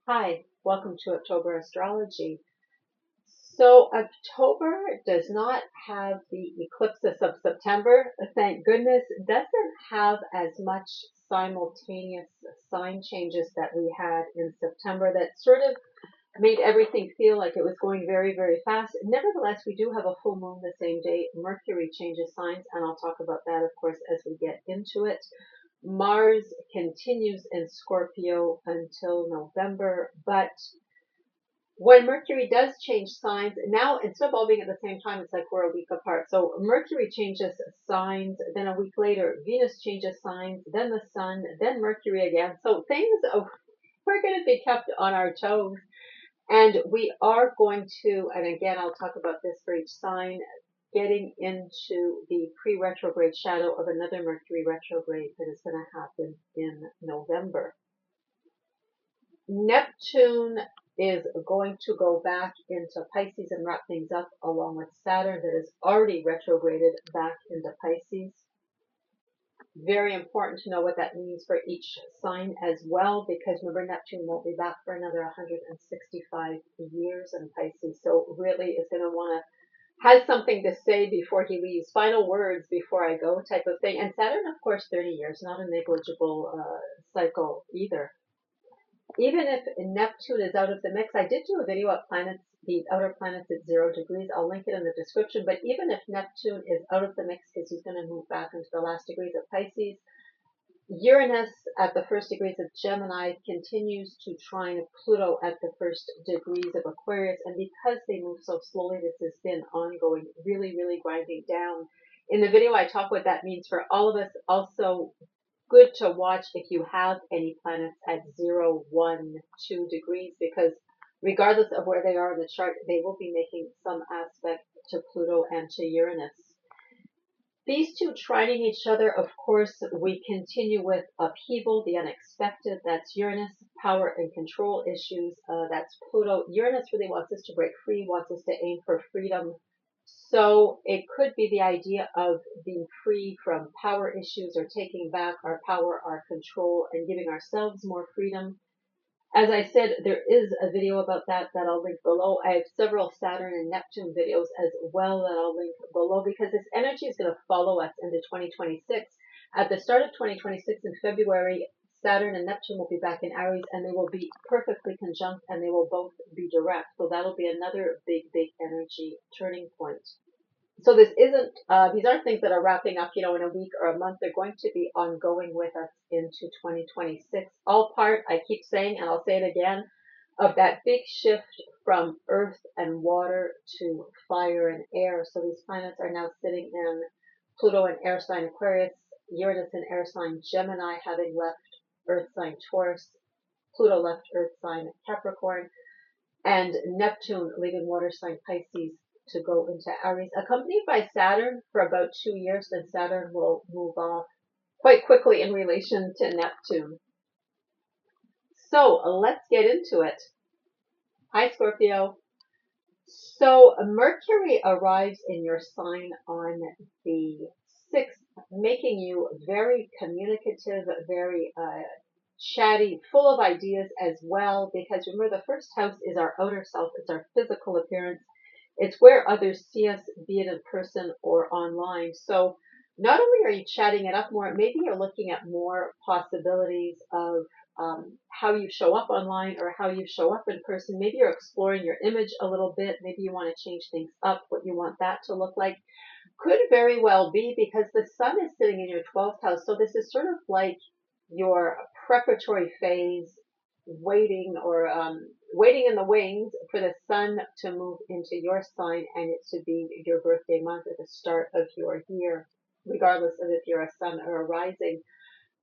Hi, welcome to October Astrology. So October does not have the eclipses of September, thank goodness. It doesn't have as much simultaneous sign changes that we had in September that sort of made everything feel like it was going very, very fast. Nevertheless, we do have a full moon the same day. Mercury changes signs, and I'll talk about that, of course, as we get into it. Mars continues in Scorpio until November, but when Mercury does change signs, now instead of all being at the same time, it's like we're a week apart. So Mercury changes signs, then a week later, Venus changes signs, then the Sun, then Mercury again. So things, we're going to be kept on our toes. And we are going to, and again, I'll talk about this for each sign, getting into the pre-retrograde shadow of another Mercury retrograde that is going to happen in November. Neptune is going to go back into Pisces and wrap things up along with Saturn that is already retrograded back into Pisces. Very important to know what that means for each sign as well, because remember, Neptune won't be back for another 165 years in Pisces. So really is going to want to, has something to say before he leaves, final words before I go type of thing. And Saturn, of course, 30 years, not a negligible cycle either. Even if Neptune is out of the mix, I did do a video of planets, the outer planets at 0 degrees. I'll link it in the description. But even if Neptune is out of the mix because he's going to move back into the last degrees of Pisces, Uranus at the first degrees of Gemini continues to trine Pluto at the first degrees of Aquarius. And because they move so slowly, this has been ongoing, really, really grinding down. In the video, I talk what that means for all of us. Also, good to watch if you have any planets at 0, 1, 2 degrees, because regardless of where they are in the chart, they will be making some aspect to Pluto and to Uranus. These two trining each other, of course, we continue with upheaval, the unexpected. That's Uranus, power and control issues. That's Pluto. Uranus really wants us to break free, wants us to aim for freedom. So it could be the idea of being free from power issues or taking back our power, our control, and giving ourselves more freedom. As I said, there is a video about that I'll link below. I have several Saturn and Neptune videos as well that I'll link below, because this energy is going to follow us into 2026. At the start of 2026 in February, Saturn and Neptune will be back in Aries, and they will be perfectly conjunct, and they will both be direct. So that'll be another big, big energy turning point. So this isn't, these aren't things that are wrapping up, in a week or a month. They're going to be ongoing with us into 2026. All part, I keep saying, and I'll say it again, of that big shift from earth and water to fire and air. So these planets are now sitting in Pluto in air sign Aquarius, Uranus in air sign Gemini, having left earth sign Taurus, Pluto left earth sign Capricorn, and Neptune leaving water sign Pisces to go into Aries, accompanied by Saturn for about 2 years. Then Saturn will move off quite quickly in relation to Neptune. So let's get into it. Hi, Scorpio. So Mercury arrives in your sign on the 6th, making you very communicative, very chatty, full of ideas as well, because remember, the first house is our outer self, it's our physical appearance. It's where others see us, be it in person or online. So not only are you chatting it up more, maybe you're looking at more possibilities of how you show up online or how you show up in person. Maybe you're exploring your image a little bit. Maybe you want to change things up, what you want that to look like. Could very well be because the sun is sitting in your 12th house. So this is sort of like your preparatory phase, waiting or waiting in the wings for the sun to move into your sign and it to be your birthday month at the start of your year, regardless of if you're a sun or a rising.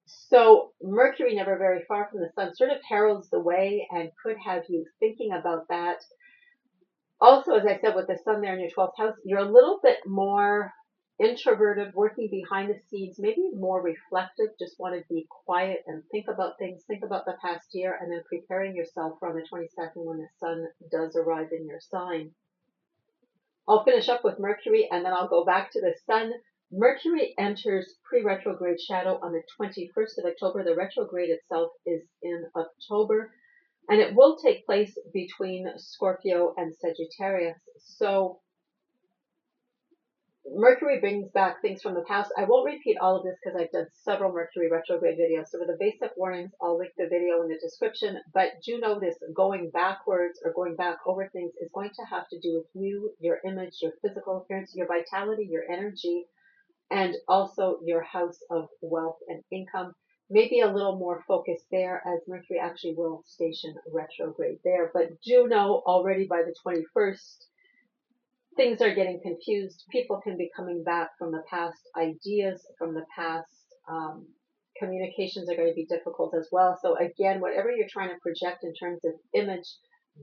So Mercury, never very far from the sun, sort of heralds the way and could have you thinking about that. Also, as I said, with the sun there in your 12th house, you're a little bit more introverted, working behind the scenes, maybe more reflective, just want to be quiet and think about things, think about the past year, and then preparing yourself for on the 22nd when the sun does arrive in your sign. I'll finish up with Mercury and then I'll go back to the sun. Mercury enters pre-retrograde shadow on the 21st of October. The retrograde itself is in October. And it will take place between Scorpio and Sagittarius. So Mercury brings back things from the past. I won't repeat all of this because I've done several Mercury retrograde videos. So for the basic warnings, I'll link the video in the description. But do know this, going backwards or going back over things is going to have to do with you, your image, your physical appearance, your vitality, your energy, and also your house of wealth and income. Maybe a little more focused there as Mercury actually will station retrograde there. But do know already by the 21st, things are getting confused. People can be coming back from the past, ideas from the past. Communications are going to be difficult as well. So again, whatever you're trying to project in terms of image,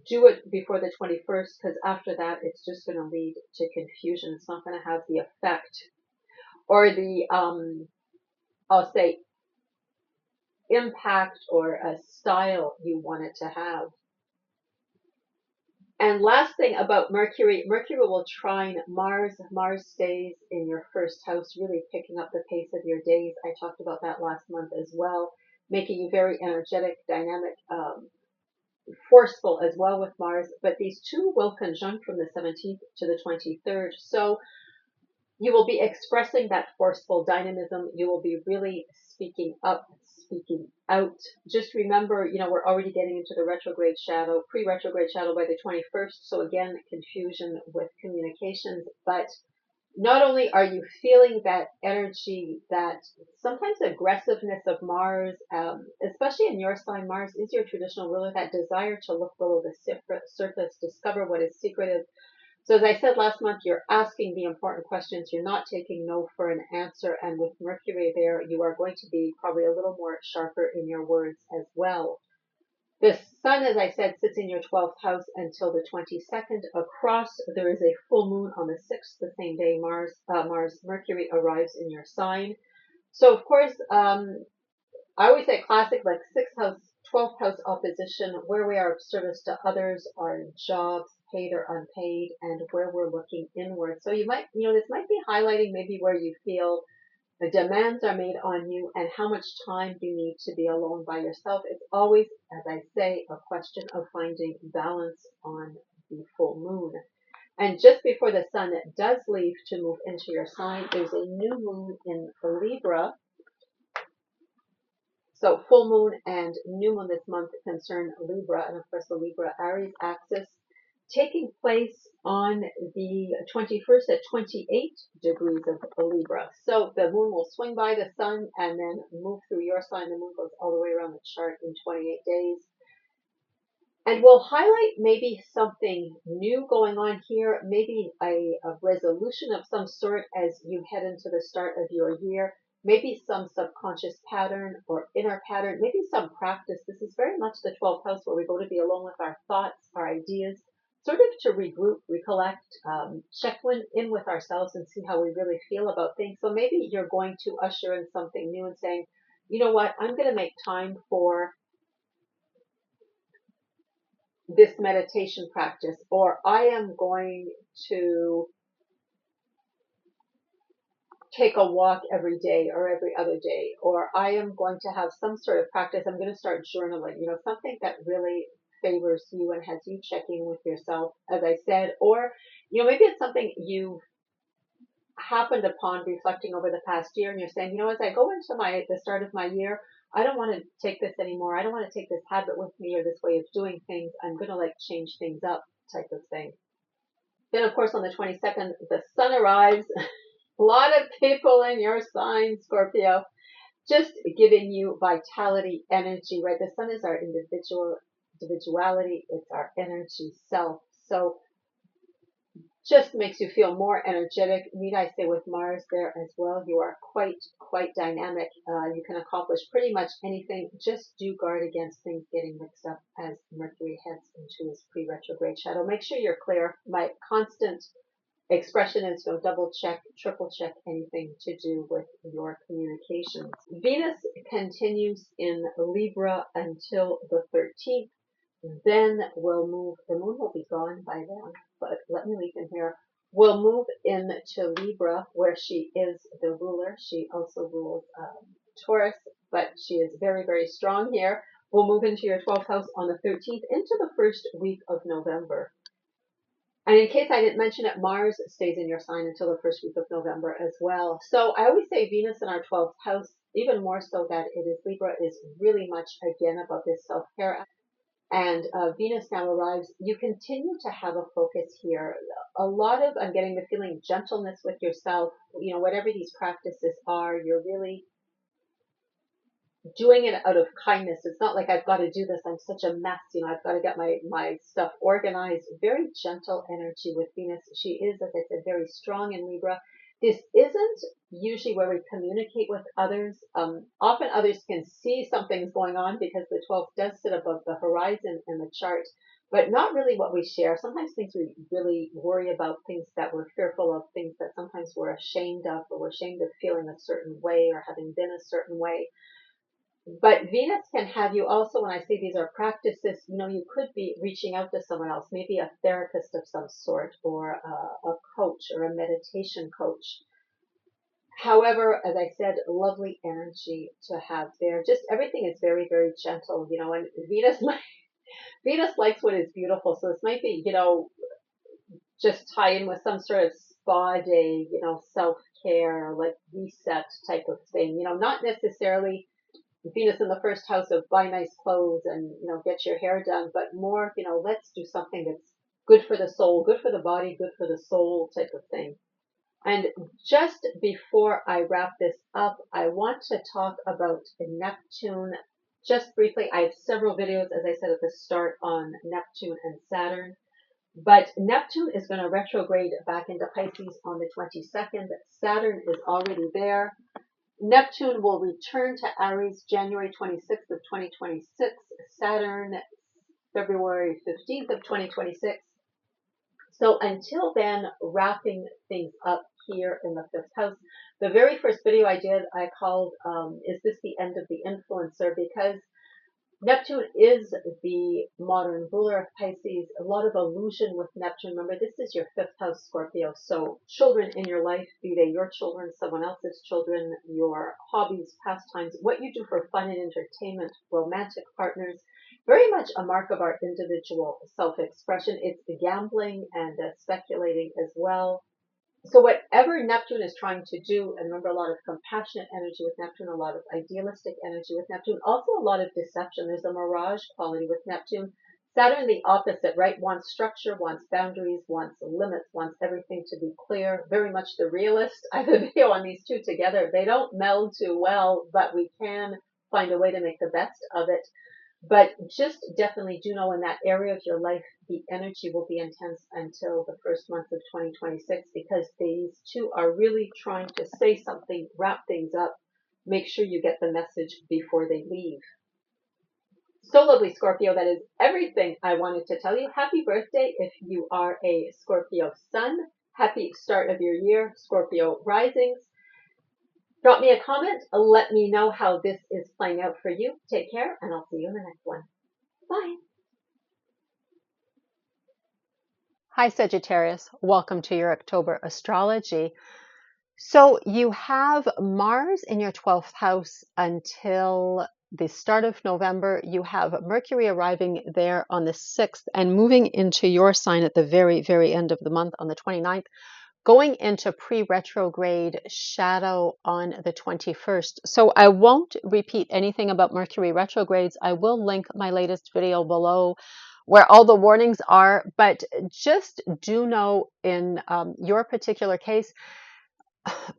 do it before the 21st, because after that, it's just going to lead to confusion. It's not going to have the effect or the, I'll say, impact or a style you want it to have. And last thing about Mercury, Mercury will trine Mars. Mars stays in your first house, really picking up the pace of your days. I talked about that last month as well, making you very energetic, dynamic, forceful as well with Mars. But these two will conjunct from the 17th to the 23rd. So you will be expressing that forceful dynamism. You will be really speaking up, speaking out. Just remember, we're already getting into the retrograde shadow, pre-retrograde shadow by the 21st. So again, confusion with communications. But not only are you feeling that energy, that sometimes aggressiveness of Mars, especially in your sign, Mars is your traditional ruler, that desire to look below the surface, discover what is secretive. So as I said last month, you're asking the important questions. You're not taking no for an answer. And with Mercury there, you are going to be probably a little more sharper in your words as well. The sun, as I said, sits in your 12th house until the 22nd. Across, there is a full moon on the 6th, the same day Mercury arrives in your sign. So of course, I always say classic, like 6th house, 12th house opposition, where we are of service to others, our jobs, paid or unpaid, and where we're looking inward. So you might, this might be highlighting maybe where you feel the demands are made on you and how much time you need to be alone by yourself. It's always, as I say, a question of finding balance on the full moon. And just before the sun does leave to move into your sign, there's a new moon in Libra. So full moon and new moon this month concern Libra, and of course the Libra-Aries axis, taking place on the 21st at 28 degrees of Libra. So the moon will swing by the sun and then move through your sign. The moon goes all the way around the chart in 28 days. And we'll highlight maybe something new going on here, maybe a resolution of some sort as you head into the start of your year. Maybe some subconscious pattern or inner pattern, maybe some practice. This is very much the 12th house where we go to be alone with our thoughts, our ideas, sort of to regroup, recollect, check in with ourselves and see how we really feel about things. So maybe you're going to usher in something new and saying, you know what, I'm going to make time for this meditation practice, or I am going to take a walk every day or every other day, or I am going to have some sort of practice. I'm going to start journaling, something that really favors you and has you checking with yourself, as I said, or, maybe it's something you've happened upon reflecting over the past year and you're saying, as I go into the start of my year, I don't want to take this anymore. I don't want to take this habit with me or this way of doing things. I'm going to change things up type of thing. Then, of course, on the 22nd, the sun arrives. A lot of people in your sign, Scorpio, just giving you vitality, energy, right? The sun is our individuality. It's our energy self. So just makes you feel more energetic. Need I say with Mars there as well, you are quite dynamic. You can accomplish pretty much anything. Just do guard against things getting mixed up as Mercury heads into his pre-retrograde shadow. Make sure you're clear. My constant expression is to double check, triple check anything to do with your communications. Venus continues in Libra until the 13th. Then we'll move, the moon will be gone by then, but let me leave him here. We'll move into Libra, where she is the ruler. She also rules Taurus, but she is very, very strong here. will move into your 12th house on the 13th into the first week of November. And in case I didn't mention it, Mars stays in your sign until the first week of November as well. So I always say Venus in our 12th house, even more so that it is Libra, is really much, again, about this self-care. And Venus now arrives. You continue to have a focus here. A lot of, I'm getting the feeling, gentleness with yourself. You know, whatever these practices are, you're really doing it out of kindness. It's not like I've got to do this. I'm such a mess. You know, I've got to get my stuff organized. Very gentle energy with Venus. She is, as I said, very strong in Libra. This isn't usually where we communicate with others. Often others can see something's going on because the 12th does sit above the horizon in the chart, but not really what we share. Sometimes things we really worry about, things that we're fearful of, things that sometimes we're ashamed of, or we're ashamed of feeling a certain way or having been a certain way. But Venus can have you also, when I say these are practices, you know, you could be reaching out to someone else, maybe a therapist of some sort, or a coach or a meditation coach. However, as I said, lovely energy to have there. Just everything is very, very gentle, you know, and Venus likes what is beautiful. So this might be, you know, just tie in with some sort of spa day, you know, self-care, like reset type of thing, you know, not necessarily Venus in the first house of buy nice clothes and, you know, get your hair done, but more, you know, let's do something that's good for the soul, good for the body, good for the soul type of thing. And just before I wrap this up, I want to talk about Neptune just briefly. I have several videos, as I said at the start, on Neptune and Saturn. But Neptune is going to retrograde back into Pisces on the 22nd. Saturn is already there. Neptune will return to Aries January 26th of 2026. Saturn February 15th of 2026. So until then, wrapping things up here in the 5th house. The very first video I did, I called, Is This the End of the Influencer? Because Neptune is the modern ruler of Pisces. A lot of illusion with Neptune. Remember, this is your 5th house, Scorpio. So children in your life, be they your children, someone else's children, your hobbies, pastimes, what you do for fun and entertainment, romantic partners, very much a mark of our individual self-expression. It's the gambling and speculating as well. So whatever Neptune is trying to do, and remember, a lot of compassionate energy with Neptune, a lot of idealistic energy with Neptune, also a lot of deception. There's a mirage quality with Neptune. Saturn, the opposite, right? Wants structure, wants boundaries, wants limits, wants everything to be clear. Very much the realist. I have a video on these two together. They don't meld too well, but we can find a way to make the best of it. But just definitely do know in that area of your life, the energy will be intense until the first month of 2026, because these two are really trying to say something, wrap things up, make sure you get the message before they leave. So lovely, Scorpio. That is everything I wanted to tell you. Happy birthday if you are a Scorpio sun. Happy start of your year, Scorpio risings. Drop me a comment. Let me know how this is playing out for you. Take care, and I'll see you in the next one. Bye. Hi, Sagittarius. Welcome to your October astrology. So you have Mars in your 12th house until the start of November. You have Mercury arriving there on the 6th and moving into your sign at the very, very end of the month on the 29th. Going into pre-retrograde shadow on the 21st. So I won't repeat anything about Mercury retrogrades. I will link my latest video below where all the warnings are, but just do know in your particular case,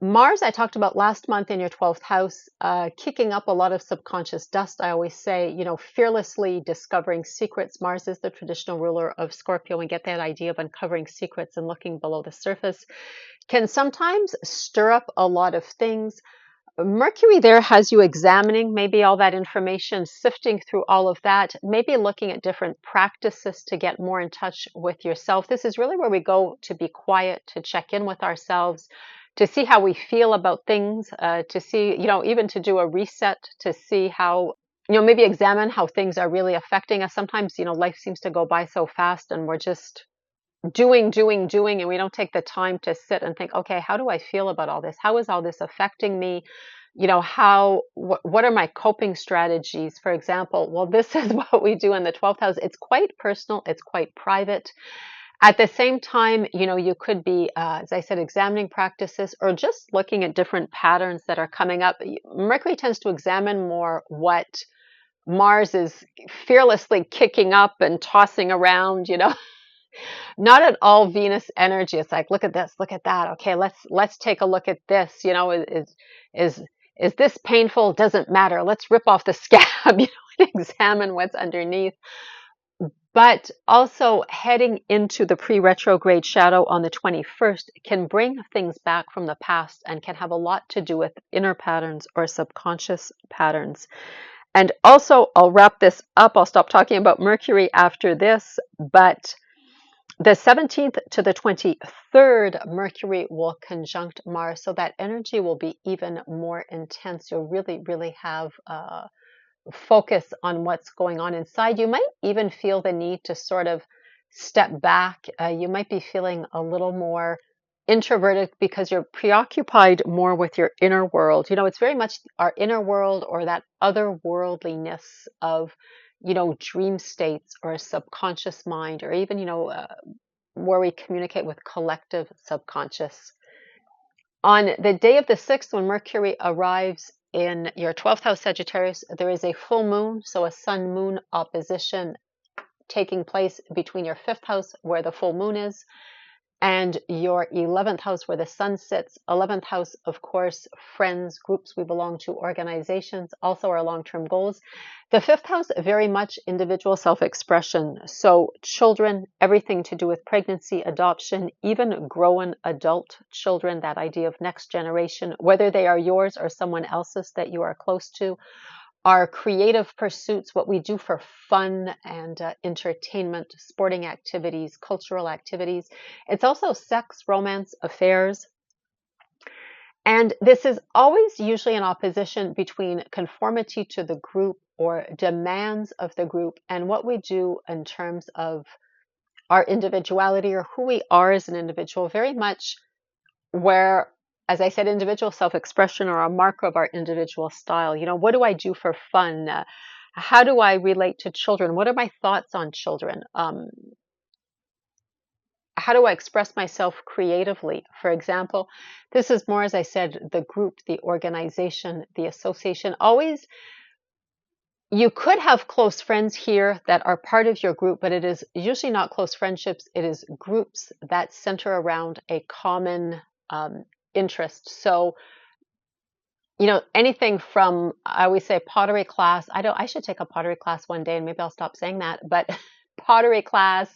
Mars, I talked about last month in your 12th house, kicking up a lot of subconscious dust. I always say, you know, fearlessly discovering secrets. Mars is the traditional ruler of Scorpio, and get that idea of uncovering secrets and looking below the surface can sometimes stir up a lot of things. Mercury there has you examining maybe all that information, sifting through all of that, maybe looking at different practices to get more in touch with yourself. This is really where we go to be quiet, to check in with ourselves, to see how we feel about things, to see, you know, even to do a reset, to see how, you know, maybe examine how things are really affecting us. Sometimes, you know, life seems to go by so fast and we're just doing, and we don't take the time to sit and think, okay, how do I feel about all this? How is all this affecting me? you know, what are my coping strategies? For example, well, this is what we do in the 12th house. It's quite personal. It's quite private. At the same time, you know, you could be, as I said, examining practices or just looking at different patterns that are coming up. Mercury tends to examine more what Mars is fearlessly kicking up and tossing around, you know, not at all Venus energy. It's like, look at this, look at that. Okay, let's take a look at this. You know, is is this painful? Doesn't matter. Let's rip off the scab, you know, and examine what's underneath. But also heading into the pre-retrograde shadow on the 21st can bring things back from the past and can have a lot to do with inner patterns or subconscious patterns. And also, I'll wrap this up. I'll stop talking about Mercury after this, but the 17th to the 23rd, Mercury will conjunct Mars, so that energy will be even more intense. You'll really, really have focus on what's going on inside. You might even feel the need to sort of step back. You might be feeling a little more introverted because you're preoccupied more with your inner world. You know, it's very much our inner world or that otherworldliness of, you know, dream states or a subconscious mind, or even, you know, where we communicate with collective subconscious. On the day of the 6th, when Mercury arrives in your 12th house Sagittarius, there is a full moon, so a sun moon opposition taking place between your 5th house, where the full moon is, and your 11th house, where the sun sits. 11th house, of course, friends, groups we belong to, organizations, also our long-term goals. The 5th house, very much individual self-expression. So children, everything to do with pregnancy, adoption, even grown adult children, that idea of next generation, whether they are yours or someone else's that you are close to. Our creative pursuits, what we do for fun and entertainment, sporting activities, cultural activities. It's also sex, romance, affairs. And this is always usually an opposition between conformity to the group or demands of the group and what we do in terms of our individuality or who we are as an individual, very much where, as I said, individual self-expression or a marker of our individual style. You know, what do I do for fun? How do I relate to children? What are my thoughts on children? How do I express myself creatively? For example, this is more, as I said, the group, the organization, the association. Always, you could have close friends here that are part of your group, but it is usually not close friendships. It is groups that center around a common interest. So, you know, anything from, I always say pottery class. I should take a pottery class one day and maybe I'll stop saying that, but pottery class,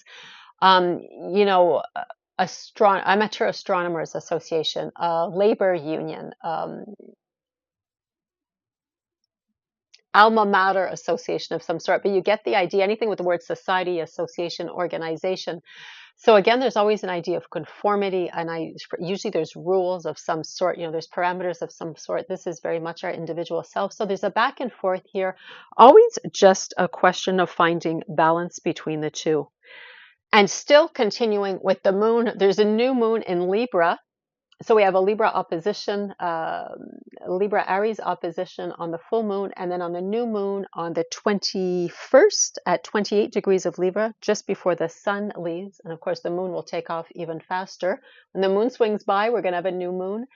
you know, Amateur Astronomers Association, labor union, alma mater association of some sort, but you get the idea, anything with the word society, association, organization. So again, there's always an idea of conformity, and usually there's rules of some sort, you know, there's parameters of some sort. This is very much our individual self. So there's a back and forth here, always just a question of finding balance between the two. And still continuing with the moon, there's a new moon in Libra. So we have a Libra opposition, Libra Aries opposition on the full moon, and then on the new moon on the 21st at 28 degrees of Libra, just before the sun leaves. And of course, the moon will take off even faster. When the moon swings by, we're going to have a new moon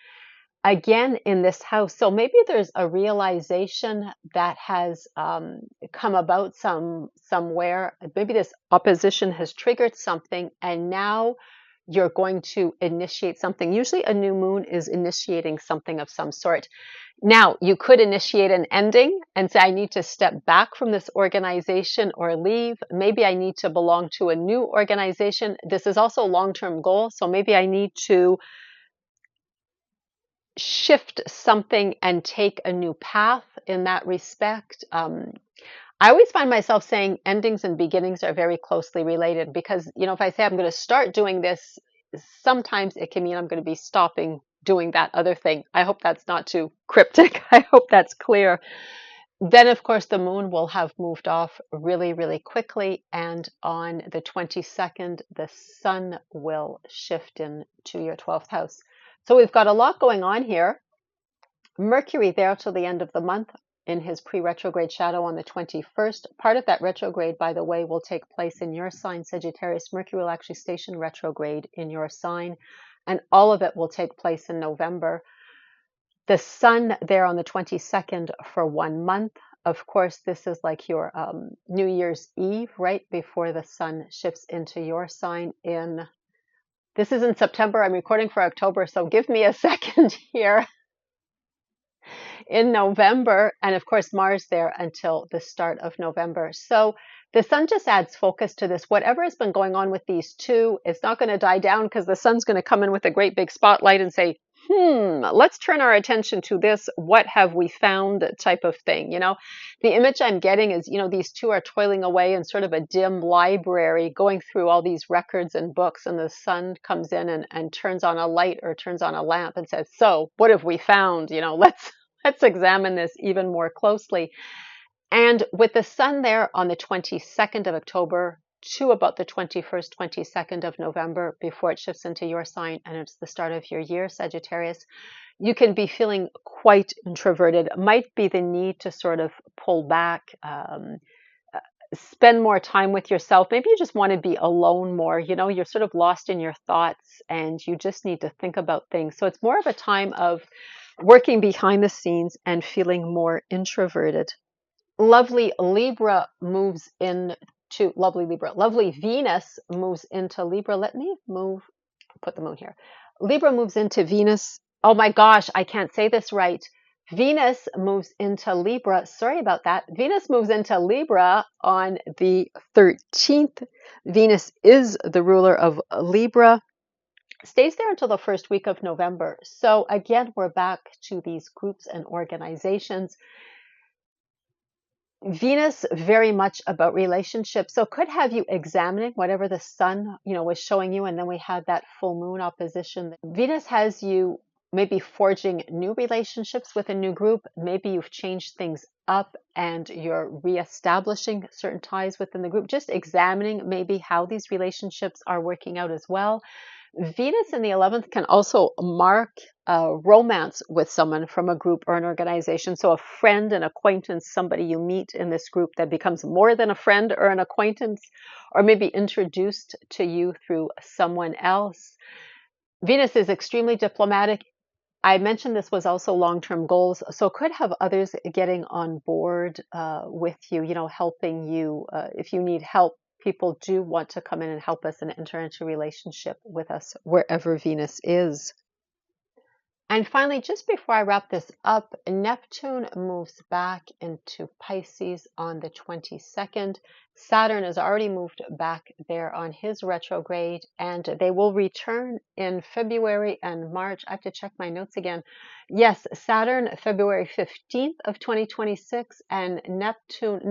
again in this house. So maybe there's a realization that has come about somewhere. Maybe this opposition has triggered something, and now you're going to initiate something. Usually a new moon is initiating something of some sort. Now, you could initiate an ending and say, I need to step back from this organization or leave. Maybe I need to belong to a new organization. This is also a long-term goal. So maybe I need to shift something and take a new path in that respect. I always find myself saying endings and beginnings are very closely related because, you know, if I say I'm going to start doing this, sometimes it can mean I'm going to be stopping doing that other thing. I hope that's not too cryptic. I hope that's clear. Then, of course, the moon will have moved off really, really quickly. And on the 22nd, the sun will shift into your 12th house. So we've got a lot going on here. Mercury there till the end of the month in his pre-retrograde shadow on the 21st. Part of that retrograde, by the way, will take place in your sign, Sagittarius. Mercury will actually station retrograde in your sign, and all of it will take place in November. The sun there on the 22nd for 1 month. Of course, this is like your New Year's Eve, right before the sun shifts into your sign this is in September. I'm recording for October, so give me a second here. In November, and of course Mars there until the start of November. So the sun just adds focus to this. Whatever has been going on with these two, it's not going to die down because the sun's going to come in with a great big spotlight and say, let's turn our attention to this. What have we found type of thing? The image I'm getting is, these two are toiling away in sort of a dim library, going through all these records and books, and the sun comes in and turns on a light or turns on a lamp and says, so what have we found? Let's examine this even more closely. And with the sun there on the 22nd of October to about the 21st, 22nd of November before it shifts into your sign and it's the start of your year, Sagittarius, you can be feeling quite introverted. It might be the need to sort of pull back, spend more time with yourself. Maybe you just want to be alone more. You're sort of lost in your thoughts and you just need to think about things. So it's more of a time of working behind the scenes and feeling more introverted. Lovely Venus moves into Libra. Let me put the moon here. Libra moves into Venus. Oh my gosh, I can't say this right. Venus moves into Libra. Sorry about that. Venus moves into Libra on the 13th. Venus is the ruler of Libra. Stays there until the first week of November. So again, we're back to these groups and organizations. Venus, very much about relationships. So could have you examining whatever the sun, was showing you. And then we had that full moon opposition. Venus has you maybe forging new relationships with a new group. Maybe you've changed things up and you're reestablishing certain ties within the group. Just examining maybe how these relationships are working out as well. Venus in the 11th can also mark a romance with someone from a group or an organization. So a friend, an acquaintance, somebody you meet in this group that becomes more than a friend or an acquaintance, or maybe introduced to you through someone else. Venus is extremely diplomatic. I mentioned this was also long-term goals, so could have others getting on board with you, helping you if you need help. People do want to come in and help us and enter into a relationship with us wherever Venus is. And finally, just before I wrap this up, Neptune moves back into Pisces on the 22nd. Saturn has already moved back there on his retrograde, and they will return in February and March. I have to check my notes again. Yes, Saturn, February 15th of 2026, and Neptune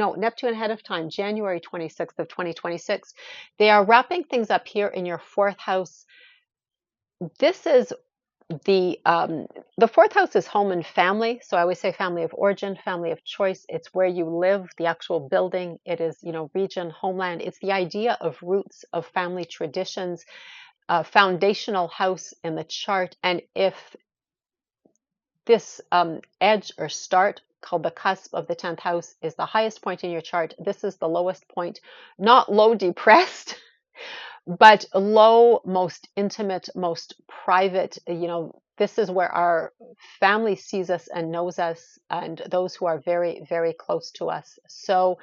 ahead of time, January 26th of 2026. They are wrapping things up here in your fourth house. This is the fourth house is home and family. So I always say family of origin, family of choice. It's where you live, the actual building. It is, region, homeland. It's the idea of roots, of family traditions, a foundational house in the chart. And if this edge or start called the cusp of the 10th house is the highest point in your chart, this is the lowest point, not low depressed, but low, most intimate, most private. This is where our family sees us and knows us, and those who are very, very close to us. So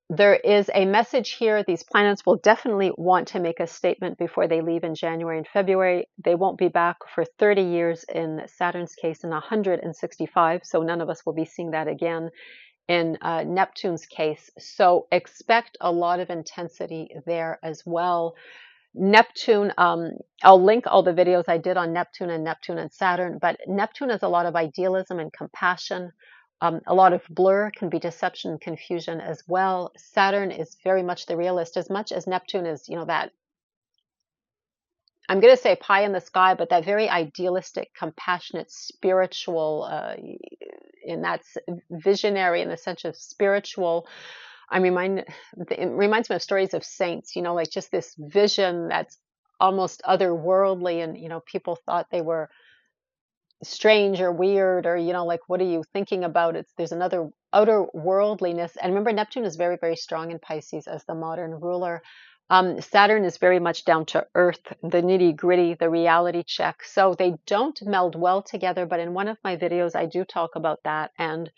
there is a message here. These planets will definitely want to make a statement before they leave in January and February. They won't be back for 30 years in Saturn's case, and 165. So none of us will be seeing that again in Neptune's case. So expect a lot of intensity there as well. Neptune, I'll link all the videos I did on Neptune and Saturn, but Neptune has a lot of idealism and compassion. A lot of blur, can be deception and confusion as well. Saturn is very much the realist, as much as Neptune is, that, I'm going to say pie in the sky, but that very idealistic, compassionate, spiritual, in that visionary in the sense of spiritual. It reminds me of stories of saints, like just this vision that's almost otherworldly. And, people thought they were strange or weird, or like, what are you thinking about? There's another outer worldliness. And remember, Neptune is very, very strong in Pisces as the modern ruler. Saturn is very much down to earth, the nitty gritty, the reality check. So they don't meld well together. But in one of my videos, I do talk about that. And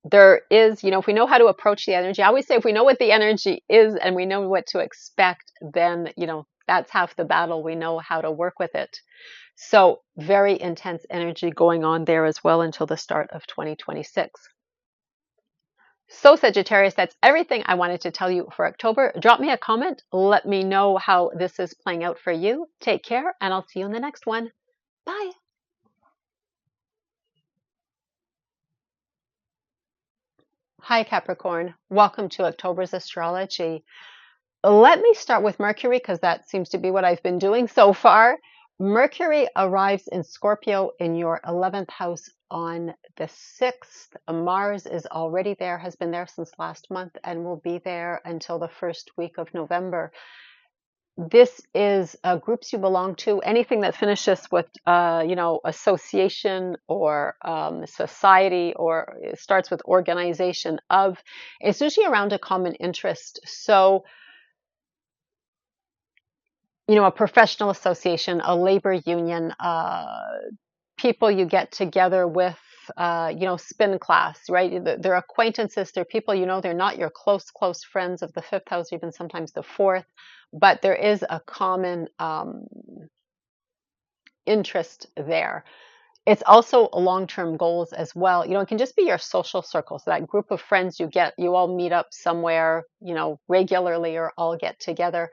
there is, if we know how to approach the energy, I always say if we know what the energy is and we know what to expect, then, that's half the battle. We know how to work with it. So very intense energy going on there as well until the start of 2026. So Sagittarius, that's everything I wanted to tell you for October. Drop me a comment. Let me know how this is playing out for you. Take care, and I'll see you in the next one. Bye. Hi, Capricorn. Welcome to October's astrology. Let me start with Mercury because that seems to be what I've been doing so far. Mercury arrives in Scorpio in your 11th house on the 6th. Mars is already there, has been there since last month, and will be there until the first week of November. This is groups you belong to, anything that finishes with, association or society, or it starts with organization of, it's usually around a common interest. So, a professional association, a labor union, people you get together with, spin class, right? They're acquaintances, they're people, they're not your close friends of the 5th house, even sometimes the 4th, but there is a common interest there. It's also long-term goals as well. It can just be your social circle. So that group of friends you all meet up somewhere, regularly, or all get together.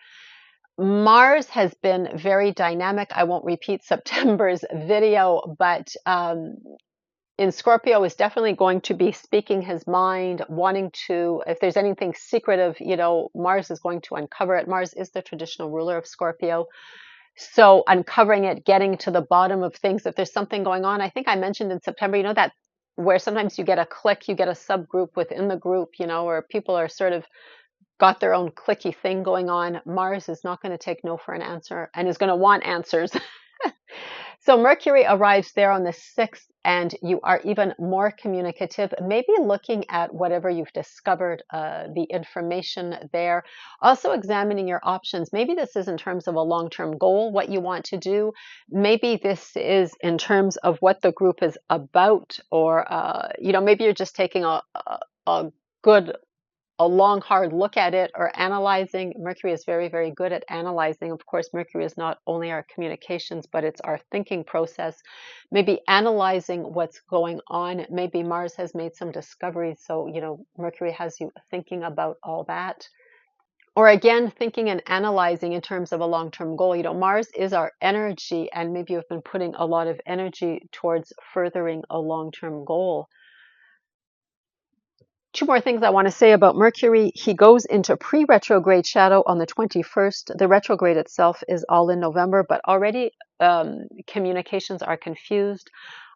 Mars has been very dynamic. I won't repeat September's video, but in Scorpio is definitely going to be speaking his mind, wanting to, if there's anything secretive, Mars is going to uncover it. Mars is the traditional ruler of Scorpio. So uncovering it, getting to the bottom of things. If there's something going on, I think I mentioned in September, that where sometimes you get a clique, you get a subgroup within the group, or people are sort of got their own clicky thing going on. Mars is not going to take no for an answer and is going to want answers. So Mercury arrives there on the 6th, and you are even more communicative, maybe looking at whatever you've discovered, the information there. Also examining your options. Maybe this is in terms of a long-term goal, what you want to do. Maybe this is in terms of what the group is about, or, maybe you're just taking a good a long, hard look at it, or analyzing. Mercury is very, very good at analyzing. Of course, Mercury is not only our communications, but it's our thinking process. Maybe analyzing what's going on. Maybe Mars has made some discoveries. So, Mercury has you thinking about all that. Or again, thinking and analyzing in terms of a long-term goal. Mars is our energy, and maybe you've been putting a lot of energy towards furthering a long-term goal. Two more things I want to say about Mercury. He goes into pre-retrograde shadow on the 21st. The retrograde itself is all in November, but already communications are confused.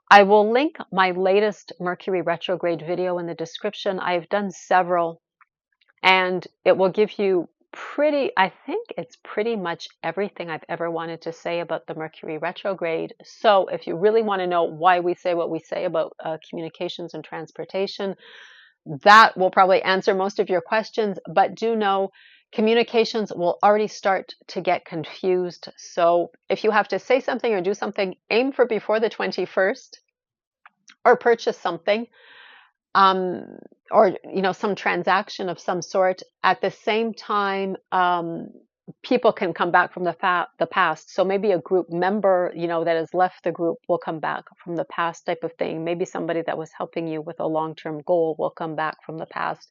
I will link my latest Mercury retrograde video in the description. I've done several, and it will give you I think it's pretty much everything I've ever wanted to say about the Mercury retrograde. So if you really want to know why we say what we say about communications and transportation, that will probably answer most of your questions. But do know communications will already start to get confused. So if you have to say something or do something, aim for before the 21st, or purchase something, or some transaction of some sort. At the same time, people can come back from the past. So maybe a group member, that has left the group will come back from the past, type of thing. Maybe somebody that was helping you with a long-term goal will come back from the past.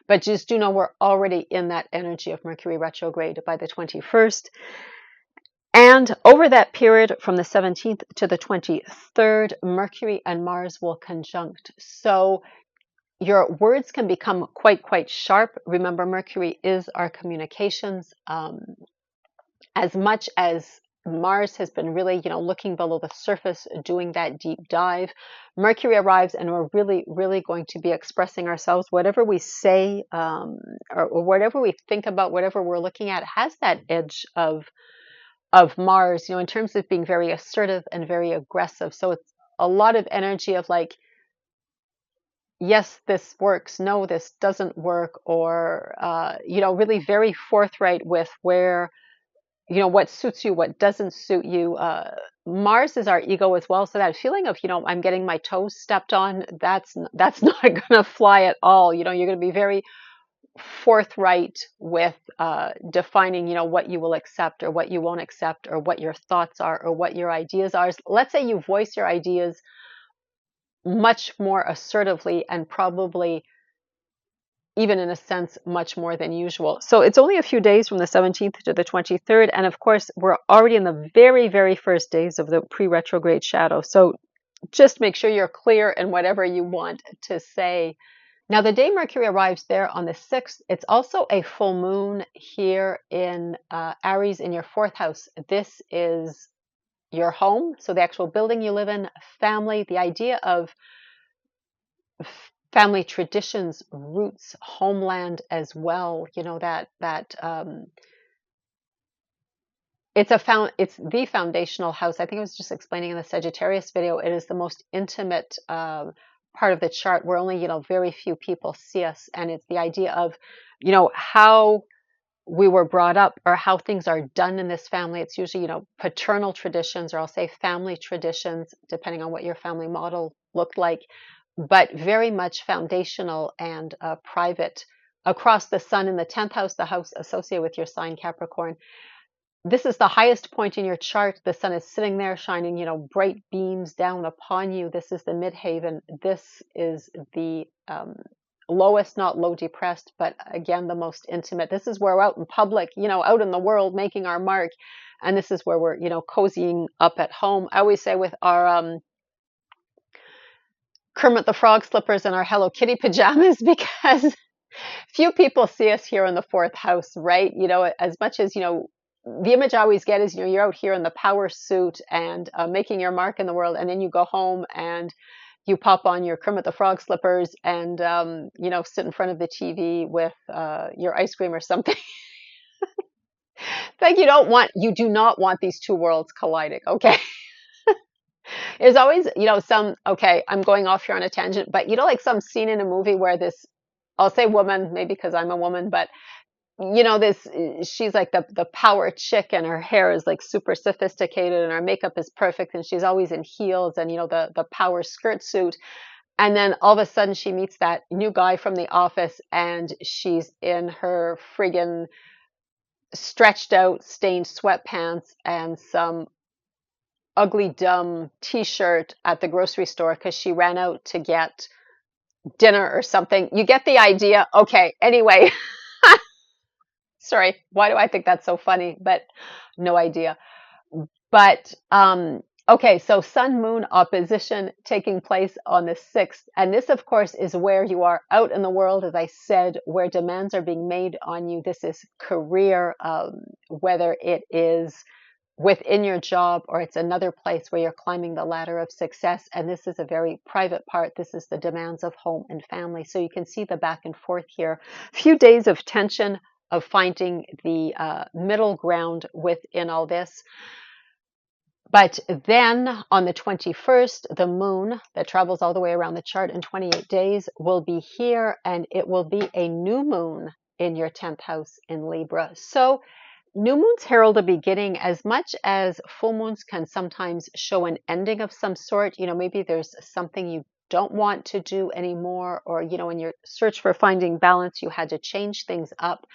But just do know we're already in that energy of Mercury retrograde by the 21st. And over that period from the 17th to the 23rd, Mercury and Mars will conjunct. So your words can become quite sharp. Remember, Mercury is our communications. As much as Mars has been really, looking below the surface, doing that deep dive, Mercury arrives, and we're really, really going to be expressing ourselves. Whatever we say, or whatever we think about, whatever we're looking at, has that edge of Mars, in terms of being very assertive and very aggressive. So it's a lot of energy of like, yes, this works, no, this doesn't work, or, really very forthright with where, what suits you, what doesn't suit you. Mars is our ego as well. So that feeling of, I'm getting my toes stepped on, that's not going to fly at all. You're going to be very forthright with defining, what you will accept or what you won't accept, or what your thoughts are, or what your ideas are. Let's say you voice your ideas much more assertively, and probably even in a sense much more than usual. So it's only a few days from the 17th to the 23rd, and of course we're already in the very, very first days of the pre-retrograde shadow. So just make sure you're clear in whatever you want to say. Now, the day Mercury arrives there on the 6th, it's also a full moon here in Aries in your 4th house. This is your home, so the actual building you live in, family, the idea of family traditions, roots, homeland as well. It's the foundational house. I think I was just explaining in the Sagittarius video. It is the most intimate part of the chart, where only very few people see us, and it's the idea of how we were brought up, or how things are done in this family. It's usually paternal traditions, or I'll say family traditions, depending on what your family model looked like, but very much foundational and private across the sun in the 10th house, the house associated with your sign Capricorn. This is the highest point in your chart. The sun is sitting there shining, bright beams down upon you. This is the midhaven. This is the lowest, not low depressed, but again, the most intimate. This is where we're out in public, out in the world, making our mark. And this is where we're, cozying up at home. I always say with our Kermit the Frog slippers and our Hello Kitty pajamas, because few people see us here in the 4th house, right? As much as, the image I always get is, you're out here in the power suit and making your mark in the world, and then you go home and you pop on your Kermit the Frog slippers and, sit in front of the TV with your ice cream or something. Like you do not want these two worlds colliding, okay? There's always, okay, I'm going off here on a tangent, but like some scene in a movie where this, I'll say woman, maybe because I'm a woman, but she's like the power chick, and her hair is like super sophisticated, and her makeup is perfect, and she's always in heels, and the power skirt suit. And then all of a sudden she meets that new guy from the office, and she's in her friggin' stretched out, stained sweatpants and some ugly, dumb t-shirt at the grocery store because she ran out to get dinner or something. You get the idea. Okay, anyway. Sorry, why do I think that's so funny? But no idea. But okay, so Sun Moon opposition taking place on the 6th. And this, of course, is where you are out in the world, as I said, where demands are being made on you. This is career, whether it is within your job or it's another place where you're climbing the ladder of success. And this is a very private part. This is the demands of home and family. So you can see the back and forth here. A few days of tension, of finding the middle ground within all this. But then on the 21st, the moon that travels all the way around the chart in 28 days will be here, and it will be a new moon in your 10th house in Libra. So new moons herald a beginning, as much as full moons can sometimes show an ending of some sort. Maybe there's something you don't want to do anymore, or, in your search for finding balance, you had to change things up.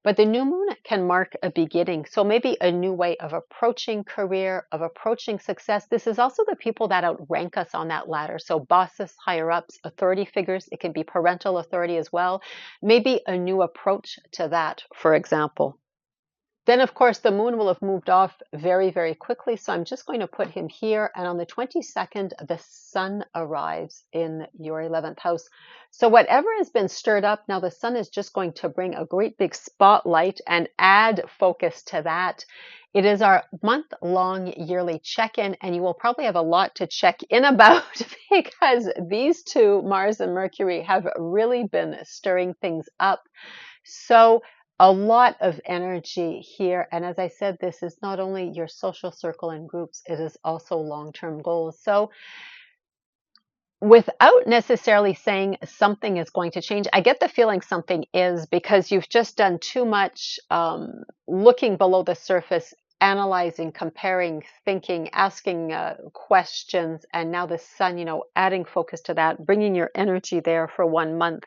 But the new moon can mark a beginning. So maybe a new way of approaching career, of approaching success. This is also the people that outrank us on that ladder. So bosses, higher ups, authority figures. It can be parental authority as well. Maybe a new approach to that, for example. Then, of course, the moon will have moved off very, very quickly. So I'm just going to put him here. And on the 22nd, the sun arrives in your 11th house. So whatever has been stirred up, now the sun is just going to bring a great big spotlight and add focus to that. It is our month-long yearly check-in, and you will probably have a lot to check in about because these two, Mars and Mercury, have really been stirring things up. So a lot of energy here. And as I said, this is not only your social circle and groups, it is also long-term goals. So without necessarily saying something is going to change, I get the feeling something is, because you've just done too much looking below the surface, analyzing, comparing, thinking, asking questions, and now the sun, adding focus to that, bringing your energy there for 1 month.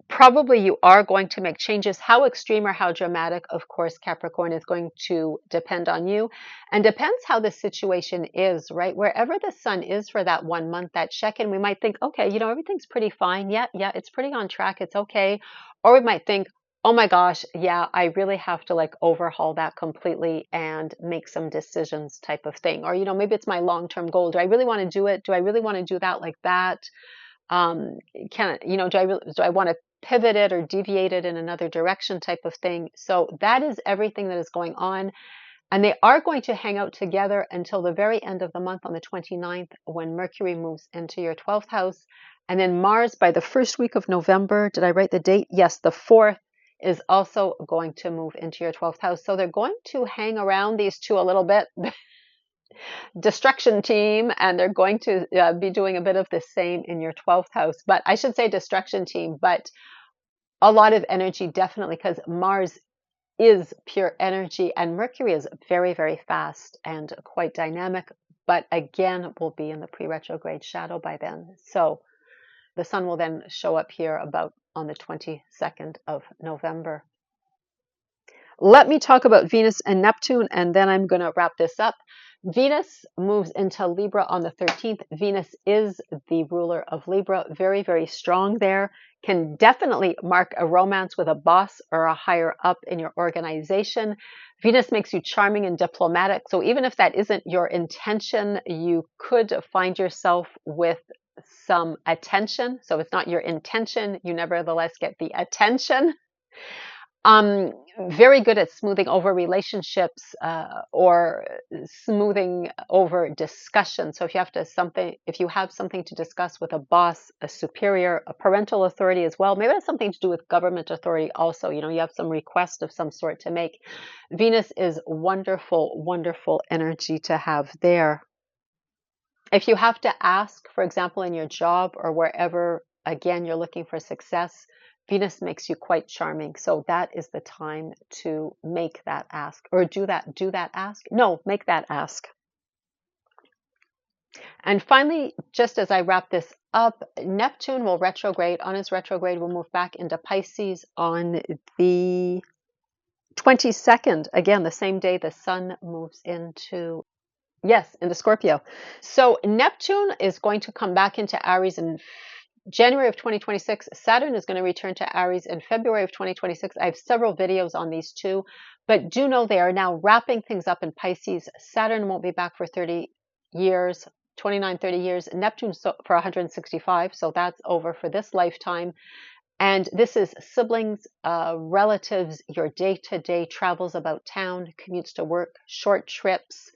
Probably you are going to make changes. How extreme or how dramatic, of course, Capricorn, is going to depend on you, and depends how the situation is, right? Wherever the sun is for that 1 month, that check-in, we might think, okay, everything's pretty fine. Yeah, it's pretty on track. It's okay. Or we might think, oh my gosh, yeah, I really have to like overhaul that completely and make some decisions type of thing. Or, maybe it's my long-term goal. Do I really want to do it? Do I really want to do that like that? Do I want to pivot it or deviate it in another direction type of thing? So that is everything that is going on. And they are going to hang out together until the very end of the month on the 29th, when Mercury moves into your 12th house. And then Mars, by the first week of November, did I write the date? Yes, the 4th, is also going to move into your 12th house. So they're going to hang around these two a little bit. Destruction team, and they're going to be doing a bit of the same in your 12th house. But I should say destruction team, but a lot of energy, definitely, because Mars is pure energy and Mercury is very, very fast and quite dynamic, but again will be in the pre-retrograde shadow by then. So the sun will then show up here about on the 22nd of November. Let me talk about Venus and Neptune, and then I'm going to wrap this up. Venus moves into Libra on the 13th. Venus is the ruler of Libra, very, very strong there. Can definitely mark a romance with a boss or a higher up in your organization. Venus makes you charming and diplomatic. So even if that isn't your intention, you could find yourself with some attention. So it's not your intention, you nevertheless get the attention. Very good at smoothing over relationships or smoothing over discussion. So if you have something to discuss with a boss, a superior, a parental authority as well, maybe it has something to do with government authority also. You have some request of some sort to make. Venus is wonderful, wonderful energy to have there. If you have to ask, for example, in your job or wherever, again, you're looking for success, Venus makes you quite charming. So that is the time to make that ask, or do that ask. No, make that ask. And finally, just as I wrap this up, Neptune will retrograde. On his retrograde, will move back into Pisces on the 22nd. Again, the same day the sun moves into Scorpio. So Neptune is going to come back into Aries in January of 2026. Saturn is going to return to Aries in February of 2026. I have several videos on these two, but do know they are now wrapping things up in Pisces. Saturn won't be back for 30 years, 29, 30 years. Neptune for 165, so that's over for this lifetime. And this is siblings, relatives, your day-to-day travels about town, commutes to work, short trips.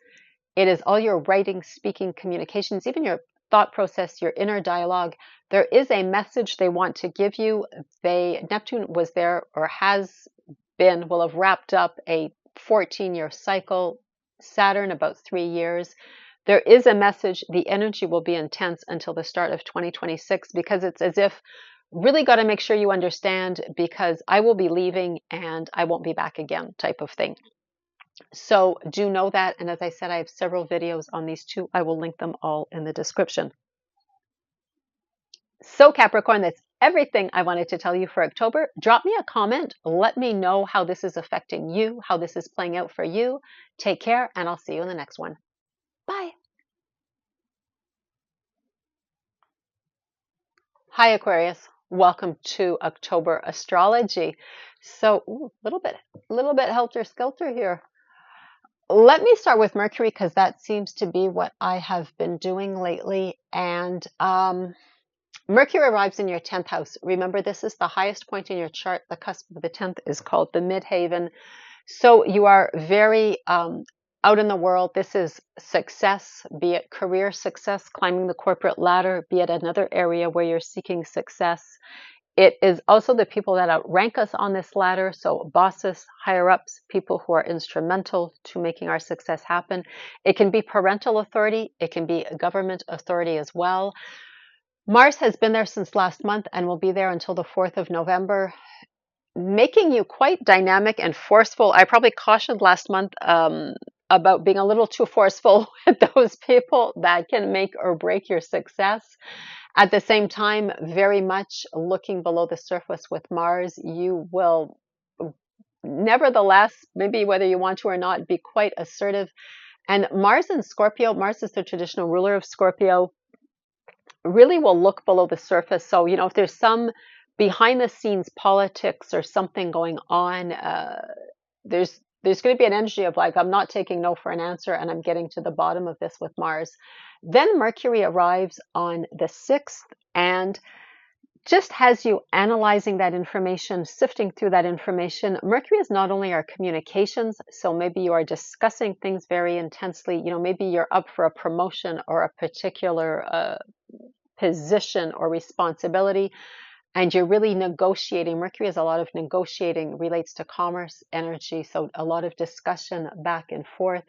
It is all your writing, speaking, communications, even your thought process, your inner dialogue. There is a message they want to give you. Neptune was there, or will have wrapped up a 14-year cycle. Saturn about 3 years. There is a message. The energy will be intense until the start of 2026, because it's as if really got to make sure you understand, because I will be leaving and I won't be back again type of thing. So do know that. And as I said, I have several videos on these two. I will link them all in the description. So Capricorn, that's everything I wanted to tell you for October. Drop me a comment. Let me know how this is affecting you, how this is playing out for you. Take care, and I'll see you in the next one. Bye. Hi, Aquarius. Welcome to October astrology. So a little bit helter-skelter here. Let me start with Mercury, because that seems to be what I have been doing lately. And Mercury arrives in your 10th house. Remember, this is the highest point in your chart. The cusp of the 10th is called the midhaven. So you are very out in the world. This is success, be it career success, climbing the corporate ladder, be it another area where you're seeking success. It is also the people that outrank us on this ladder. So bosses, higher ups, people who are instrumental to making our success happen. It can be parental authority. It can be government authority as well. Mars has been there since last month and will be there until the 4th of November, making you quite dynamic and forceful. I probably cautioned last month about being a little too forceful with those people that can make or break your success. At the same time, very much looking below the surface with Mars, you will nevertheless, maybe whether you want to or not, be quite assertive. And Mars in Scorpio, Mars is the traditional ruler of Scorpio, really will look below the surface. So, if there's some behind the scenes politics or something going on, there's going to be an energy of like, I'm not taking no for an answer and I'm getting to the bottom of this with Mars. Then Mercury arrives on the 6th and just has you analyzing that information, sifting through that information. Mercury is not only our communications, so maybe you are discussing things very intensely. Maybe you're up for a promotion or a particular position or responsibility, and you're really negotiating. Mercury is a lot of negotiating, relates to commerce energy, so a lot of discussion back and forth.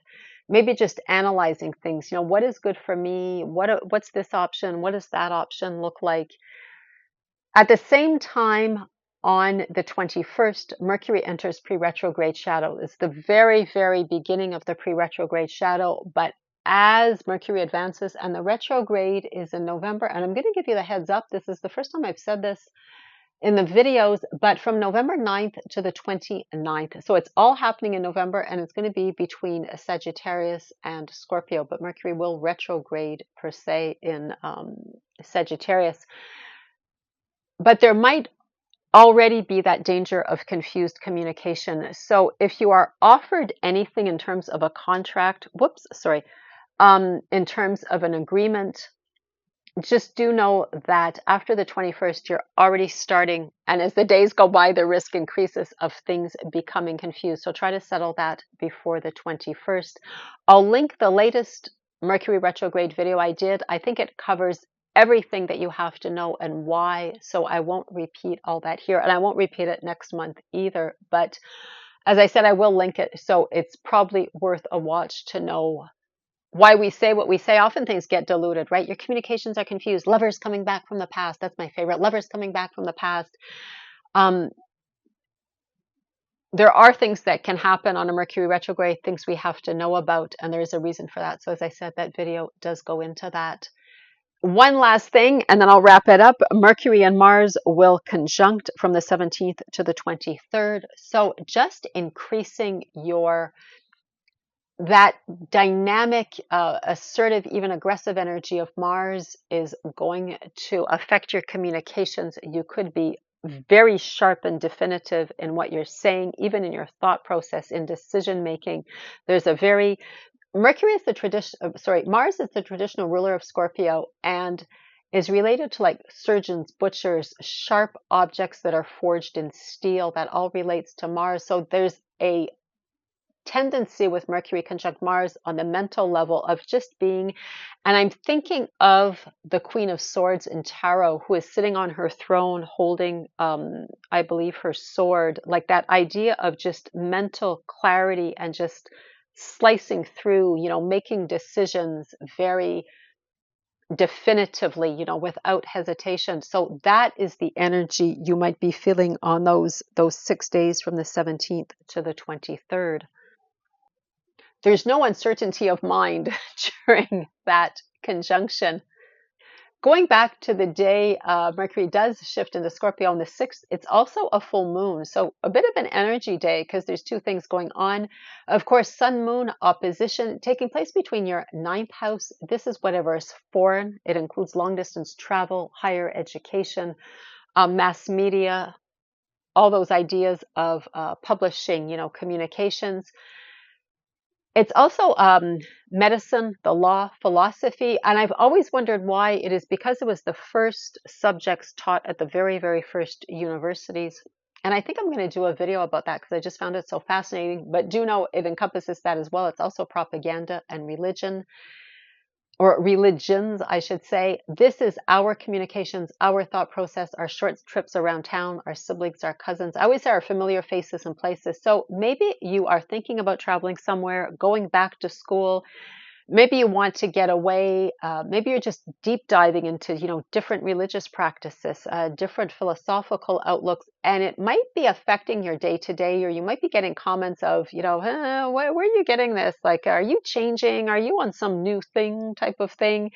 Maybe just analyzing things. What is good for me? What's this option? What does that option look like? At the same time, on the 21st, Mercury enters pre-retrograde shadow. It's the very, very beginning of the pre-retrograde shadow, but as Mercury advances, and the retrograde is in November, and I'm going to give you the heads up. This is the first time I've said this in the videos, but from November 9th to the 29th. So it's all happening in November, and it's going to be between Sagittarius and Scorpio, but Mercury will retrograde per se in Sagittarius. But there might already be that danger of confused communication. So if you are offered anything in terms of a contract, in terms of an agreement, just do know that after the 21st, you're already starting, and as the days go by, the risk increases of things becoming confused. So try to settle that before the 21st. I'll link the latest Mercury retrograde video I did. I think it covers everything that you have to know and why, so I won't repeat all that here, and I won't repeat it next month either. But as I said, I will link it, so it's probably worth a watch to know why we say what we say. Often things get diluted, right? Your communications are confused. Lovers coming back from the past. That's my favorite. Lovers coming back from the past. There are things that can happen on a Mercury retrograde, things we have to know about, and there is a reason for that. So as I said, that video does go into that. One last thing, and then I'll wrap it up. Mercury and Mars will conjunct from the 17th to the 23rd. So just increasing that dynamic, assertive, even aggressive energy of Mars is going to affect your communications. You could be very sharp and definitive in what you're saying, even in your thought process, in decision making. Mars is the traditional ruler of Scorpio and is related to like surgeons, butchers, sharp objects that are forged in steel. That all relates to Mars. So there's a tendency with Mercury conjunct Mars on the mental level of just being, and I'm thinking of the Queen of Swords in Tarot, who is sitting on her throne holding, I believe, her sword, like that idea of just mental clarity and just slicing through, making decisions very definitively, without hesitation. So that is the energy you might be feeling on those 6 days from the 17th to the 23rd. There's no uncertainty of mind during that conjunction. Going back to the day Mercury does shift into Scorpio on the 6th, it's also a full moon. So a bit of an energy day because there's two things going on. Of course, Sun-Moon opposition taking place between your 9th house. This is whatever is foreign. It includes long-distance travel, higher education, mass media, all those ideas of publishing, communications. It's also medicine, the law, philosophy, and I've always wondered why. It is because it was the first subjects taught at the very, very first universities. And I think I'm going to do a video about that because I just found it so fascinating. But do know it encompasses that as well. It's also propaganda and religion, or religions, I should say. This is our communications, our thought process, our short trips around town, our siblings, our cousins. I always say our familiar faces and places. So maybe you are thinking about traveling somewhere, going back to school. Maybe you want to get away. Maybe you're just deep diving into, different religious practices, different philosophical outlooks, and it might be affecting your day to day, or you might be getting comments of, where are you getting this? Like, are you changing? Are you on some new thing type of thing?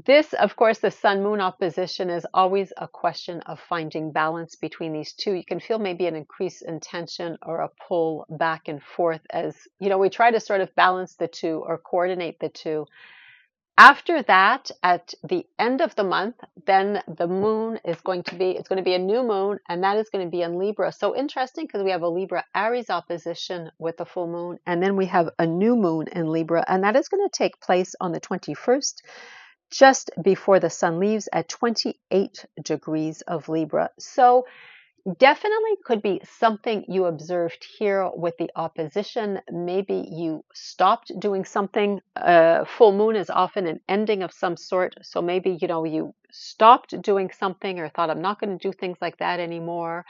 This, of course, the sun moon opposition is always a question of finding balance between these two. You can feel maybe an increase in tension or a pull back and forth as, we try to sort of balance the two or coordinate the two. After that, at the end of the month, then the moon is it's going to be a new moon, and that is going to be in Libra. So interesting, because we have a Libra Aries opposition with the full moon, and then we have a new moon in Libra, and that is going to take place on the 21st, just before the sun leaves at 28 degrees of Libra. So definitely could be something you observed here with the opposition. Maybe you stopped doing something. Full moon is often an ending of some sort. So maybe, you stopped doing something or thought, I'm not going to do things like that anymore.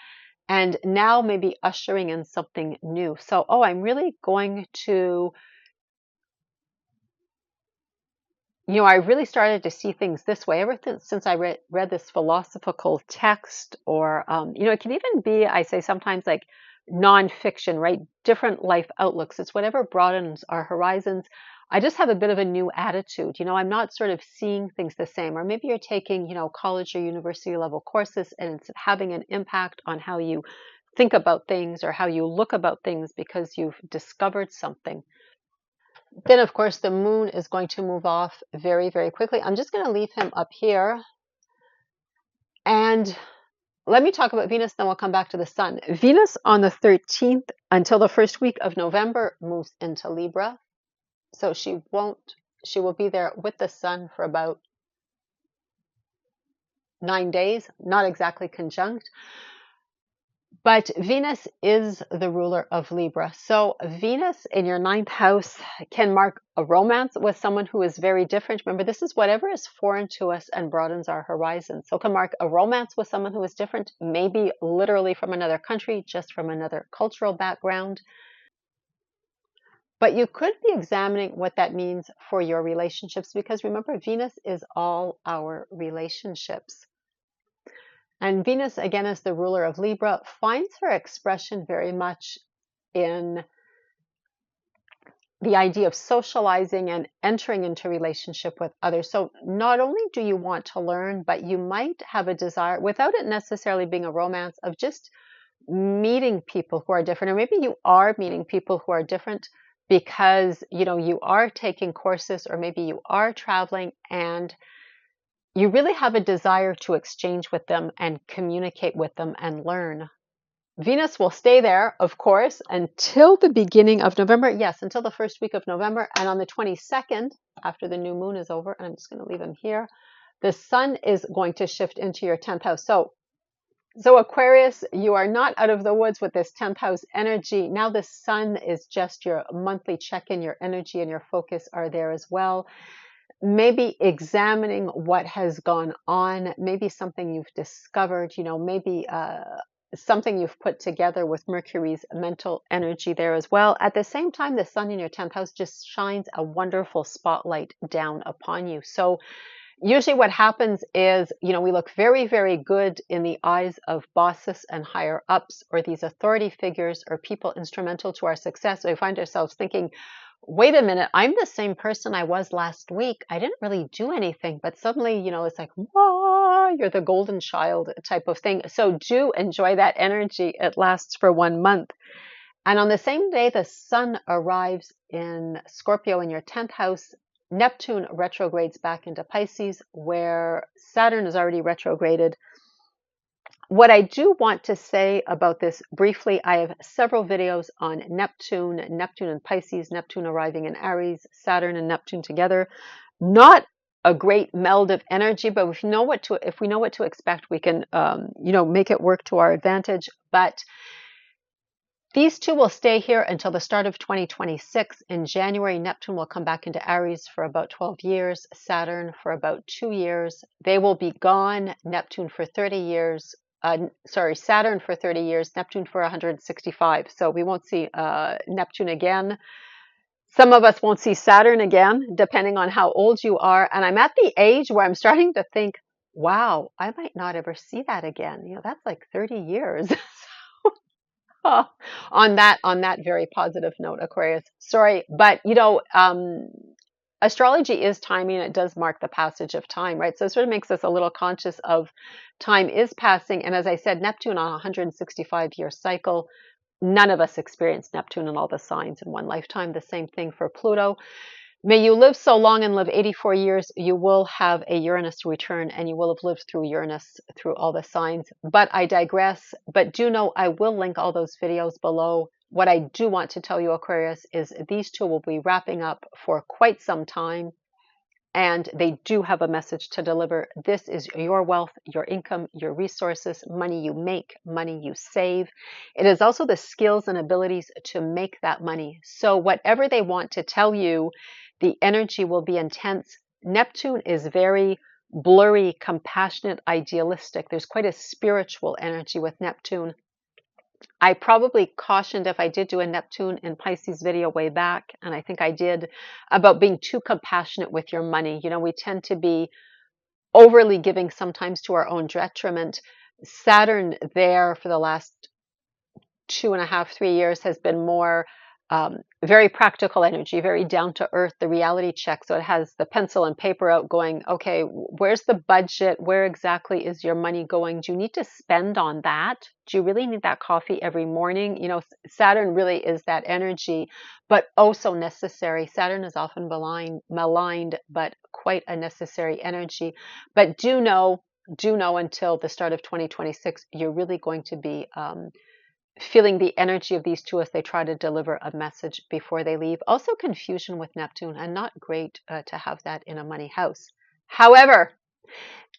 And now maybe ushering in something new. So, I'm really going to I really started to see things this way ever since I read this philosophical text, or, it can even be, I say sometimes, like nonfiction, right? Different life outlooks. It's whatever broadens our horizons. I just have a bit of a new attitude. I'm not sort of seeing things the same. Or maybe you're taking, college or university level courses, and it's having an impact on how you think about things or how you look about things because you've discovered something. Then, of course, the moon is going to move off very, very quickly. I'm just going to leave him up here. And let me talk about Venus, then we'll come back to the sun. Venus on the 13th until the first week of November moves into Libra. So she will be there with the sun for about 9 days, not exactly conjunct. But Venus is the ruler of Libra. So Venus in your 9th house can mark a romance with someone who is very different. Remember, this is whatever is foreign to us and broadens our horizons. So it can mark a romance with someone who is different, maybe literally from another country, just from another cultural background. But you could be examining what that means for your relationships, because remember, Venus is all our relationships. And Venus, again, as the ruler of Libra, finds her expression very much in the idea of socializing and entering into relationship with others. So not only do you want to learn, but you might have a desire, without it necessarily being a romance, of just meeting people who are different. Or maybe you are meeting people who are different because, you are taking courses, or maybe you are traveling, and you really have a desire to exchange with them and communicate with them and learn. Venus will stay there, of course, until the beginning of November. Yes, until the first week of November. And on the 22nd, after the new moon is over, and I'm just going to leave him here, the sun is going to shift into your 10th house. So Aquarius, you are not out of the woods with this 10th house energy. Now the sun is just your monthly check-in. Your energy and your focus are there as well. Maybe examining what has gone on, maybe something you've discovered, maybe something you've put together with Mercury's mental energy there as well. At the same time, the sun in your 10th house just shines a wonderful spotlight down upon you. So usually what happens is, we look very, very good in the eyes of bosses and higher ups, or these authority figures, or people instrumental to our success. So we find ourselves thinking, wait a minute, I'm the same person I was last week. I didn't really do anything, but suddenly, it's like, whoa, you're the golden child type of thing. So do enjoy that energy. It lasts for 1 month. And on the same day, the sun arrives in Scorpio in your 10th house. Neptune retrogrades back into Pisces, where Saturn is already retrograded. What I do want to say about this briefly, I have several videos on Neptune and Pisces, Neptune arriving in Aries, Saturn and Neptune together. Not a great meld of energy, but if we know what to expect, we can, make it work to our advantage. But these two will stay here until the start of 2026. In January, Neptune will come back into Aries for about 12 years, Saturn for about 2 years. They will be gone, Neptune for 30 years. Saturn for 30 years, Neptune for 165. So we won't see Neptune again. Some of us won't see Saturn again, depending on how old you are. And I'm at the age where I'm starting to think, wow, I might not ever see that again. That's like 30 years. Oh, on that very positive note, Aquarius. Sorry, but astrology is timing. It does mark the passage of time, right? So it sort of makes us a little conscious of time is passing. And as I said, Neptune on a 165-year cycle. None of us experience Neptune and all the signs in one lifetime. The same thing for Pluto. May you live so long and live 84 years, you will have a Uranus return and you will have lived through Uranus through all the signs. But I digress. But do know I will link all those videos below. What I do want to tell you, Aquarius, is these two will be wrapping up for quite some time. And they do have a message to deliver. This is your wealth, your income, your resources, money you make, money you save. It is also the skills and abilities to make that money. So whatever they want to tell you, the energy will be intense. Neptune is very blurry, compassionate, idealistic. There's quite a spiritual energy with Neptune. I probably cautioned if I did do a Neptune in Pisces video way back, and I think I did, about being too compassionate with your money. We tend to be overly giving sometimes to our own detriment. Saturn there for the last 2.5, 3 years has been more very practical energy, very down to earth, the reality check. So it has the pencil and paper out going, okay, where's the budget? Where exactly is your money going? Do you need to spend on that? Do you really need that coffee every morning? Saturn really is that energy, but oh so necessary. Saturn is often maligned, but quite a necessary energy. But do know until the start of 2026, you're really going to be feeling the energy of these two as they try to deliver a message before they leave. Also confusion with Neptune, and not great to have that in a money house. However,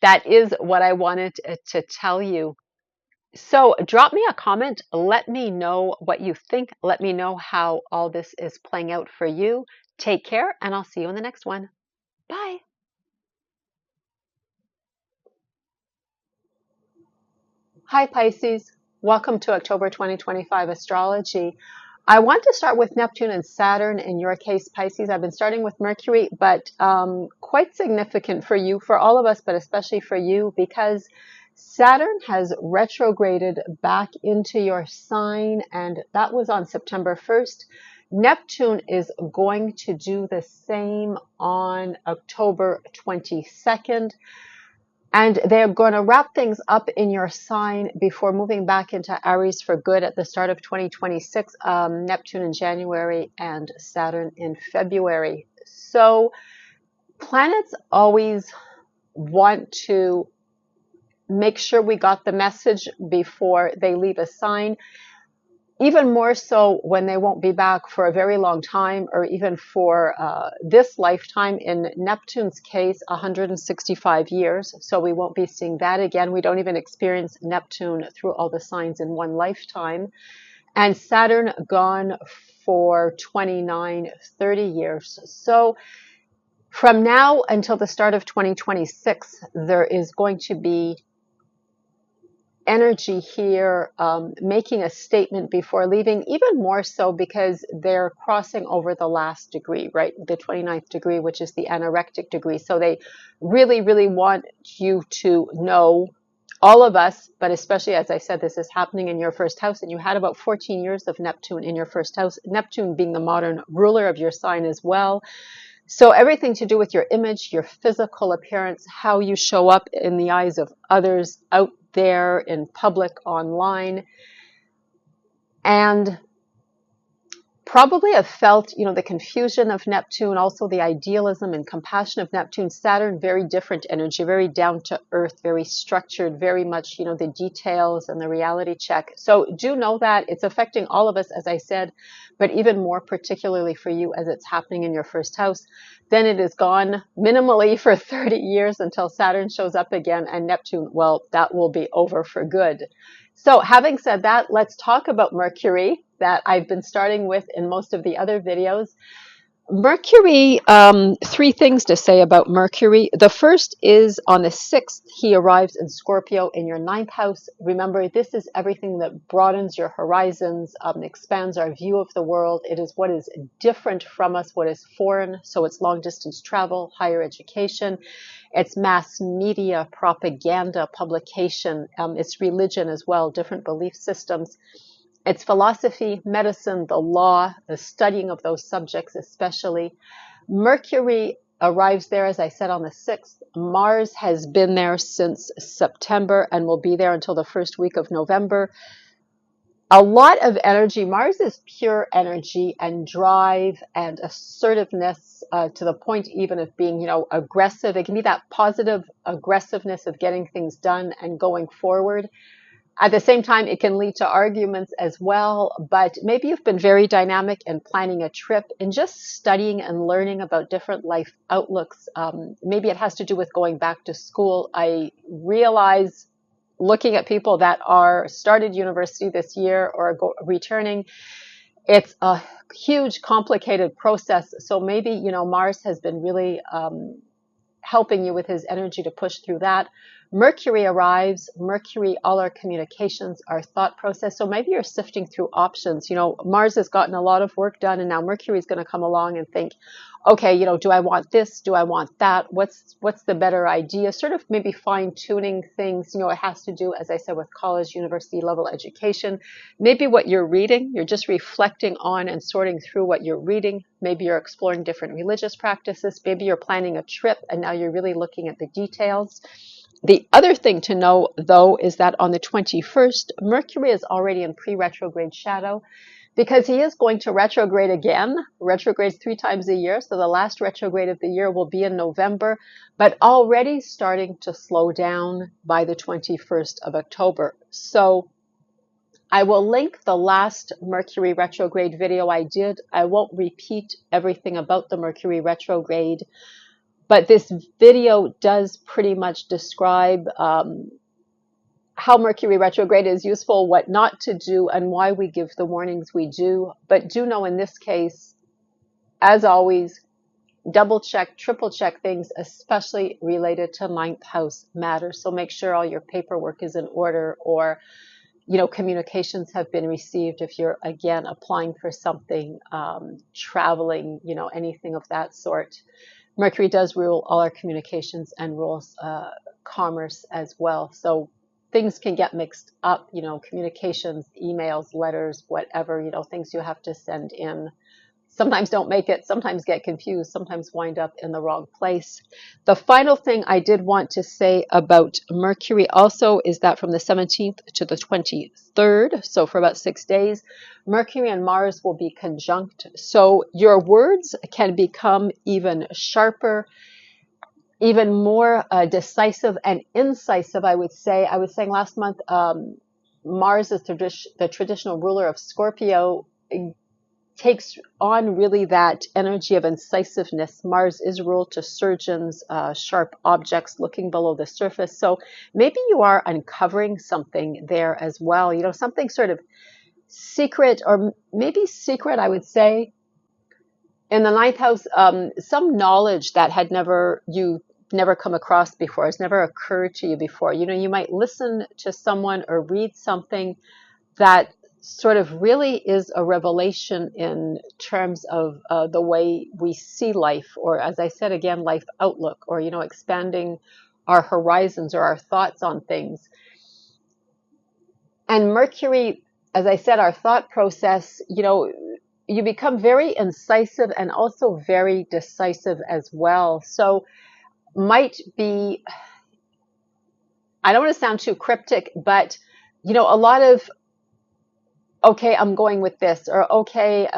that is what I wanted to tell you. So drop me a comment. Let me know what you think. Let me know how all this is playing out for you. Take care, and I'll see you in the next one. Bye. Hi, Pisces. Welcome to October 2025 Astrology. I want to start with Neptune and Saturn. In your case, Pisces, I've been starting with Mercury, but quite significant for you, for all of us, but especially for you, because Saturn has retrograded back into your sign, and that was on September 1st. Neptune is going to do the same on October 22nd. And they're going to wrap things up in your sign before moving back into Aries for good at the start of 2026. Neptune in January and Saturn in February. So planets always want to make sure we got the message before they leave a sign. Even more so when they won't be back for a very long time, or even for this lifetime. In Neptune's case, 165 years. So we won't be seeing that again. We don't even experience Neptune through all the signs in one lifetime. And Saturn gone for 29, 30 years. So from now until the start of 2026, there is going to be energy here, making a statement before leaving, even more so because they're crossing over the last degree, right? The 29th degree, which is the anorectic degree. So they really, really want you to know, all of us, but especially, as I said, this is happening in your first house, and you had about 14 years of Neptune in your first house, Neptune being the modern ruler of your sign as well. So everything to do with your image, your physical appearance, how you show up in the eyes of others out there in public, online, and probably have felt, the confusion of Neptune, also the idealism and compassion of Neptune. Saturn, very different energy, very down to earth, very structured, very much, the details and the reality check. So do know that it's affecting all of us, as I said, but even more particularly for you as it's happening in your first house. Then it is gone minimally for 30 years until Saturn shows up again, and Neptune, well, that will be over for good. So having said that, let's talk about Mercury, that I've been starting with in most of the other videos. Mercury, three things to say about Mercury. The first is on the 6th, he arrives in Scorpio in your ninth house. Remember, this is everything that broadens your horizons, expands our view of the world. It is what is different from us, what is foreign. So it's long distance travel, higher education, it's mass media, propaganda, publication, it's religion as well, different belief systems. It's philosophy, medicine, the law, the studying of those subjects especially. Mercury arrives there, as I said, on the 6th. Mars has been there since September and will be there until the first week of November. A lot of energy. Mars is pure energy and drive and assertiveness, to the point even of being, aggressive. It can be that positive aggressiveness of getting things done and going forward. At the same time, it can lead to arguments as well, but maybe you've been very dynamic in planning a trip and just studying and learning about different life outlooks. Maybe it has to do with going back to school. I realize, looking at people that are started university this year or returning, it's a huge, complicated process. So maybe, Mars has been really helping you with his energy to push through that. Mercury arrives. Mercury, all our communications, our thought process. So maybe you're sifting through options. Mars has gotten a lot of work done, and now Mercury is going to come along and think, okay, do I want this? Do I want that? What's the better idea? Sort of maybe fine tuning things. It has to do, as I said, with college, university level education. Maybe what you're reading, you're just reflecting on and sorting through what you're reading. Maybe you're exploring different religious practices. Maybe you're planning a trip and now you're really looking at the details. The other thing to know, though, is that on the 21st, Mercury is already in pre-retrograde shadow because he is going to retrograde again. Retrogrades 3 times a year, so the last retrograde of the year will be in November, but already starting to slow down by the 21st of October. So I will link the last Mercury retrograde video I did. I won't repeat everything about the Mercury retrograde, but this video does pretty much describe how Mercury retrograde is useful, what not to do, and why we give the warnings we do. But do know in this case, as always, double check, triple check things, especially related to ninth house matters. So make sure all your paperwork is in order, or communications have been received if you're, again, applying for something, traveling, anything of that sort. Mercury does rule all our communications and rules commerce as well. So things can get mixed up, communications, emails, letters, whatever, things you have to send in. Sometimes don't make it, sometimes get confused, sometimes wind up in the wrong place. The final thing I did want to say about Mercury also is that from the 17th to the 23rd, so for about 6 days, Mercury and Mars will be conjunct. So your words can become even sharper, even more decisive and incisive, I would say. I was saying last month, Mars is the traditional ruler of Scorpio, takes on really that energy of incisiveness. Mars is ruled to surgeons, sharp objects looking below the surface. So maybe you are uncovering something there as well, something sort of secret, or maybe secret, I would say. In the ninth house, some knowledge that you've never come across before, has never occurred to you before. You might listen to someone or read something that sort of really is a revelation in terms of the way we see life, or, as I said again, life outlook, or expanding our horizons or our thoughts on things. And Mercury, as I said, our thought process, you become very incisive and also very decisive as well. So might be, I don't want to sound too cryptic, but a lot of, okay, I'm going with this, or okay,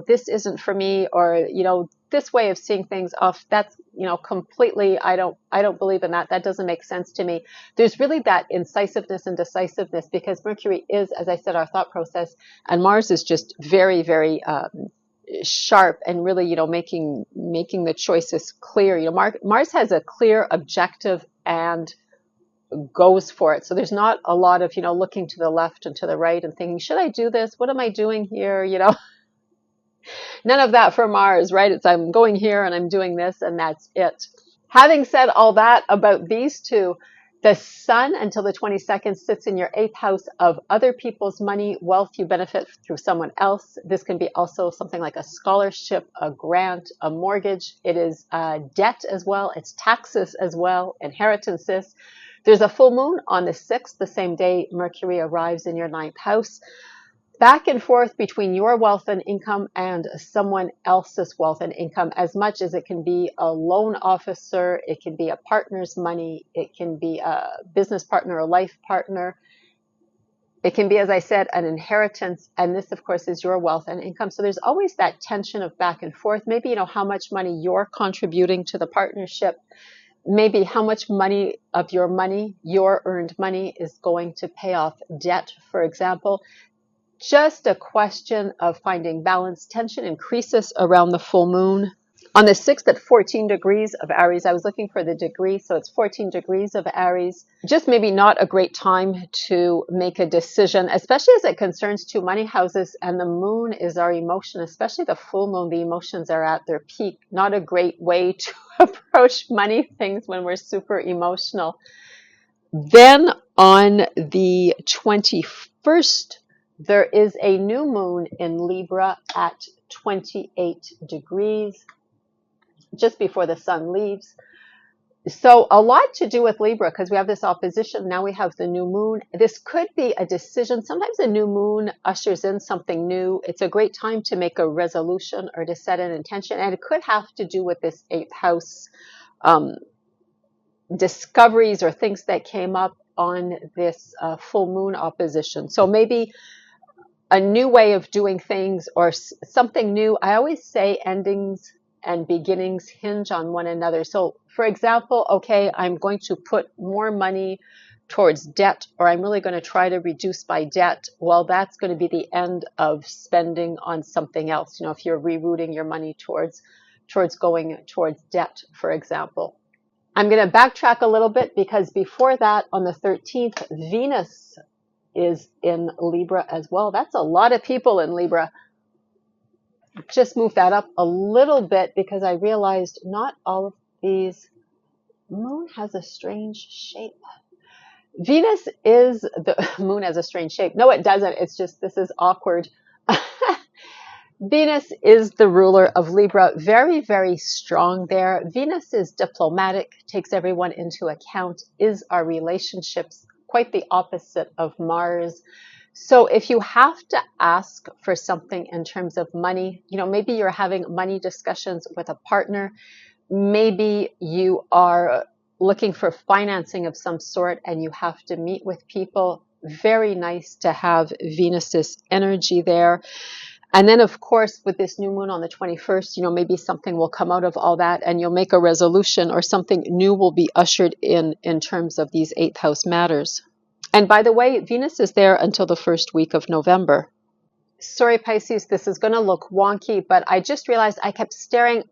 this isn't for me, or this way of seeing things off, that's completely, I don't believe in that. That doesn't make sense to me. There's really that incisiveness and decisiveness, because Mercury is, as I said, our thought process, and Mars is just very, very sharp and really, making the choices clear. Mars has a clear objective and goes for it. So there's not a lot of, looking to the left and to the right and thinking, should I do this? What am I doing here? None of that for Mars, right? It's I'm going here and I'm doing this and that's it. Having said all that about these two, the sun until the 22nd sits in your 8th house of other people's money, wealth you benefit through someone else. This can be also something like a scholarship, a grant, a mortgage. It is debt as well. It's taxes as well, inheritances. There's a full moon on the 6th, the same day Mercury arrives in your 9th house. Back and forth between your wealth and income and someone else's wealth and income, as much as it can be a loan officer, it can be a partner's money, it can be a business partner, a life partner. It can be, as I said, an inheritance. And this, of course, is your wealth and income. So there's always that tension of back and forth. Maybe, you know, how much money you're contributing to the partnership. Maybe how much money of your money, your earned money, is going to pay off debt, for example. Just a question of finding balance. Tension increases around the full moon. On the 6th at 14 degrees of Aries, I was looking for the degree, so it's 14 degrees of Aries. Just maybe not a great time to make a decision, especially as it concerns two money houses, and the moon is our emotion, especially the full moon, the emotions are at their peak. Not a great way to approach money things when we're super emotional. Then on the 21st, there is a new moon in Libra at 28 degrees, just before the sun leaves. So a lot to do with Libra because we have this opposition. Now we have the new moon. This could be a decision. Sometimes a new moon ushers in something new. It's a great time to make a resolution or to set an intention. And it could have to do with this 8th house discoveries or things that came up on this full moon opposition. So maybe a new way of doing things or something new. I always say endings and beginnings hinge on one another. So for example, okay, I'm going to put more money towards debt, or I'm really going to try to reduce my debt. Well, that's going to be the end of spending on something else. You know, if you're rerouting your money towards going towards debt, for example. I'm going to backtrack a little bit because before that, on the 13th, Venus is in Libra as well. That's a lot of people in Libra. Just move that up a little bit because I realized not all of these. Moon has a strange shape. Venus is the moon has a strange shape. No, it doesn't. It's just this is awkward. Venus is the ruler of Libra. Very, very strong there. Venus is diplomatic, takes everyone into account, is our relationships, quite the opposite of Mars. So if you have to ask for something in terms of money, you know, maybe you're having money discussions with a partner, maybe you are looking for financing of some sort and you have to meet with people. Very nice to have Venus's energy there. And then, of course, with this new moon on the 21st, you know, maybe something will come out of all that and you'll make a resolution or something new will be ushered in terms of these 8th house matters. And by the way, Venus is there until the first week of November. Sorry, Pisces, this is going to look wonky, but I just realized I kept staring.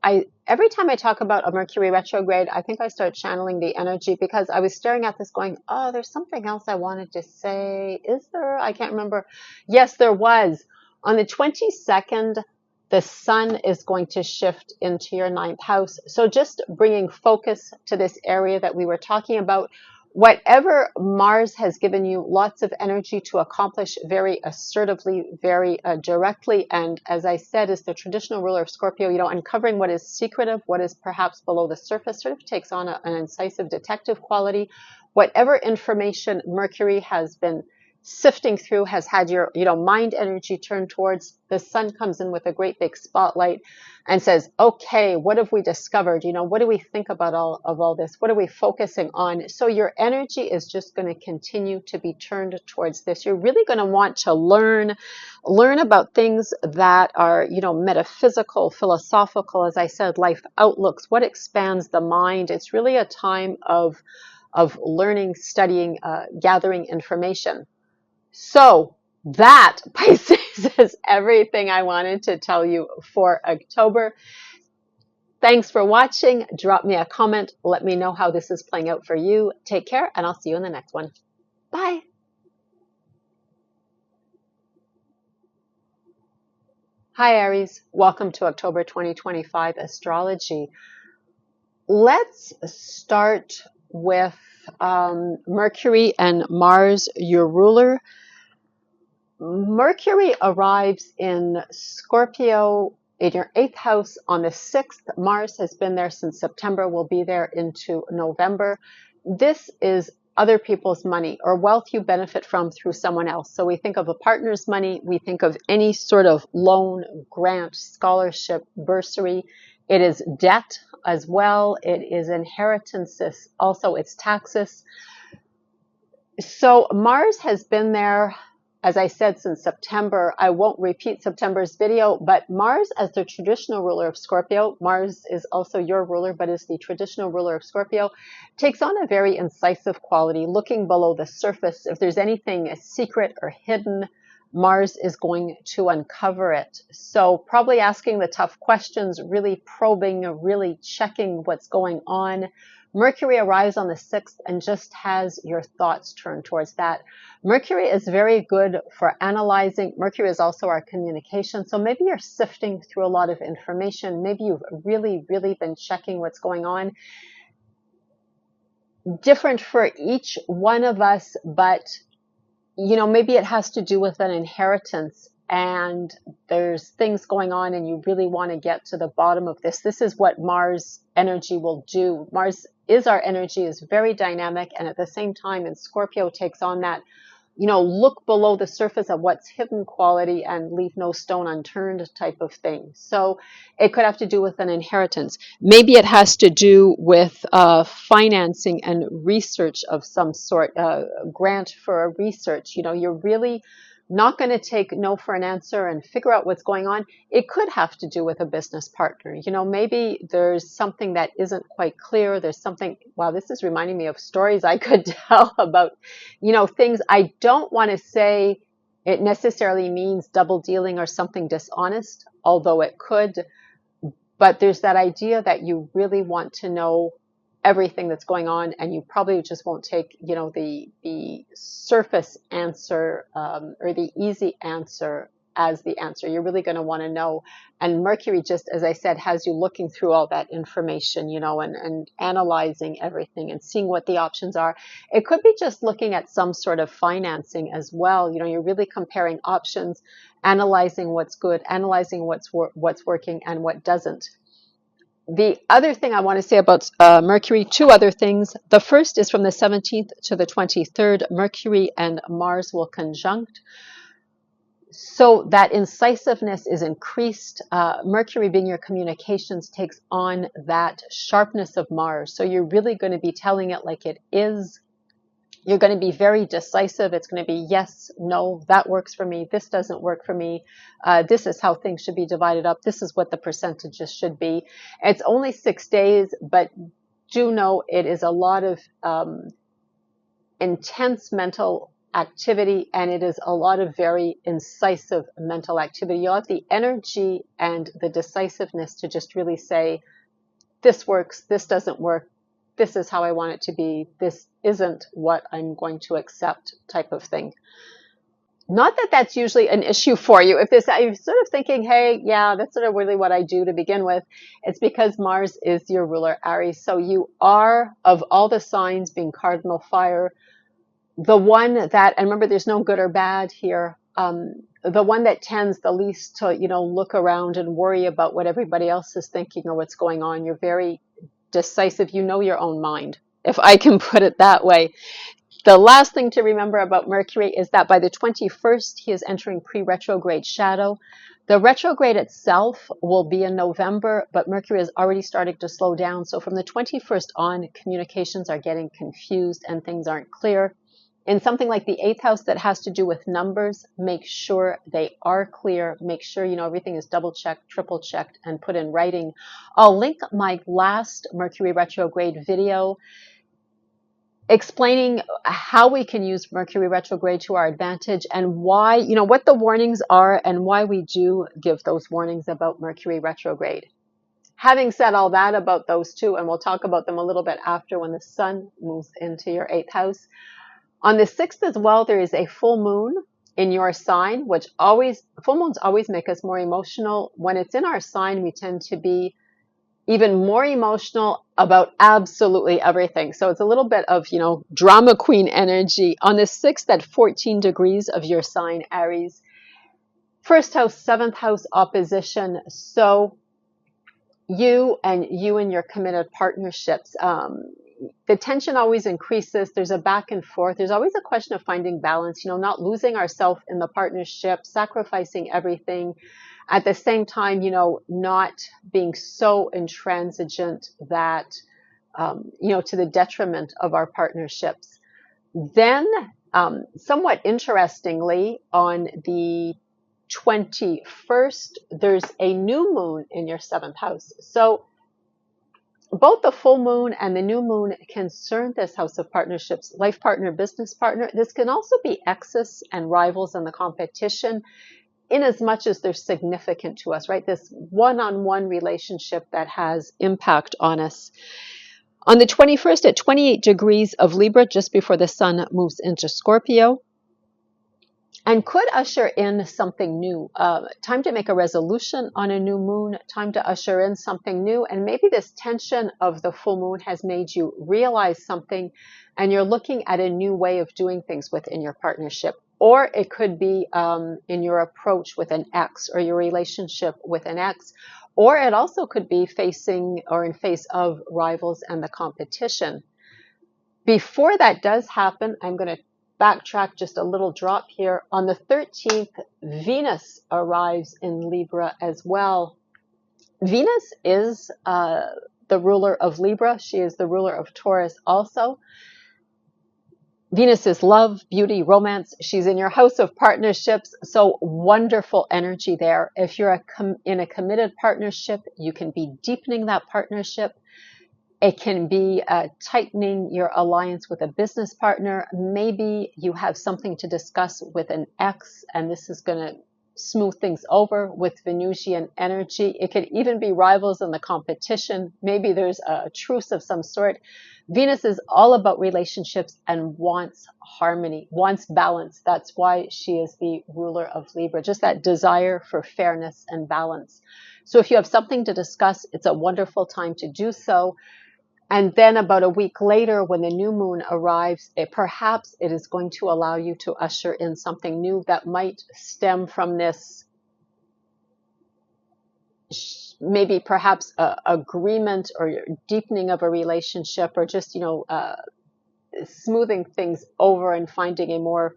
Every time I talk about a Mercury retrograde, I think I start channeling the energy because I was staring at this going, oh, there's something else I wanted to say. Is there? I can't remember. Yes, there was. On the 22nd, the sun is going to shift into your 9th house. So just bringing focus to this area that we were talking about. Whatever Mars has given you lots of energy to accomplish very assertively, very directly, and as I said, is the traditional ruler of Scorpio, you know, uncovering what is secretive, what is perhaps below the surface, sort of takes on an incisive detective quality. Whatever information Mercury has been sifting through has had your, you know, mind energy turned towards. The sun comes in with a great big spotlight and says, okay, what have we discovered? You know, what do we think about all this? What are we focusing on? So your energy is just going to continue to be turned towards this. You're really going to want to learn about things that are, you know, metaphysical, philosophical, as I said, life outlooks, what expands the mind. It's really a time of learning, studying, gathering information. So that, Pisces, is everything I wanted to tell you for October. Thanks for watching. Drop me a comment. Let me know how this is playing out for you. Take care, and I'll see you in the next one. Bye. Hi Aries, welcome to October 2025 astrology. Let's start with Mercury and Mars, your ruler. Mercury arrives in Scorpio in your 8th house on the 6th. Mars has been there since September, will be there into November. This is other people's money or wealth you benefit from through someone else. So we think of a partner's money, we think of any sort of loan, grant, scholarship, bursary. It is debt as well. It is inheritances. Also, it's taxes. So Mars has been there, as I said, since September. I won't repeat September's video, but Mars as the traditional ruler of Scorpio, Mars is also your ruler, but is the traditional ruler of Scorpio, takes on a very incisive quality, looking below the surface. If there's anything secret or hidden, Mars is going to uncover it. So probably asking the tough questions, really probing, really checking what's going on. Mercury arrives on the 6th and just has your thoughts turned towards that. Mercury is very good for analyzing. Mercury is also our communication. So maybe you're sifting through a lot of information. Maybe you've really, really been checking what's going on. Different for each one of us, but maybe it has to do with an inheritance and there's things going on and you really want to get to the bottom of this. This is what Mars energy will do. Mars is our energy, is very dynamic, and at the same time in Scorpio takes on that, look below the surface of what's hidden quality and leave no stone unturned type of thing. So it could have to do with an inheritance. Maybe it has to do with financing and research of some sort, grant for a research. You're really not going to take no for an answer and figure out what's going on. It could have to do with a business partner. Maybe there's something that isn't quite clear. There's something, wow, this is reminding me of stories I could tell about, things. I don't want to say it necessarily means double dealing or something dishonest, although it could. But there's that idea that you really want to know everything that's going on, and you probably just won't take, the surface answer or the easy answer as the answer. You're really going to want to know. And Mercury, just as I said, has you looking through all that information, and analyzing everything and seeing what the options are. It could be just looking at some sort of financing as well. You're really comparing options, analyzing what's good, analyzing what's working and what doesn't. The other thing I want to say about Mercury, two other things. The first is from the 17th to the 23rd, Mercury and Mars will conjunct. So that incisiveness is increased. Mercury, being your communications, takes on that sharpness of Mars. So you're really going to be telling it like it is. You're going to be very decisive. It's going to be yes, no, that works for me. This doesn't work for me. This is how things should be divided up. This is what the percentages should be. It's only 6 days, but do know it is a lot of intense mental activity, and it is a lot of very incisive mental activity. You'll have the energy and the decisiveness to just really say, this works, this doesn't work, this is how I want it to be, this isn't what I'm going to accept type of thing. Not that that's usually an issue for you. If you're sort of thinking, hey, yeah, that's sort of really what I do to begin with, it's because Mars is your ruler, Aries. So you are, of all the signs being cardinal fire, the one that, and remember, there's no good or bad here, the one that tends the least to, look around and worry about what everybody else is thinking or what's going on. You're very decisive. You know your own mind, if I can put it that way. The last thing to remember about Mercury is that by the 21st, he is entering pre-retrograde shadow. The retrograde itself will be in November, but Mercury is already starting to slow down. So from the 21st on, communications are getting confused and things aren't clear. In something like the 8th house that has to do with numbers, make sure they are clear. Make sure, everything is double checked, triple checked, and put in writing. I'll link my last Mercury retrograde video explaining how we can use Mercury retrograde to our advantage and why, what the warnings are and why we do give those warnings about Mercury retrograde. Having said all that about those two, and we'll talk about them a little bit after when the sun moves into your 8th house. On the 6th as well, there is a full moon in your sign, which always, full moons always make us more emotional. When it's in our sign, we tend to be even more emotional about absolutely everything. So it's a little bit of, drama queen energy. On the 6th at 14 degrees of your sign, Aries, first house, 7th house opposition. So you and your committed partnerships, the tension always increases. There's a back and forth. There's always a question of finding balance, not losing ourselves in the partnership, sacrificing everything. At the same time, not being so intransigent that, to the detriment of our partnerships. Then, somewhat interestingly, on the 21st, there's a new moon in your 7th house. So both the full moon and the new moon concern this house of partnerships, life partner, business partner. This can also be exes and rivals in the competition, in as much as they're significant to us, right? This one-on-one relationship that has impact on us. On the 21st at 28 degrees of Libra, just before the sun moves into Scorpio, and could usher in something new. Time to make a resolution on a new moon, time to usher in something new. And maybe this tension of the full moon has made you realize something, and you're looking at a new way of doing things within your partnership. Or it could be in your approach with an ex, or your relationship with an ex. Or it also could be facing or in face of rivals and the competition. Before that does happen, I'm going to backtrack just a little drop here. On the 13th, Venus arrives in Libra as well. Venus is the ruler of Libra. She is the ruler of Taurus also. Venus is love, beauty, romance. She's in your house of partnerships. So wonderful energy there. If you're in a committed partnership, you can be deepening that partnership. It can be tightening your alliance with a business partner. Maybe you have something to discuss with an ex, and this is going to smooth things over with Venusian energy. It could even be rivals in the competition. Maybe there's a truce of some sort. Venus is all about relationships and wants harmony, wants balance. That's why she is the ruler of Libra, just that desire for fairness and balance. So if you have something to discuss, it's a wonderful time to do so. And then about a week later, when the new moon arrives, perhaps it is going to allow you to usher in something new that might stem from this, maybe perhaps agreement or deepening of a relationship, or just, smoothing things over and finding a more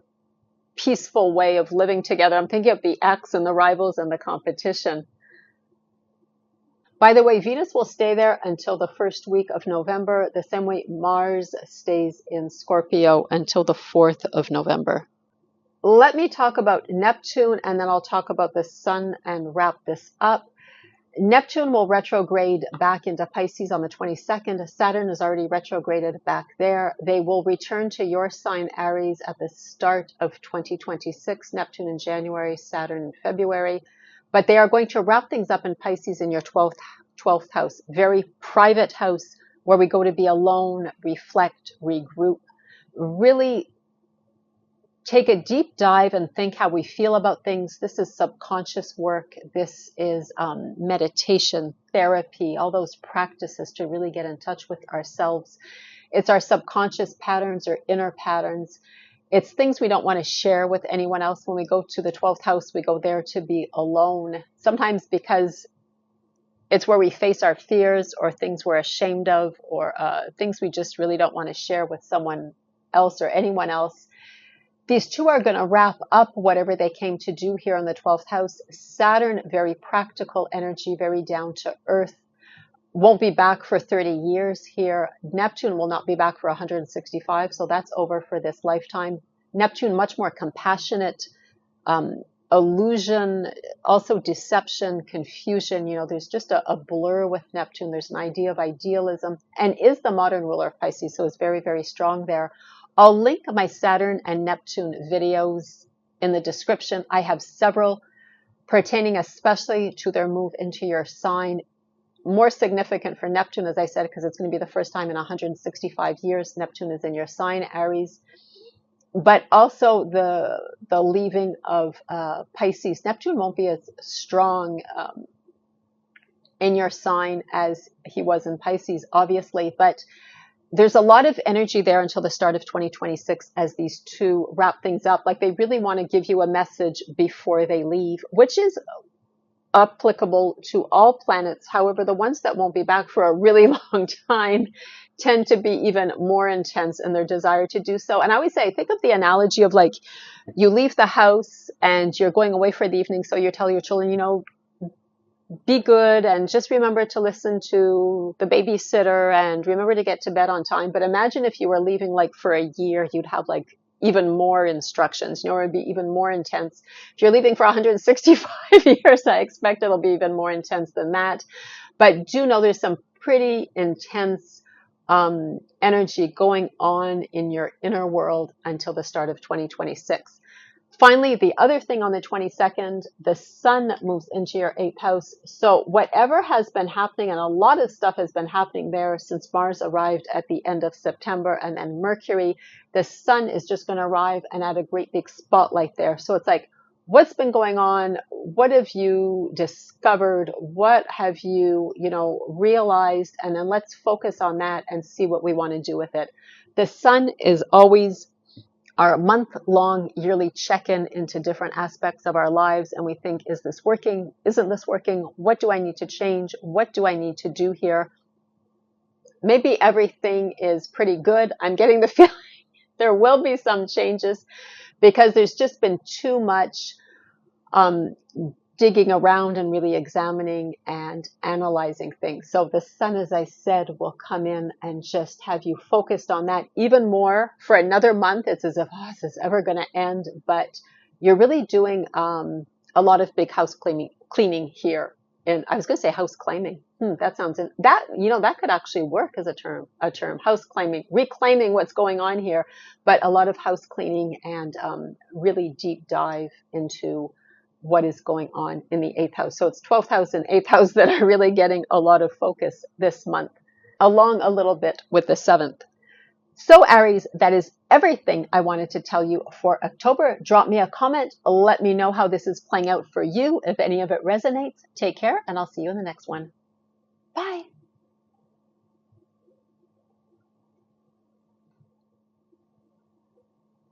peaceful way of living together. I'm thinking of the ex and the rivals and the competition. By the way, Venus will stay there until the first week of November, the same way Mars stays in Scorpio until the 4th of November. Let me talk about Neptune, and then I'll talk about the sun and wrap this up. Neptune will retrograde back into Pisces on the 22nd. Saturn is already retrograded back there. They will return to your sign, Aries, at the start of 2026. Neptune in January, Saturn in February. But they are going to wrap things up in Pisces in your 12th house, very private house where we go to be alone, reflect, regroup, really take a deep dive and think how we feel about things. This is subconscious work. This is meditation, therapy, all those practices to really get in touch with ourselves. It's our subconscious patterns or inner patterns. It's things we don't want to share with anyone else. When we go to the 12th house, we go there to be alone, sometimes because it's where we face our fears or things we're ashamed of, or things we just really don't want to share with someone else or anyone else. These two are going to wrap up whatever they came to do here in the 12th house. Saturn, very practical energy, very down to earth. Won't be back for 30 years here. Neptune will not be back for 165, so that's over for this lifetime. Neptune, much more compassionate, illusion, also deception, confusion. There's just a blur with Neptune. There's an idea of idealism, and is the modern ruler of Pisces, so it's very, very strong there. I'll link my Saturn and Neptune videos in the description. I have several pertaining especially to their move into your sign. More significant for Neptune, as I said, because it's going to be the first time in 165 years Neptune is in your sign, Aries. but also the leaving of Pisces. Neptune won't be as strong in your sign as he was in Pisces, obviously, but there's a lot of energy there until the start of 2026 as these two wrap things up. Like they really want to give you a message before they leave, which is applicable to all planets. However, the ones that won't be back for a really long time tend to be even more intense in their desire to do so. And I always say, think of the analogy of like you leave the house and you're going away for the evening. So you tell your children, you know, be good and just remember to listen to the babysitter and remember to get to bed on time. But imagine if you were leaving like for a year, you'd have like even more instructions, you know, it would be even more intense. If you're leaving for 165 years, I expect it'll be even more intense than that. But do know there's some pretty intense energy going on in your inner world until the start of 2026. Finally, the other thing on the 22nd, the sun moves into your 8th house. So whatever has been happening, and a lot of stuff has been happening there since Mars arrived at the end of September, and then Mercury, the sun is just going to arrive and add a great big spotlight there. So it's like, what's been going on? What have you discovered? What have you, realized? And then let's focus on that and see what we want to do with it. The sun is always our month-long yearly check-in into different aspects of our lives, and we think, is this working? Isn't this working? What do I need to change? What do I need to do here? Maybe everything is pretty good. I'm getting the feeling there will be some changes because there's just been too much digging around and really examining and analyzing things. So the sun, as I said, will come in and just have you focused on that even more for another month. It's as if, is this ever going to end? But you're really doing a lot of big house cleaning here. And I was going to say house claiming. That sounds that could actually work as a term, house claiming, reclaiming what's going on here. But a lot of house cleaning and really deep dive into what is going on in the 8th house. So it's 12th house and 8th house that are really getting a lot of focus this month, along a little bit with the 7th. So Aries, that is everything I wanted to tell you for October. Drop me a comment. Let me know how this is playing out for you. If any of it resonates, take care, and I'll see you in the next one. Bye.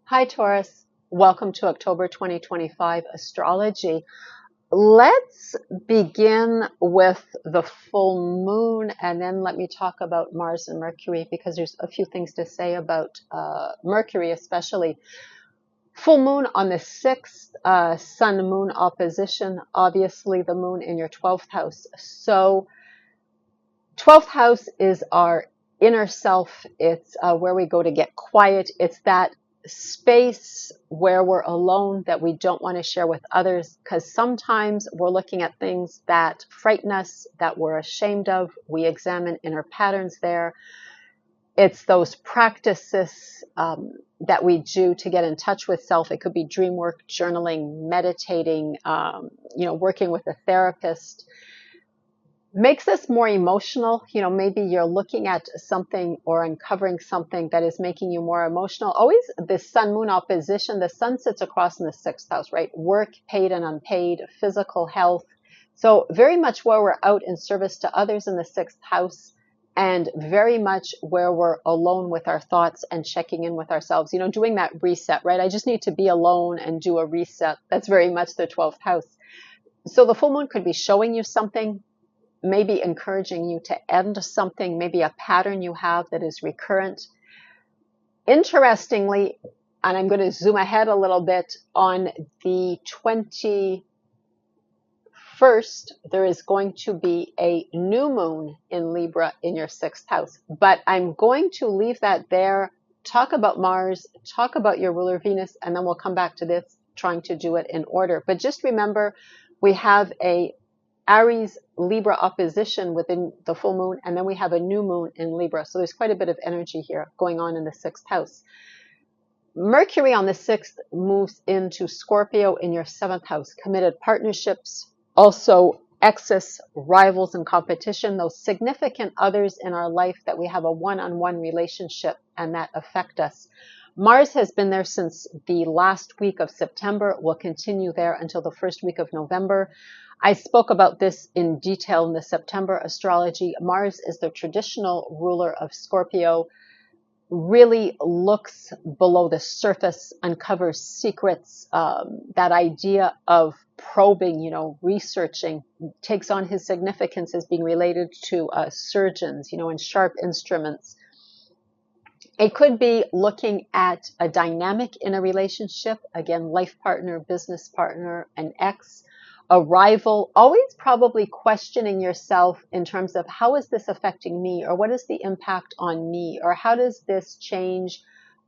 Hi, Taurus. Welcome to October 2025 astrology. Let's begin with the full moon, and then let me talk about Mars and Mercury, because there's a few things to say about Mercury especially. Full moon on the 6th, sun-moon opposition, obviously the moon in your 12th house. So 12th house is our inner self. It's where we go to get quiet. It's that space where we're alone that we don't want to share with others, because sometimes we're looking at things that frighten us, that we're ashamed of. We examine inner patterns there. It's those practices that we do to get in touch with self. It could be dream work, journaling, meditating, working with a therapist. Makes us more emotional. Maybe you're looking at something or uncovering something that is making you more emotional. Always this sun-moon opposition. The sun sits across in the 6th house, right? Work, paid and unpaid, physical health. So very much where we're out in service to others in the 6th house, and very much where we're alone with our thoughts and checking in with ourselves, doing that reset, right? I just need to be alone and do a reset. That's very much the 12th house. So the full moon could be showing you something, maybe encouraging you to end something, maybe a pattern you have that is recurrent. Interestingly, and I'm going to zoom ahead a little bit, on the 21st, there is going to be a new moon in Libra in your 6th house. But I'm going to leave that there, talk about Mars, talk about your ruler Venus, and then we'll come back to this, trying to do it in order. But just remember, we have a Aries Libra opposition within the full moon, and then we have a new moon in Libra. So there's quite a bit of energy here going on in the 6th house. Mercury on the 6th moves into Scorpio in your 7th house. Committed partnerships, also exes, rivals and competition, those significant others in our life that we have a one-on-one relationship and that affect us. Mars has been there since the last week of September, will continue there until the first week of November. I spoke about this in detail in the September astrology. Mars is the traditional ruler of Scorpio, really looks below the surface, uncovers secrets. That idea of probing, researching, takes on his significance as being related to surgeons, and sharp instruments. It could be looking at a dynamic in a relationship, again, life partner, business partner, an ex, a rival, always probably questioning yourself in terms of how is this affecting me, or what is the impact on me, or how does this change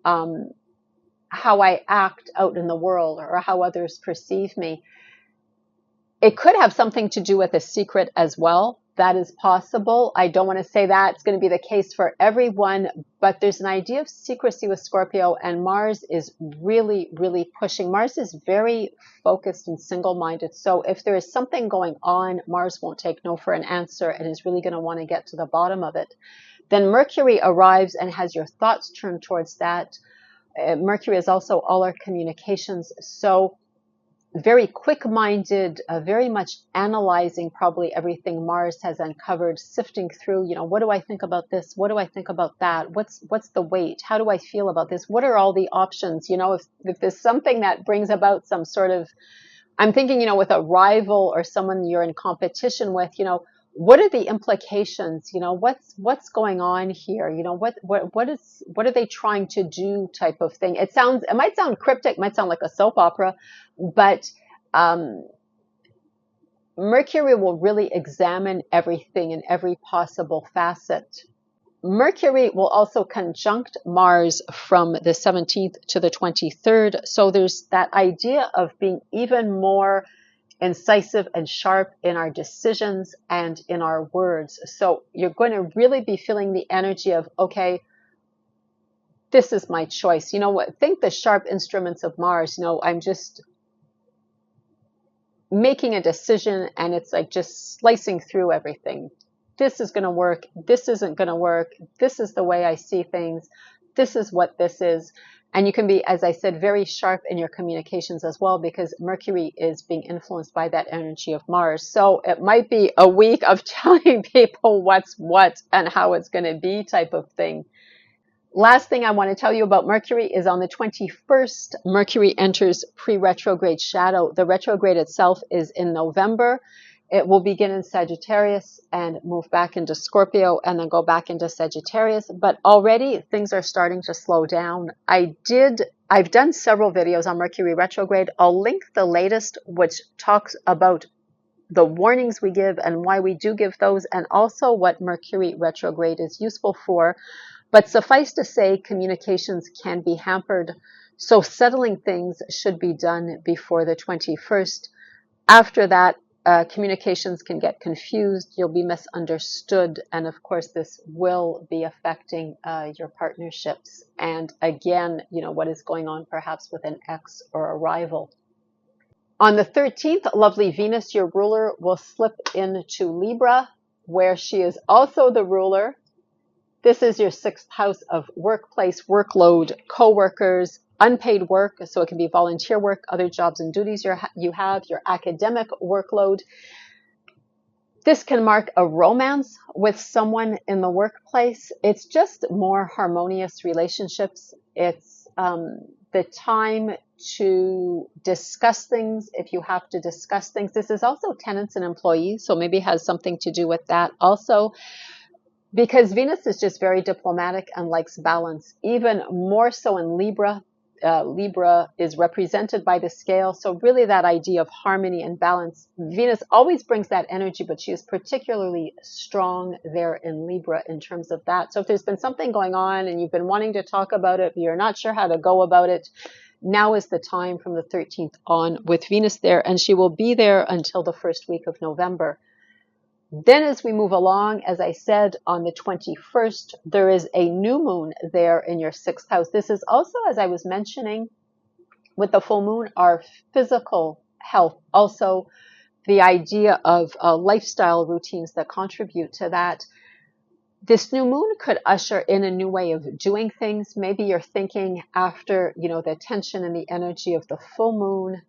how I act out in the world, or how others perceive me. It could have something to do with a secret as well. That is possible. I don't want to say that it's going to be the case for everyone, but there's an idea of secrecy with Scorpio, and Mars is really, really pushing. Mars is very focused and single-minded. So if there is something going on, Mars won't take no for an answer and is really going to want to get to the bottom of it. Then Mercury arrives and has your thoughts turned towards that. Mercury is also all our communications. So very quick-minded, very much analyzing probably everything Mars has uncovered, sifting through, what do I think about this? What do I think about that? What's the weight? How do I feel about this? What are all the options? If there's something that brings about some sort of, I'm thinking, with a rival or someone you're in competition with, what are the implications? What's going on here? What are they trying to do type of thing? It might sound cryptic, might sound like a soap opera, but Mercury will really examine everything in every possible facet. Mercury will also conjunct Mars from the 17th to the 23rd. So there's that idea of being even more incisive and sharp in our decisions and in our words. So you're going to really be feeling the energy of, okay, this is my choice. Think the sharp instruments of Mars. I'm just making a decision, and it's like just slicing through everything. This is going to work. This isn't going to work. This is the way I see things. This is what this is. And you can be, as I said, very sharp in your communications as well, because Mercury is being influenced by that energy of Mars. So it might be a week of telling people what's what and how it's going to be type of thing. Last thing I want to tell you about Mercury is on the 21st, Mercury enters pre-retrograde shadow. The retrograde itself is in November. It will begin in Sagittarius and move back into Scorpio and then go back into Sagittarius. But already things are starting to slow down. I've done several videos on Mercury retrograde. I'll link the latest, which talks about the warnings we give and why we do give those, and also what Mercury retrograde is useful for. But suffice to say, communications can be hampered. So settling things should be done before the 21st. After that, communications can get confused, you'll be misunderstood, and of course this will be affecting your partnerships. And again, what is going on perhaps with an ex or a rival. On the 13th, lovely Venus, your ruler, will slip into Libra, where she is also the ruler. This is your 6th house of workplace, workload, co-workers, unpaid work, so it can be volunteer work, other jobs and duties you have, your academic workload. This can mark a romance with someone in the workplace. It's just more harmonious relationships. It's the time to discuss things if you have to discuss things. This is also tenants and employees, so maybe it has something to do with that also. Because Venus is just very diplomatic and likes balance, even more so in Libra. Libra is represented by the scale. So really that idea of harmony and balance, Venus always brings that energy, but she is particularly strong there in Libra in terms of that. So if there's been something going on and you've been wanting to talk about it, but you're not sure how to go about it, now is the time from the 13th on with Venus there, and she will be there until the first week of November. Then as we move along, as I said, on the 21st, there is a new moon there in your 6th house. This is also, as I was mentioning, with the full moon, our physical health. Also, the idea of lifestyle routines that contribute to that. this new moon could usher in a new way of doing things. Maybe you're thinking after, the tension and the energy of the full moon,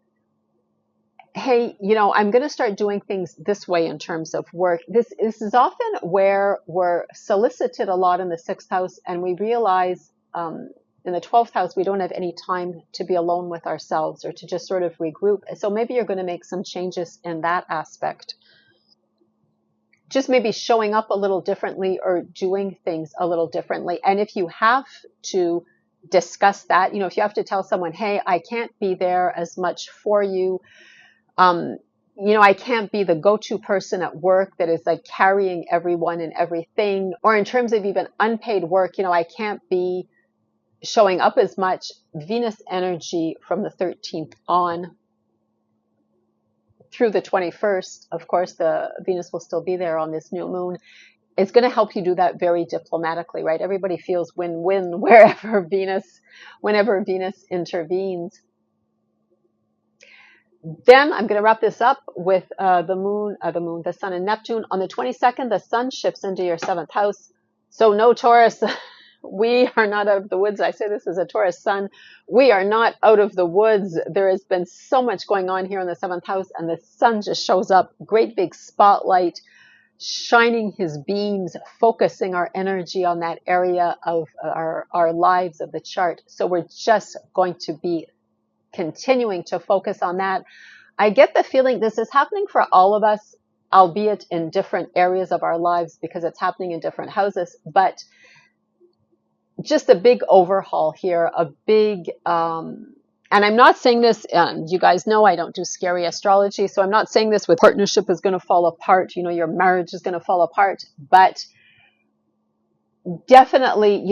hey, I'm going to start doing things this way in terms of work. This is often where we're solicited a lot in the 6th house, and we realize in the 12th house, we don't have any time to be alone with ourselves or to just sort of regroup. So maybe you're going to make some changes in that aspect. Just maybe showing up a little differently or doing things a little differently. And if you have to discuss that, if you have to tell someone, hey, I can't be there as much for you, I can't be the go-to person at work that is like carrying everyone and everything, or in terms of even unpaid work, I can't be showing up as much. Venus energy from the 13th on through the 21st, of course, the Venus will still be there on this new moon. It's going to help you do that very diplomatically, right? Everybody feels win-win whenever Venus intervenes. Then I'm going to wrap this up with the sun and Neptune. On the 22nd, the sun shifts into your 7th house. So no, Taurus, we are not out of the woods. I say this as a Taurus sun. We are not out of the woods. There has been so much going on here in the 7th house, and the sun just shows up, great big spotlight, shining his beams, focusing our energy on that area of our lives of the chart. So we're just going to be continuing to focus on that. I get the feeling this is happening for all of us, albeit in different areas of our lives because it's happening in different houses, but just a big overhaul here, a big, and I'm not saying this, you guys know I don't do scary astrology, so I'm not saying this with partnership is going to fall apart, your marriage is going to fall apart, but definitely,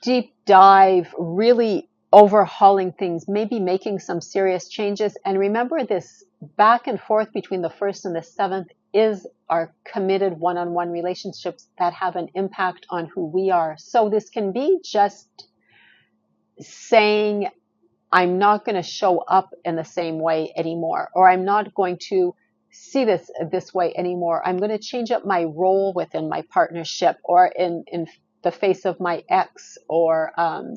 deep dive, really overhauling things, maybe making some serious changes. And remember, this back and forth between the 1st and the 7th is our committed one-on-one relationships that have an impact on who we are. So this can be just saying, I'm not going to show up in the same way anymore, or I'm not going to see this way anymore. I'm going to change up my role within my partnership, or in the face of my ex, or,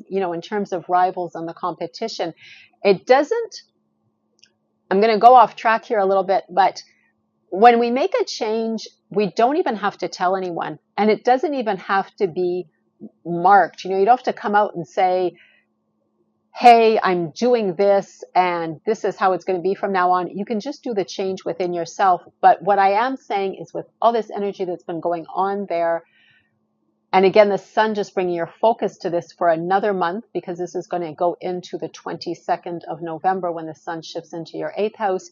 in terms of rivals and the competition. It doesn't, I'm going to go off track here a little bit, but when we make a change, we don't even have to tell anyone. And it doesn't even have to be marked. You don't have to come out and say, hey, I'm doing this and this is how it's going to be from now on. You can just do the change within yourself. But what I am saying is, with all this energy that's been going on there, and again, the sun just bringing your focus to this for another month, because this is going to go into the 22nd of November when the sun shifts into your 8th house.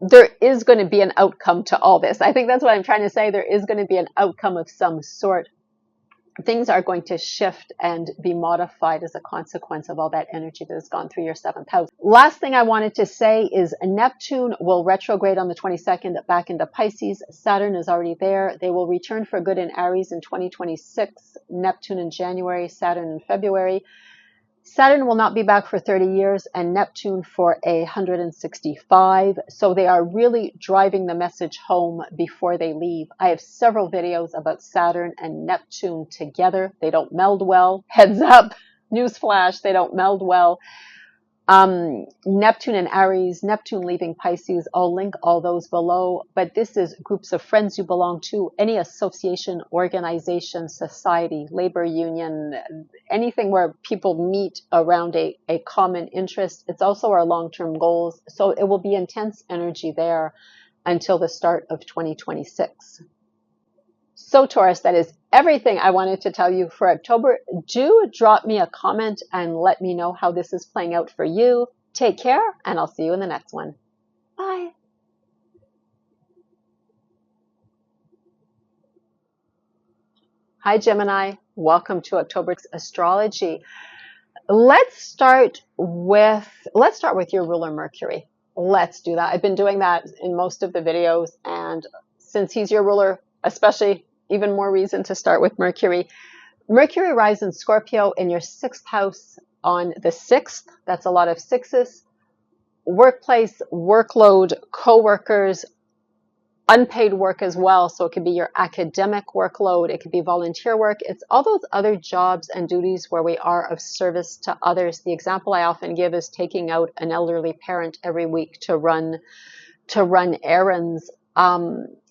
There is going to be an outcome to all this. I think that's what I'm trying to say. There is going to be an outcome of some sort. Things are going to shift and be modified as a consequence of all that energy that has gone through your 7th house. Last thing I wanted to say is Neptune will retrograde on the 22nd back into Pisces. Saturn is already there. They will return for good in Aries in 2026. Neptune in January, Saturn in February. Saturn will not be back for 30 years and Neptune for 165. So they are really driving the message home before they leave. I have several videos about Saturn and Neptune together. They don't meld well. Heads up, newsflash, they don't meld well. Neptune and Aries, Neptune leaving Pisces, I'll link all those below. But this is groups of friends you belong to, any association, organization, society, labor union, anything where people meet around a common interest. It's also our long-term goals. So it will be intense energy there until the start of 2026. So Taurus, that is everything I wanted to tell you for October. Do drop me a comment and let me know how this is playing out for you. Take care, and I'll see you in the next one. Bye. Hi, Gemini. Welcome to October's astrology. Let's start with your ruler Mercury. Let's do that. I've been doing that in most of the videos, and since he's your ruler, especially, even more reason to start with Mercury. Mercury rises in Scorpio in your 6th house on the 6th. That's a lot of sixes. Workplace, workload, co-workers, unpaid work as well. So it could be your academic workload, it could be volunteer work. It's all those other jobs and duties where we are of service to others. The example I often give is taking out an elderly parent every week to run errands.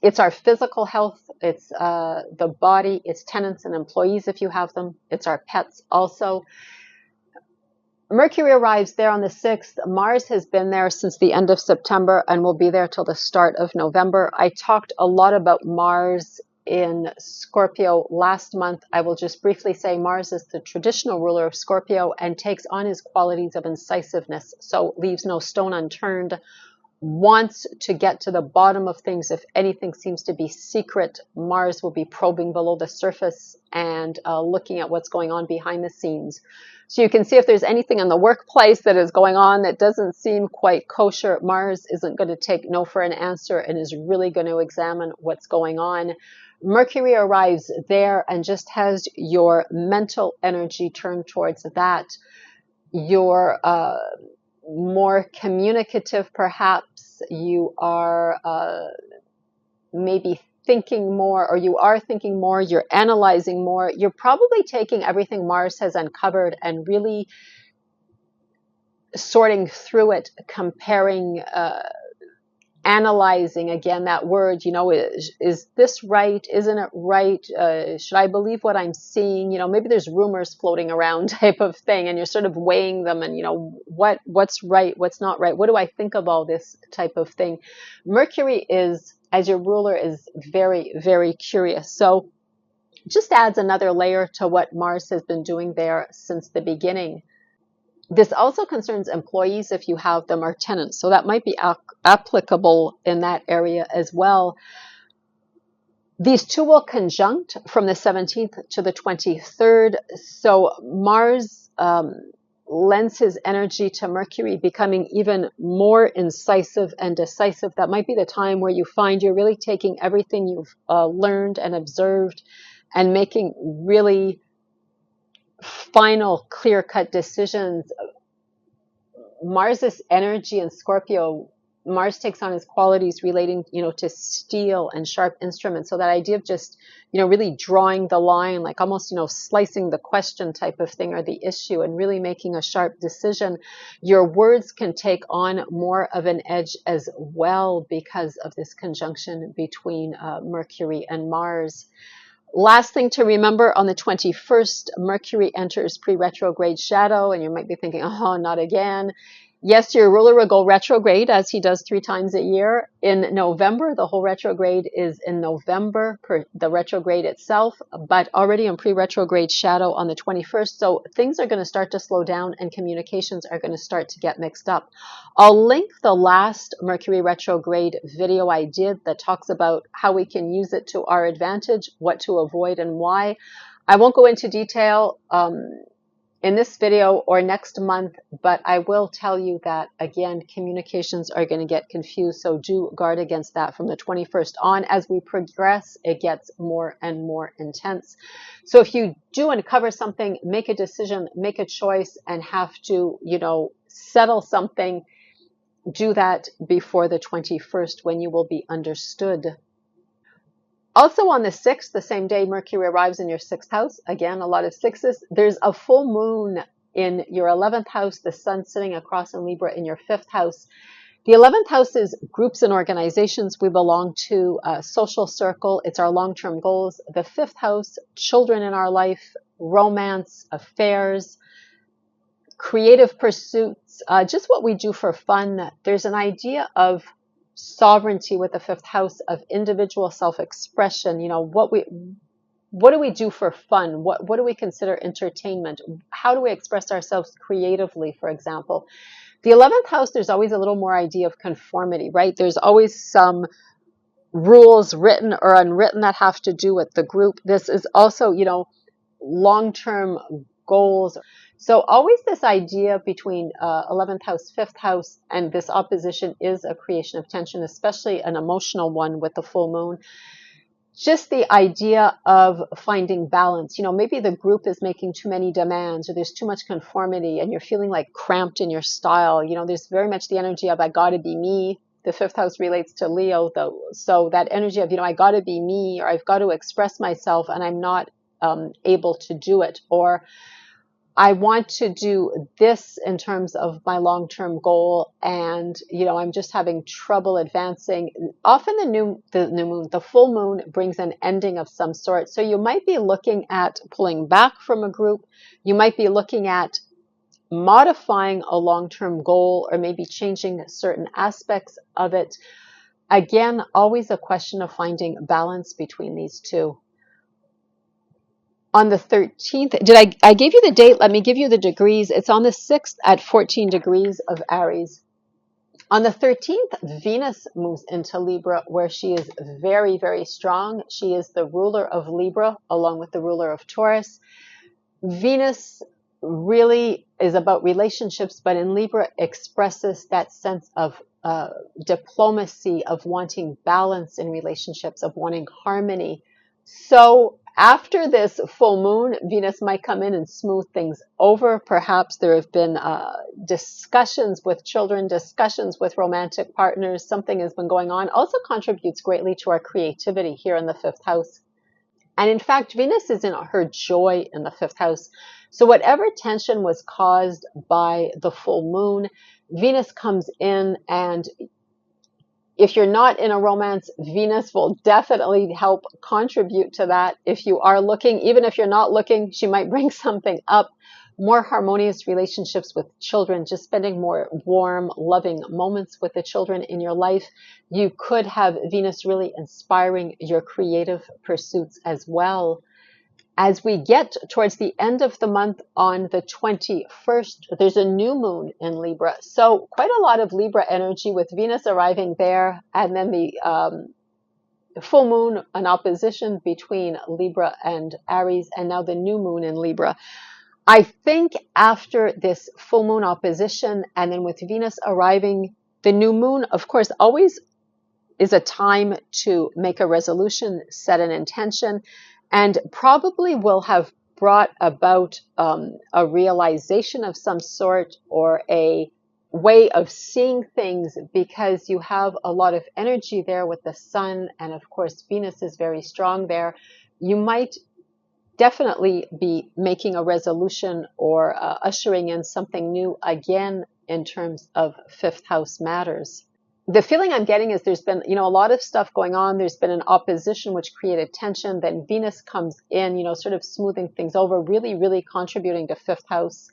It's our physical health, it's the body, it's tenants and employees if you have them, it's our pets also. Mercury arrives there on the 6th. Mars has been there since the end of September and will be there till the start of November. I talked a lot about Mars in Scorpio last month. I will just briefly say Mars is the traditional ruler of Scorpio and takes on his qualities of incisiveness, so leaves no stone unturned, wants to get to the bottom of things. If anything seems to be secret, Mars will be probing below the surface and looking at what's going on behind the scenes. So you can see if there's anything in the workplace that is going on that doesn't seem quite kosher, Mars isn't going to take no for an answer and is really going to examine what's going on. Mercury arrives there and just has your mental energy turned towards that. Your more communicative, perhaps. You are maybe thinking more, or you are thinking more, you're analyzing more. You're probably taking everything Mars has uncovered and really sorting through it, comparing, analyzing, again, that word, is this right? Isn't it right? Should I believe what I'm seeing? Maybe there's rumors floating around type of thing, and you're sort of weighing them and, what's right, what's not right? What do I think of all this type of thing? Mercury is, as your ruler, is very, very curious. So just adds another layer to what Mars has been doing there since the beginning. This also concerns employees if you have them, or tenants. So that might be applicable in that area as well. These two will conjunct from the 17th to the 23rd. So Mars lends his energy to Mercury, becoming even more incisive and decisive. That might be the time where you find you're really taking everything you've learned and observed and making really final, clear-cut decisions. Mars's energy in Scorpio, Mars takes on his qualities relating, to steel and sharp instruments. So that idea of just, really drawing the line, like almost, slicing the question type of thing or the issue and really making a sharp decision. Your words can take on more of an edge as well because of this conjunction between Mercury and Mars. Last thing to remember, on the 21st, Mercury enters pre-retrograde shadow, and you might be thinking, oh, not again. Yes, your ruler will go retrograde, as he does 3 times a year. In November, the whole retrograde is in November, the retrograde itself, but already in pre-retrograde shadow on the 21st. So things are going to start to slow down and communications are going to start to get mixed up. I'll link the last Mercury retrograde video I did that talks about how we can use it to our advantage, what to avoid and why. I won't go into detail in this video or next month, but I will tell you that, again, communications are going to get confused, so do guard against that from the 21st on. As we progress, it gets more and more intense. So if you do uncover something, make a decision, make a choice, and have to, settle something, do that before the 21st when you will be understood. Also on the 6th, the same day Mercury arrives in your 6th house, again, a lot of sixes, there's a full moon in your 11th house, the sun sitting across in Libra in your 5th house. The 11th house is groups and organizations. We belong to a social circle. It's our long-term goals. The 5th house, children in our life, romance, affairs, creative pursuits, just what we do for fun. There's an idea of sovereignty with the 5th house, of individual self-expression. What do we do for fun? What do we consider entertainment? How do we express ourselves creatively, for example? The 11th house, there's always a little more idea of conformity, right? There's always some rules, written or unwritten, that have to do with the group. This is also, long-term goals. So always this idea between 11th house, 5th house, and this opposition is a creation of tension, especially an emotional one with the full moon. Just the idea of finding balance. Maybe the group is making too many demands, or there's too much conformity and you're feeling like cramped in your style. There's very much the energy of, I gotta be me. the fifth house relates to Leo, though. So that energy of, I got to be me, or I've got to express myself and I'm not able to do it, or I want to do this in terms of my long-term goal, and I'm just having trouble advancing. Often the full moon brings an ending of some sort. So you might be looking at pulling back from a group. You might be looking at modifying a long-term goal, or maybe changing certain aspects of it. Again, always a question of finding balance between these two. On the 13th, I gave you the date? Let me give you the degrees. It's on the 6th at 14 degrees of Aries. On the 13th, Venus moves into Libra, where she is very, very strong. She is the ruler of Libra, along with the ruler of Taurus. Venus really is about relationships, but in Libra expresses that sense of diplomacy, of wanting balance in relationships, of wanting harmony. So after this full moon, Venus might come in and smooth things over. Perhaps there have been discussions with children, discussions with romantic partners. Something has been going on. Also contributes greatly to our creativity here in the fifth house. And in fact, Venus is in her joy in the fifth house. So whatever tension was caused by the full moon, Venus comes in, and if you're not in a romance, Venus will definitely help contribute to that. If you are looking, even if you're not looking, she might bring something up. More harmonious relationships with children, just spending more warm, loving moments with the children in your life. You could have Venus really inspiring your creative pursuits as well. As we get towards the end of the month on the 21st, there's a new moon in Libra. So quite a lot of Libra energy with Venus arriving there, and then the full moon, an opposition between Libra and Aries, and now the new moon in Libra. I think after this full moon opposition, and then with Venus arriving, the new moon, of course, always is a time to make a resolution, set an intention, and probably will have brought about a realization of some sort, or a way of seeing things, because you have a lot of energy there with the sun, and of course Venus is very strong there. You might definitely be making a resolution, or ushering in something new again in terms of fifth house matters. The feeling I'm getting is there's been, a lot of stuff going on. There's been an opposition which created tension. Then Venus comes in, sort of smoothing things over, really, really contributing to fifth house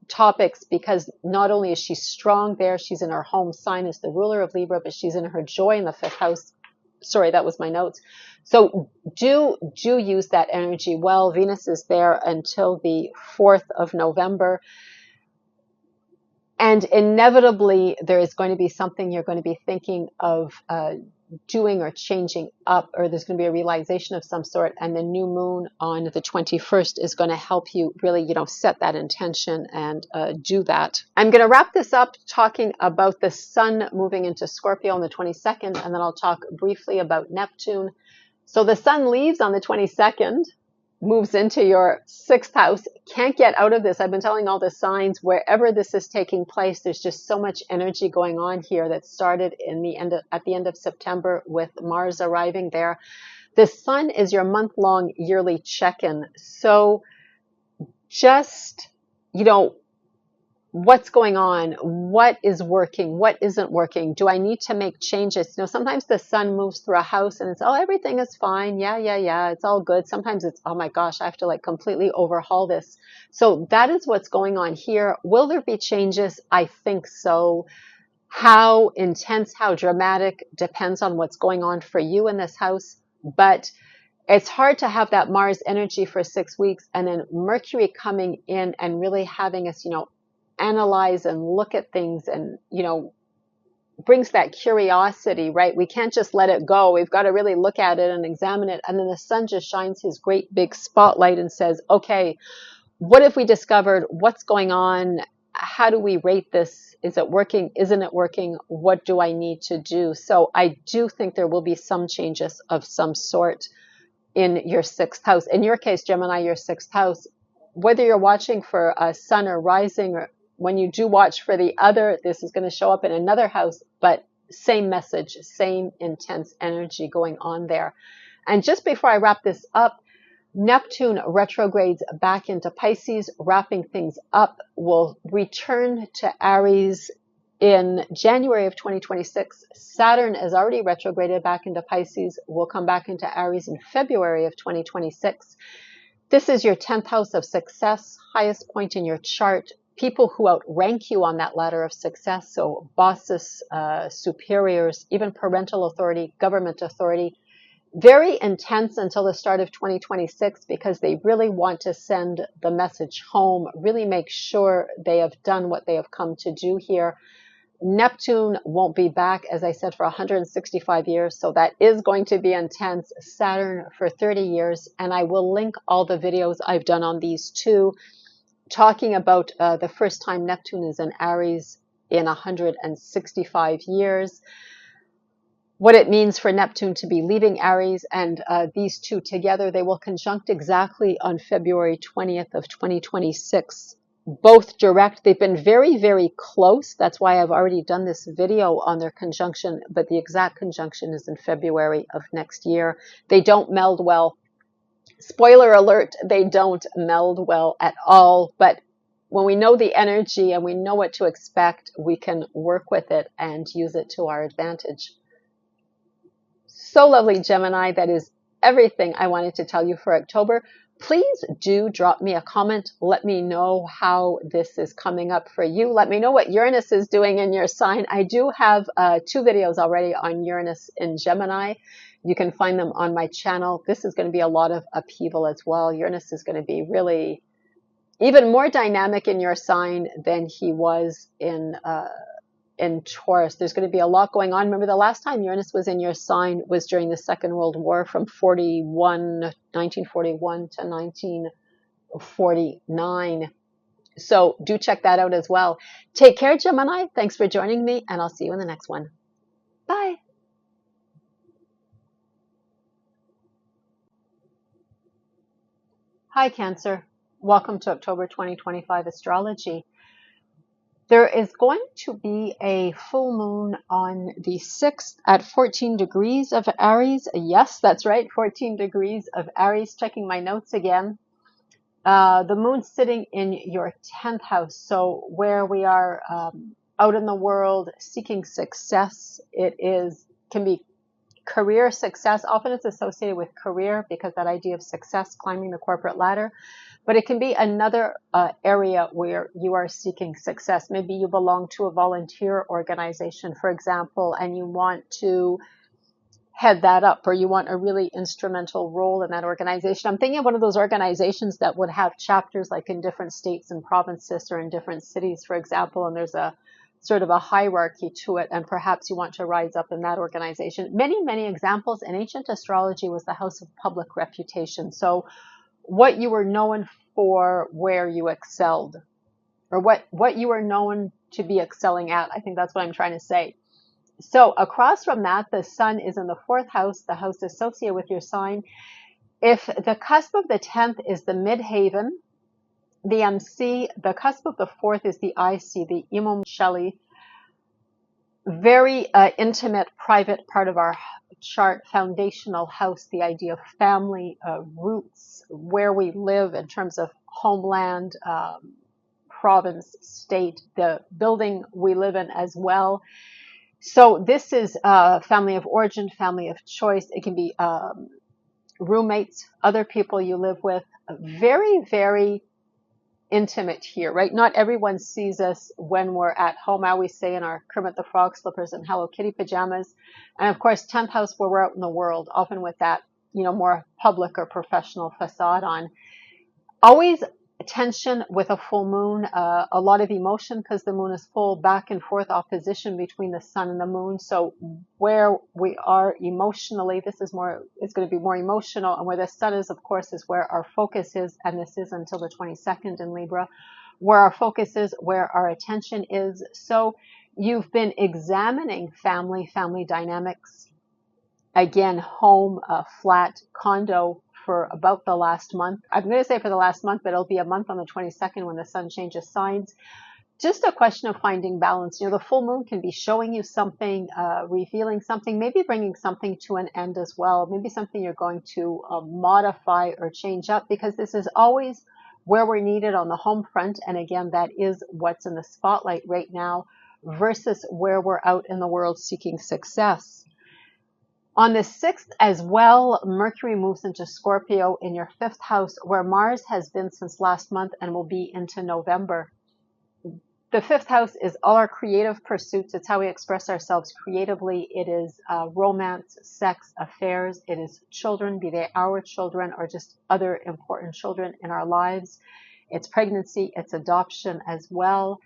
topics, because not only is she strong there, she's in her home sign as the ruler of Libra, but she's in her joy in the fifth house. Sorry, that was my notes. So do use that energy well. Venus is there until the 4th of November. And inevitably, there is going to be something you're going to be thinking of doing or changing up, or there's going to be a realization of some sort. And the new moon on the 21st is going to help you really, set that intention and do that. I'm going to wrap this up talking about the sun moving into Scorpio on the 22nd, and then I'll talk briefly about Neptune. So the sun leaves on the 22nd, moves into your 6th house. Can't get out of this. I've been telling all the signs, wherever this is taking place, there's just so much energy going on here that started at the end of September with Mars arriving there. The sun is your month-long yearly check-in. So just, what's going on? What is working? What isn't working? Do I need to make changes? Sometimes the sun moves through a house and it's, everything is fine. Yeah. It's all good. Sometimes it's, oh my gosh, I have to completely overhaul this. So that is what's going on here. Will there be changes? I think so. How intense, how dramatic depends on what's going on for you in this house. But it's hard to have that Mars energy for 6 weeks, and then Mercury coming in and really having us, analyze and look at things, and brings that curiosity, right? We can't just let it go. We've got to really look at it and examine it. And then the sun just shines his great big spotlight and says, okay, what have we discovered? What's going on? How do we rate this? Is it working? Isn't it working? What do I need to do? So I do think there will be some changes of some sort in your 6th house. In your case, Gemini, your 6th house, whether you're watching for a sun or rising, or when you do watch for the other, this is going to show up in another house, but same message, same intense energy going on there. And just before I wrap this up, Neptune retrogrades back into Pisces, wrapping things up, will return to Aries in January of 2026. Saturn is already retrograded back into Pisces, will come back into Aries in February of 2026. This is your 10th house of success, highest point in your chart. People who outrank you on that ladder of success, so bosses, superiors, even parental authority, government authority, very intense until the start of 2026 because they really want to send the message home, really make sure they have done what they have come to do here. Neptune won't be back, as I said, for 165 years, so that is going to be intense. Saturn for 30 years, and I will link all the videos I've done on these two, talking about the first time Neptune is in Aries in 165 years, what it means for Neptune to be leaving Aries, and these two together, they will conjunct exactly on February 20th of 2026. Both direct. They've been very, very close. That's why I've already done this video on their conjunction, but the exact conjunction is in February of next year. They don't meld well. Spoiler alert, they don't meld well at all, but when we know the energy and we know what to expect, we can work with it and use it to our advantage. So lovely, Gemini. That is everything I wanted to tell you for October. Please do drop me a comment. Let me know how this is coming up for you. Let me know what Uranus is doing in your sign. I do have 2 videos already on Uranus in Gemini. You can find them on my channel. This is going to be a lot of upheaval as well. Uranus is going to be really even more dynamic in your sign than he was in Taurus. There's going to be a lot going on. Remember, the last time Uranus was in your sign was during the Second World War from 1941 to 1949. So do check that out as well. Take care, Gemini. Thanks for joining me, and I'll see you in the next one. Bye. Hi, Cancer. Welcome to October 2025 Astrology. There is going to be a full moon on the 6th at 14 degrees of Aries. Yes, that's right, 14 degrees of Aries. Checking my notes again. The moon's sitting in your 10th house, so where we are out in the world seeking success. Can be career success. Often it's associated with career because that idea of success, climbing the corporate ladder. But it can be another area where you are seeking success. Maybe you belong to a volunteer organization, for example, and you want to head that up, or you want a really instrumental role in that organization. I'm thinking of one of those organizations that would have chapters like in different states and provinces or in different cities, for example, and there's a sort of a hierarchy to it, and perhaps you want to rise up in that organization. Many, many examples. In ancient astrology was the house of public reputation. So what you were known for, where you excelled, or what you were known to be excelling at. I think that's what I'm trying to say. So across from that, the sun is in the 4th house, the house associated with your sign. If the cusp of the 10th is the midhaven, the MC, the cusp of the 4th is the IC, the Imam Shelley, very intimate, private part of our chart, foundational house, the idea of family, roots, where we live in terms of homeland, province, state, the building we live in as well. So this is family of origin, family of choice. It can be roommates, other people you live with. Very, very intimate here, right? Not everyone sees us when we're at home. I always say in our Kermit the Frog slippers and Hello Kitty pajamas. And of course, 10th house where we're out in the world, often with that, more public or professional facade on. Always tension with a full moon, a lot of emotion because the moon is full, back and forth opposition between the sun and the moon. So where we are emotionally, it's going to be more emotional, and where the sun is, of course, is where our focus is, and this is until the 22nd in Libra, where our focus is, where our attention is. So you've been examining family dynamics, again, home, flat, condo, for about the last month. I'm going to say for the last month, but it'll be a month on the 22nd when the sun changes signs, just a question of finding balance. You know, the full moon can be showing you something, revealing something, maybe bringing something to an end as well. Maybe something you're going to modify or change up, because this is always where we're needed on the home front. And again, that is what's in the spotlight right now versus where we're out in the world seeking success. On the 6th as well, Mercury moves into Scorpio in your 5th house, where Mars has been since last month and will be into November. The 5th house is all our creative pursuits. It's how we express ourselves creatively. It is romance, sex, affairs. It is children, be they our children or just other important children in our lives. It's pregnancy. It's adoption as well.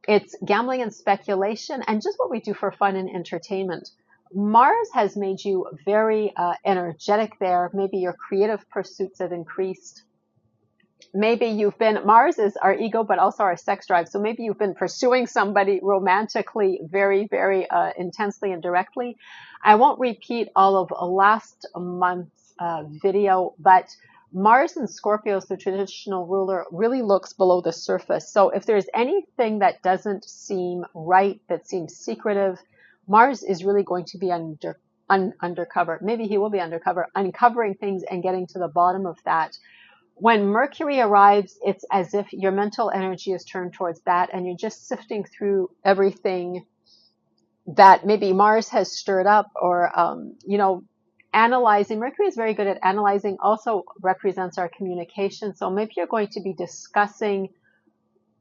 It's gambling and speculation, and just what we do for fun and entertainment. Mars has made you very energetic there. Maybe your creative pursuits have increased. Maybe you've been, Mars is our ego, but also our sex drive. So maybe you've been pursuing somebody romantically very, very intensely and directly. I won't repeat all of last month's video, but Mars in Scorpio, the traditional ruler, really looks below the surface. So if there's anything that doesn't seem right, that seems secretive, Mars is really going to be undercover. Maybe he will be undercover, uncovering things and getting to the bottom of that. When Mercury arrives, it's as if your mental energy is turned towards that, and you're just sifting through everything that maybe Mars has stirred up, or, analyzing. Mercury is very good at analyzing, also represents our communication. So maybe you're going to be discussing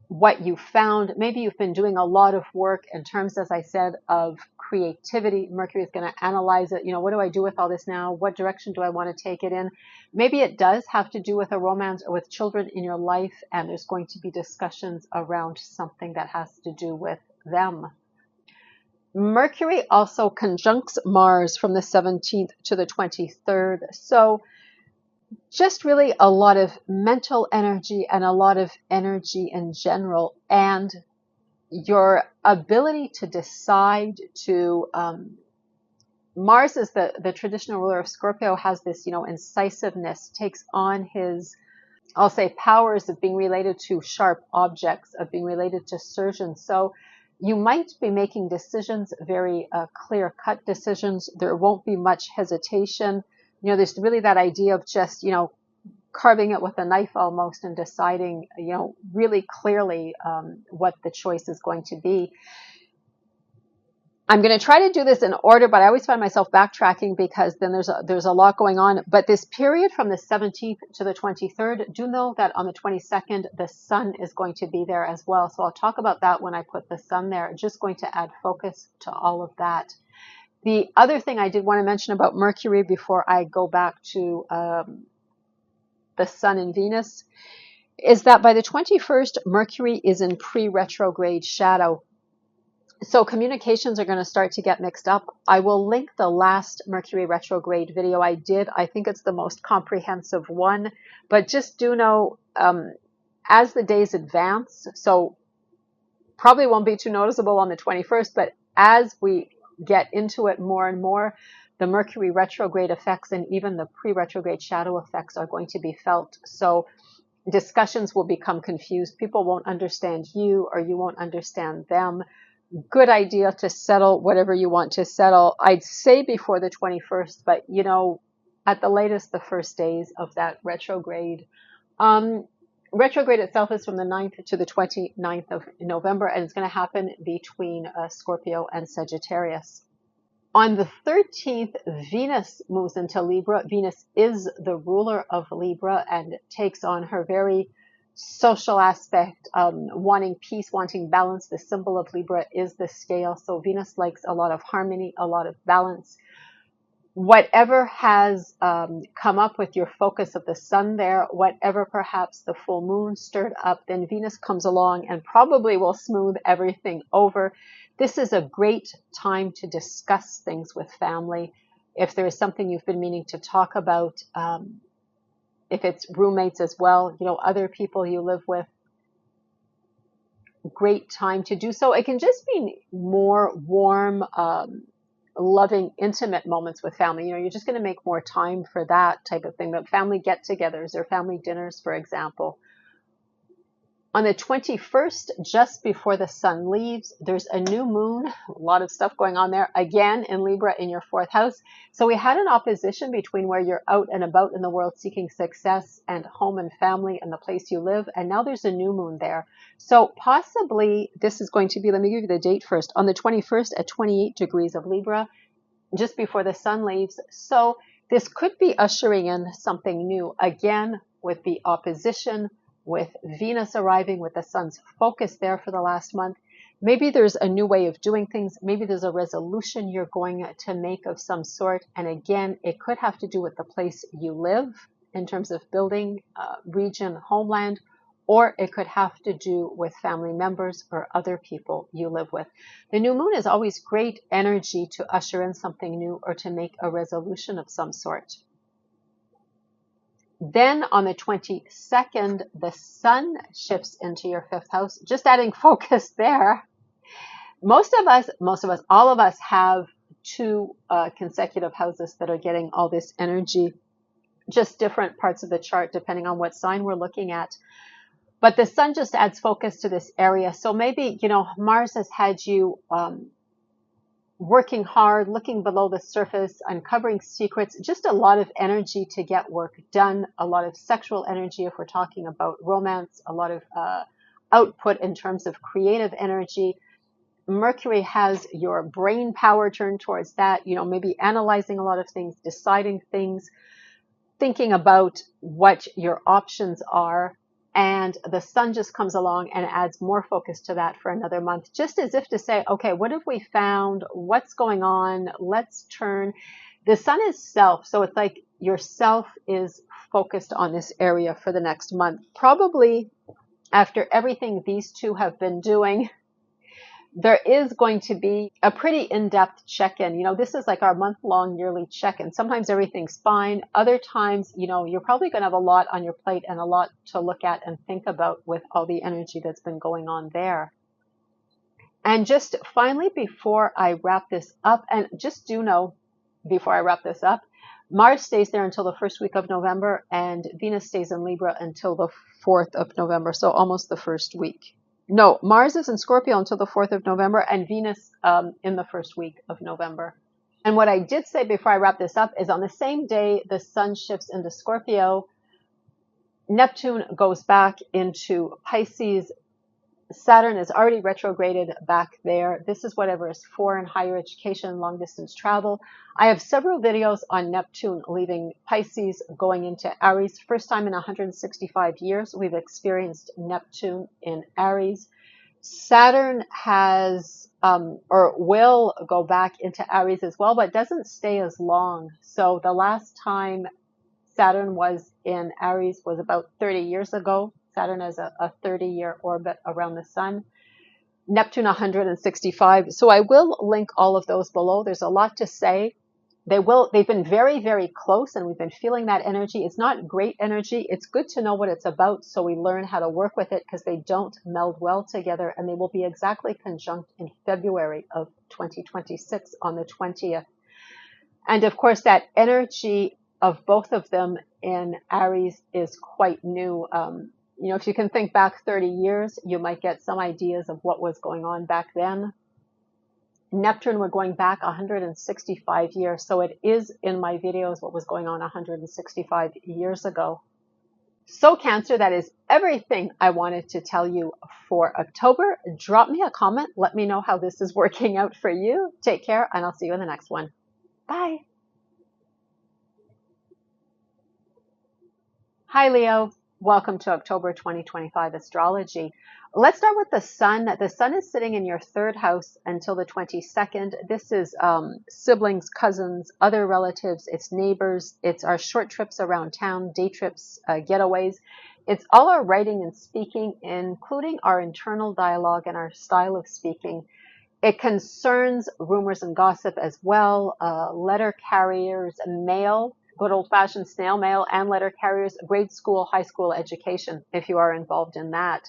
what you found. Maybe you've been doing a lot of work in terms, as I said, of creativity. Mercury is going to analyze it. What do I do with all this now? What direction do I want to take it in? Maybe it does have to do with a romance or with children in your life, and there's going to be discussions around something that has to do with them. Mercury also conjuncts Mars from the 17th to the 23rd. So just really a lot of mental energy and a lot of energy in general, and your ability to decide to, Mars is the traditional ruler of Scorpio, has this, incisiveness, takes on his, I'll say, powers of being related to sharp objects, of being related to surgeons. So you might be making decisions, very clear-cut decisions. There won't be much hesitation. There's really that idea of just, carving it with a knife almost and deciding, really clearly what the choice is going to be. I'm going to try to do this in order, but I always find myself backtracking because then there's a lot going on. But this period from the 17th to the 23rd, do know that on the 22nd, the sun is going to be there as well. So I'll talk about that when I put the sun there. Just going to add focus to all of that. The other thing I did want to mention about Mercury before I go back to the sun and Venus is that by the 21st, Mercury is in pre-retrograde shadow. So communications are going to start to get mixed up. I will link the last Mercury retrograde video I did. I think it's the most comprehensive one, but just do know as the days advance, so probably won't be too noticeable on the 21st, but as we get into it more and more, the Mercury retrograde effects and even the pre-retrograde shadow effects are going to be felt. So discussions will become confused. People won't understand you, or you won't understand them. Good idea to settle whatever you want to settle. I'd say before the 21st, but at the latest, the first days of that retrograde. Retrograde itself is from the 9th to the 29th of November, and it's going to happen between Scorpio and Sagittarius. On the 13th, Venus moves into Libra. Venus is the ruler of Libra and takes on her very social aspect, wanting peace, wanting balance. The symbol of Libra is the scale. So Venus likes a lot of harmony, a lot of balance. Whatever has come up with your focus of the sun there, whatever perhaps the full moon stirred up, then Venus comes along and probably will smooth everything over. This is a great time to discuss things with family. If there is something you've been meaning to talk about, if it's roommates as well, other people you live with, great time to do so. It can just be more warm, loving, intimate moments with family. You're just going to make more time for that type of thing. But family get-togethers or family dinners, for example. On the 21st, just before the sun leaves, there's a new moon, a lot of stuff going on there, again in Libra in your 4th house. So we had an opposition between where you're out and about in the world seeking success and home and family and the place you live. And now there's a new moon there. So possibly this is going to be, let me give you the date first, on the 21st at 28 degrees of Libra, just before the sun leaves. So this could be ushering in something new, again, with the opposition, with Venus arriving, with the sun's focus there for the last month. Maybe there's a new way of doing things. Maybe there's a resolution you're going to make of some sort. And again, it could have to do with the place you live in terms of building, region, homeland, or it could have to do with family members or other people you live with. The new moon is always great energy to usher in something new or to make a resolution of some sort. Then on the 22nd, the sun shifts into your 5th house, just adding focus there. Most of us, all of us have 2 consecutive houses that are getting all this energy, just different parts of the chart depending on what sign we're looking at. But the sun just adds focus to this area. So maybe, Mars has had you working hard, looking below the surface, uncovering secrets, just a lot of energy to get work done, a lot of sexual energy if we're talking about romance, a lot of output in terms of creative energy. Mercury has your brain power turned towards that, maybe analyzing a lot of things, deciding things, thinking about what your options are. And the sun just comes along and adds more focus to that for another month, just as if to say, okay, what have we found? What's going on? Let's turn. The sun is self. So it's like your self is focused on this area for the next month. Probably after everything these 2 have been doing, there is going to be a pretty in-depth check-in. This is like our month-long yearly check-in. Sometimes everything's fine. Other times, you're probably going to have a lot on your plate and a lot to look at and think about with all the energy that's been going on there. And just finally, before I wrap this up, and just do know, before I wrap this up, Mars stays there until the 1st week of November, and Venus stays in Libra until the 4th of November, so almost the 1st week. No, Mars is in Scorpio until the 4th of November and Venus in the 1st week of November. And what I did say before I wrap this up is on the same day the sun shifts into Scorpio, Neptune goes back into Pisces. Saturn is already retrograded back there. This is whatever is foreign, higher education, long distance travel. I have several videos on Neptune leaving Pisces, going into Aries. First time in 165 years we've experienced Neptune in Aries. Saturn has or will go back into Aries as well, but doesn't stay as long. So the last time Saturn was in Aries was about 30 years ago. Saturn has a 30-year orbit around the sun. Neptune 165. So I will link all of those below. There's a lot to say. They've been very, very close, and we've been feeling that energy. It's not great energy. It's good to know what it's about so we learn how to work with it, because they don't meld well together, and they will be exactly conjunct in February of 2026 on the 20th. And of course, that energy of both of them in Aries is quite new. If you can think back 30 years, you might get some ideas of what was going on back then. Neptune, we're going back 165 years. So it is in my videos what was going on 165 years ago. So Cancer, that is everything I wanted to tell you for October. Drop me a comment. Let me know how this is working out for you. Take care, and I'll see you in the next one. Bye. Hi, Leo. Welcome to October 2025 astrology. Let's start with the sun. The sun is sitting in your 3rd house until the 22nd. This is siblings, cousins, other relatives, it's neighbors, it's our short trips around town, day trips, getaways. It's all our writing and speaking, including our internal dialogue and our style of speaking. It concerns rumors and gossip as well, letter carriers, mail, good old-fashioned snail mail, and letter carriers, grade school, high school education, if you are involved in that.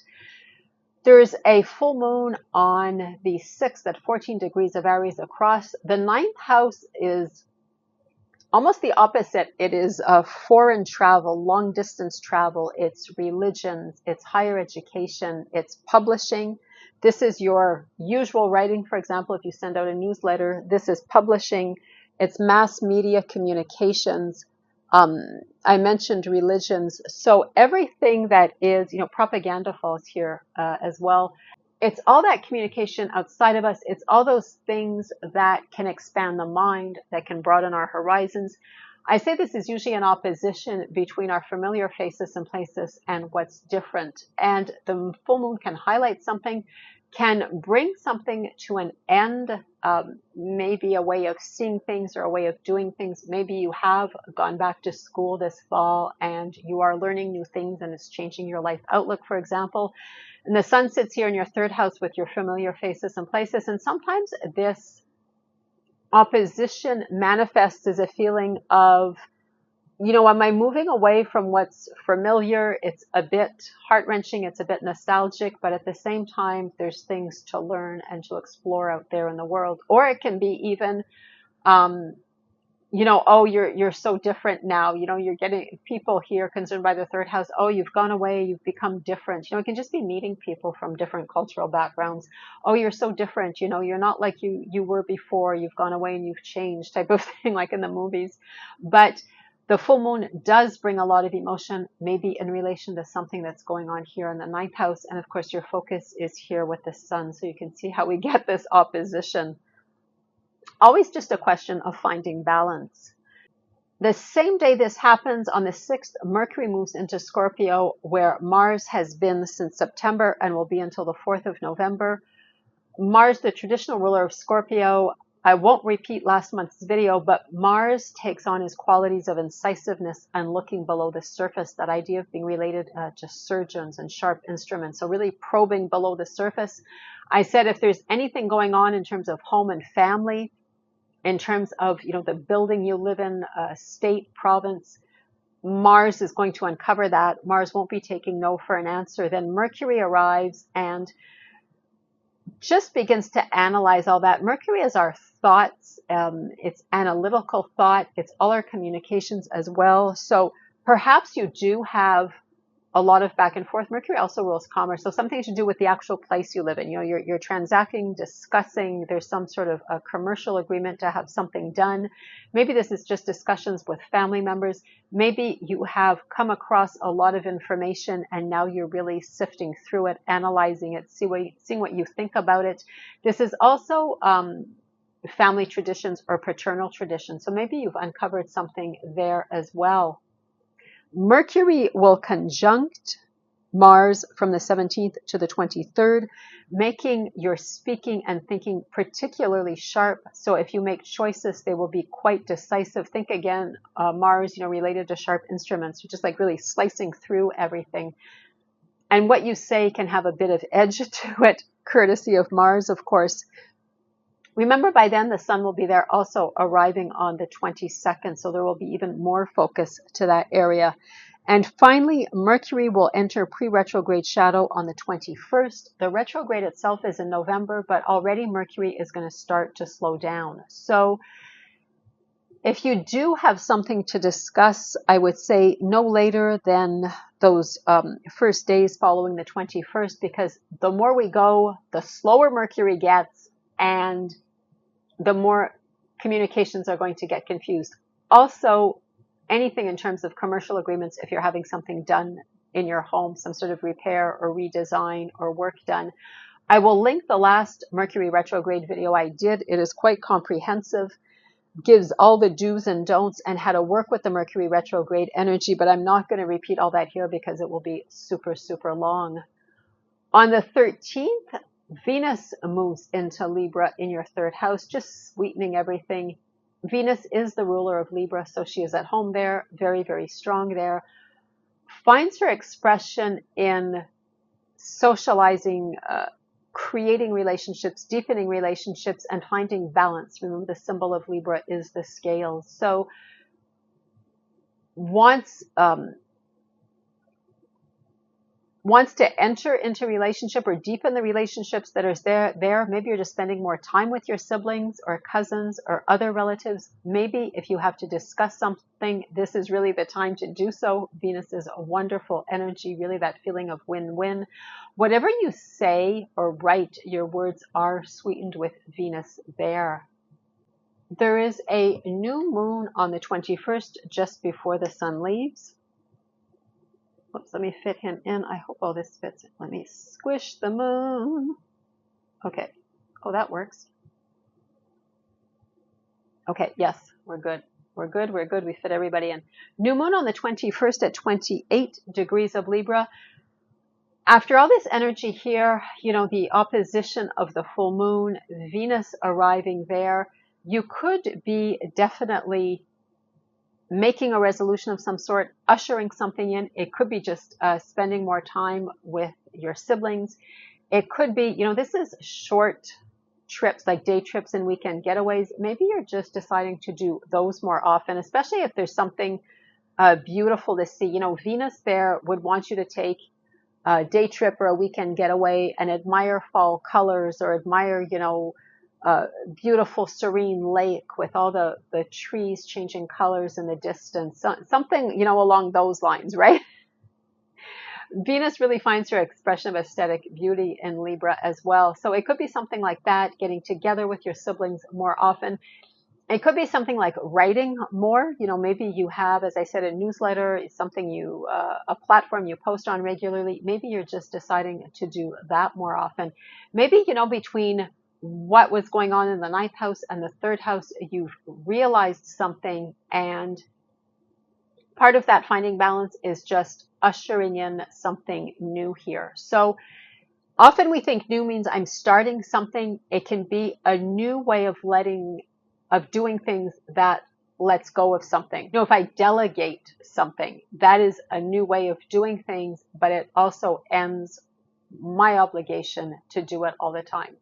There's a full moon on the 6th at 14 degrees of Aries across. The 9th house is almost the opposite. It is foreign travel, long distance travel. It's religions, it's higher education, it's publishing. This is your usual writing. For example, if you send out a newsletter, this is publishing. It's mass media communications. I mentioned religions. So everything that is, propaganda falls here as well. It's all that communication outside of us. It's all those things that can expand the mind, that can broaden our horizons. I say this is usually an opposition between our familiar faces and places and what's different. And the full moon can highlight something, can bring something to an end, maybe a way of seeing things or a way of doing things. Maybe you have gone back to school this fall and you are learning new things and it's changing your life outlook, for example. And the sun sits here in your third house with your familiar faces and places. And sometimes this opposition manifests as a feeling of, am I moving away from what's familiar? It's a bit heart-wrenching. It's a bit nostalgic. But at the same time, there's things to learn and to explore out there in the world. Or it can be even, oh, you're so different now. You're getting people here concerned by the third house. Oh, you've gone away. You've become different. It can just be meeting people from different cultural backgrounds. Oh, you're so different. You're not like you were before. You've gone away and you've changed, type of thing, like in the movies. But the full moon does bring a lot of emotion, maybe in relation to something that's going on here in the ninth house. And of course, your focus is here with the sun. So you can see how we get this opposition. Always just a question of finding balance. The same day this happens, on the 6th, Mercury moves into Scorpio, where Mars has been since September and will be until the 4th of November. Mars, the traditional ruler of Scorpio, I won't repeat last month's video, but Mars takes on his qualities of incisiveness and looking below the surface, that idea of being related to surgeons and sharp instruments. So really probing below the surface. I said if there's anything going on in terms of home and family, in terms of, the building you live in, state, province, Mars is going to uncover that. Mars won't be taking no for an answer. Then Mercury arrives and just begins to analyze all that. Mercury is our thoughts. It's analytical thought. It's all our communications as well. So perhaps you do have a lot of back and forth. Mercury also rules commerce. So something to do with the actual place you live in. You're transacting, discussing, there's some sort of a commercial agreement to have something done. Maybe this is just discussions with family members. Maybe you have come across a lot of information and now you're really sifting through it, analyzing it, seeing what you think about it. This is also family traditions or paternal traditions. So maybe you've uncovered something there as well. Mercury will conjunct Mars from the 17th to the 23rd, making your speaking and thinking particularly sharp. So if you make choices, they will be quite decisive. Think again, Mars, related to sharp instruments, just like really slicing through everything. And what you say can have a bit of edge to it, courtesy of Mars, of course. Remember, by then, the sun will be there also, arriving on the 22nd, so there will be even more focus to that area. And finally, Mercury will enter pre-retrograde shadow on the 21st. The retrograde itself is in November, but already Mercury is going to start to slow down. So if you do have something to discuss, I would say no later than those first days following the 21st, because the more we go, the slower Mercury gets, and the more communications are going to get confused. Also, anything in terms of commercial agreements, if you're having something done in your home, some sort of repair or redesign or work done. I will link the last Mercury retrograde video I did. It is quite comprehensive, gives all the do's and don'ts and how to work with the Mercury retrograde energy, but I'm not going to repeat all that here because it will be super, super long. On the 13th, Venus moves into Libra in your third house, just sweetening everything. Venus is the ruler of Libra, so she is at home there, very, very strong there. Finds her expression in socializing, creating relationships, deepening relationships, and finding balance. Remember, the symbol of Libra is the scales. So once wants to enter into relationship or deepen the relationships that are there. Maybe you're just spending more time with your siblings or cousins or other relatives. Maybe if you have to discuss something, this is really the time to do so. Venus is a wonderful energy, really that feeling of win-win. Whatever you say or write, your words are sweetened with Venus there. There is a new moon on the 21st, just before the sun leaves. Oops, let me fit him in. I hope all this fits. Let me squish the moon. Okay. Oh, that works. Okay, yes, we're good. We're good, we're good. We fit everybody in. New moon on the 21st at 28 degrees of Libra. After all this energy here, you know, the opposition of the full moon, Venus arriving there, you could be definitely making a resolution of some sort, ushering something in. It could be just spending more time with your siblings. It could be, you know, this is short trips, like day trips and weekend getaways. Maybe you're just deciding to do those more often, especially if there's something beautiful to see. You know, Venus there would want you to take a day trip or a weekend getaway and admire fall colors or admire, you know, beautiful serene lake with all the trees changing colors in the distance, something, you know, along those lines, right? Venus really finds her expression of aesthetic beauty in Libra as well. So it could be something like that, getting together with your siblings more often. It could be something like writing more. You know, maybe you have, as I said, a newsletter, something you, a platform you post on regularly. Maybe you're just deciding to do that more often. Maybe, you know, between what was going on in the ninth house and the third house, you've realized something, and part of that finding balance is just ushering in something new here. So often we think new means I'm starting something. It can be a new way of doing things that lets go of something. You know, if I delegate something, that is a new way of doing things, but it also ends my obligation to do it all the time.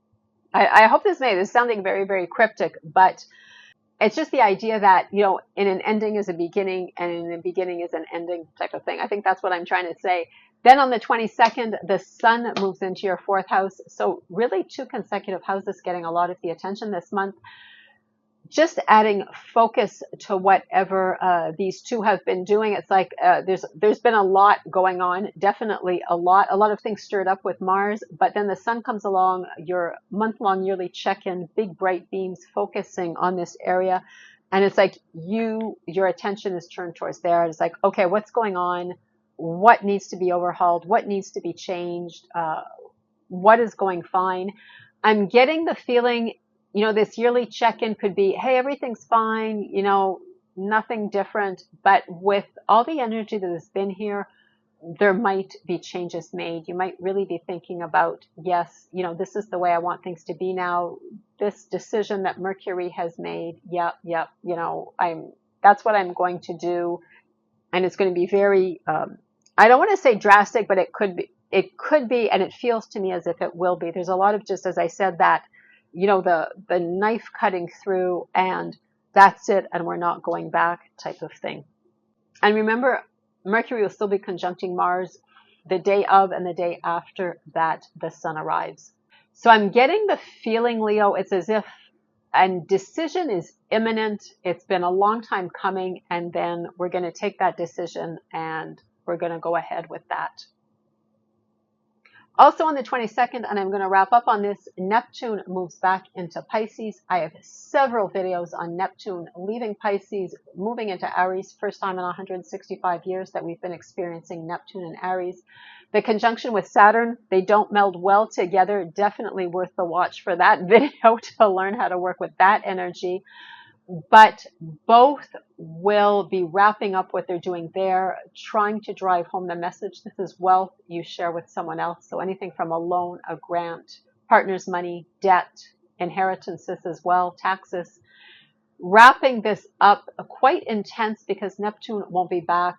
I hope this is sounding very, very cryptic, but it's just the idea that, you know, in an ending is a beginning and in a beginning is an ending type of thing. I think that's what I'm trying to say. Then on the 22nd, the sun moves into your fourth house. So really 2 consecutive houses getting a lot of the attention this month. Just adding focus to whatever these two have been doing. It's like there's been a lot going on, definitely a lot of things stirred up with Mars, but then the sun comes along, your month-long yearly check-in, big bright beams focusing on this area, and it's like your attention is turned towards there. It's like, okay, what's going on? What needs to be overhauled? What needs to be changed? What is going fine? I'm getting the feeling, you know, this yearly check-in could be, hey, everything's fine, you know, nothing different. But with all the energy that has been here, there might be changes made. You might really be thinking about, yes, you know, this is the way I want things to be now. This decision that Mercury has made, yep, you know, that's what I'm going to do. And it's going to be very, I don't want to say drastic, but it could be, and it feels to me as if it will be. There's a lot of, just as I said, that, you know, the knife cutting through and that's it and we're not going back type of thing. And remember, Mercury will still be conjuncting Mars the day of and the day after that the sun arrives. So I'm getting the feeling, Leo, it's as if a decision is imminent. It's been a long time coming, and then we're going to take that decision and we're going to go ahead with that. Also on the 22nd, and I'm going to wrap up on this, Neptune moves back into Pisces. I have several videos on Neptune leaving Pisces, moving into Aries, first time in 165 years that we've been experiencing Neptune and Aries. The conjunction with Saturn, they don't meld well together. Definitely worth the watch for that video to learn how to work with that energy. But both will be wrapping up what they're doing there, trying to drive home the message. This is wealth you share with someone else. So anything from a loan, a grant, partner's money, debt, inheritances as well, taxes. Wrapping this up quite intense because Neptune won't be back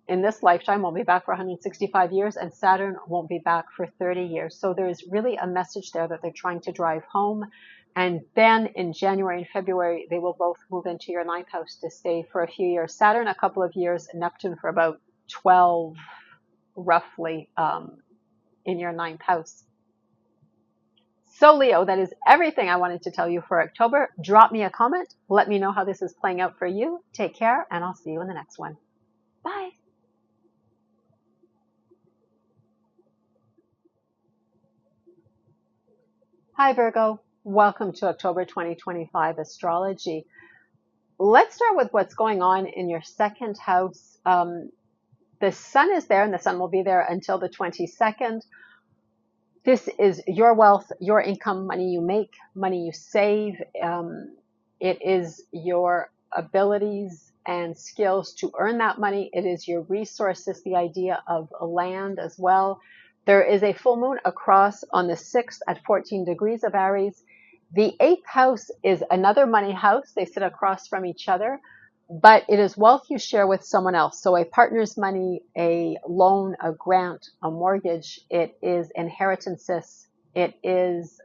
in this lifetime, won't be back for 165 years, and Saturn won't be back for 30 years. So there's really a message there that they're trying to drive home. And then in January and February, they will both move into your ninth house to stay for a few years. Saturn, a couple of years, and Neptune for about 12, roughly, in your 9th house. So Leo, that is everything I wanted to tell you for October. Drop me a comment. Let me know how this is playing out for you. Take care, and I'll see you in the next one. Bye. Hi Virgo. Welcome to October 2025 astrology. Let's start with what's going on in your 2nd house. The sun is there, and the sun will be there until the 22nd. This is your wealth, your income, money you make, money you save. It is your abilities and skills to earn that money. It is your resources, the idea of land as well. There is a full moon across on the 6th at 14 degrees of Aries. The 8th house is another money house. They sit across from each other, but it is wealth you share with someone else. So a partner's money, a loan, a grant, a mortgage. It is inheritances. It is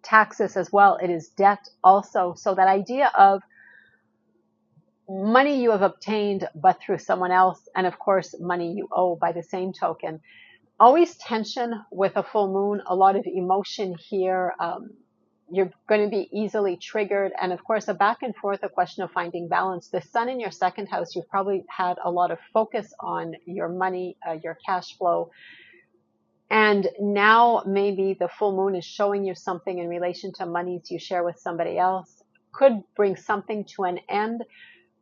taxes as well. It is debt also. So that idea of money you have obtained, but through someone else, and of course, money you owe by the same token. Always tension with a full moon, a lot of emotion here. You're going to be easily triggered. And of course, a back and forth, a question of finding balance. The sun in your 2nd house, you've probably had a lot of focus on your money, your cash flow. And now maybe the full moon is showing you something in relation to monies you share with somebody else. Could bring something to an end.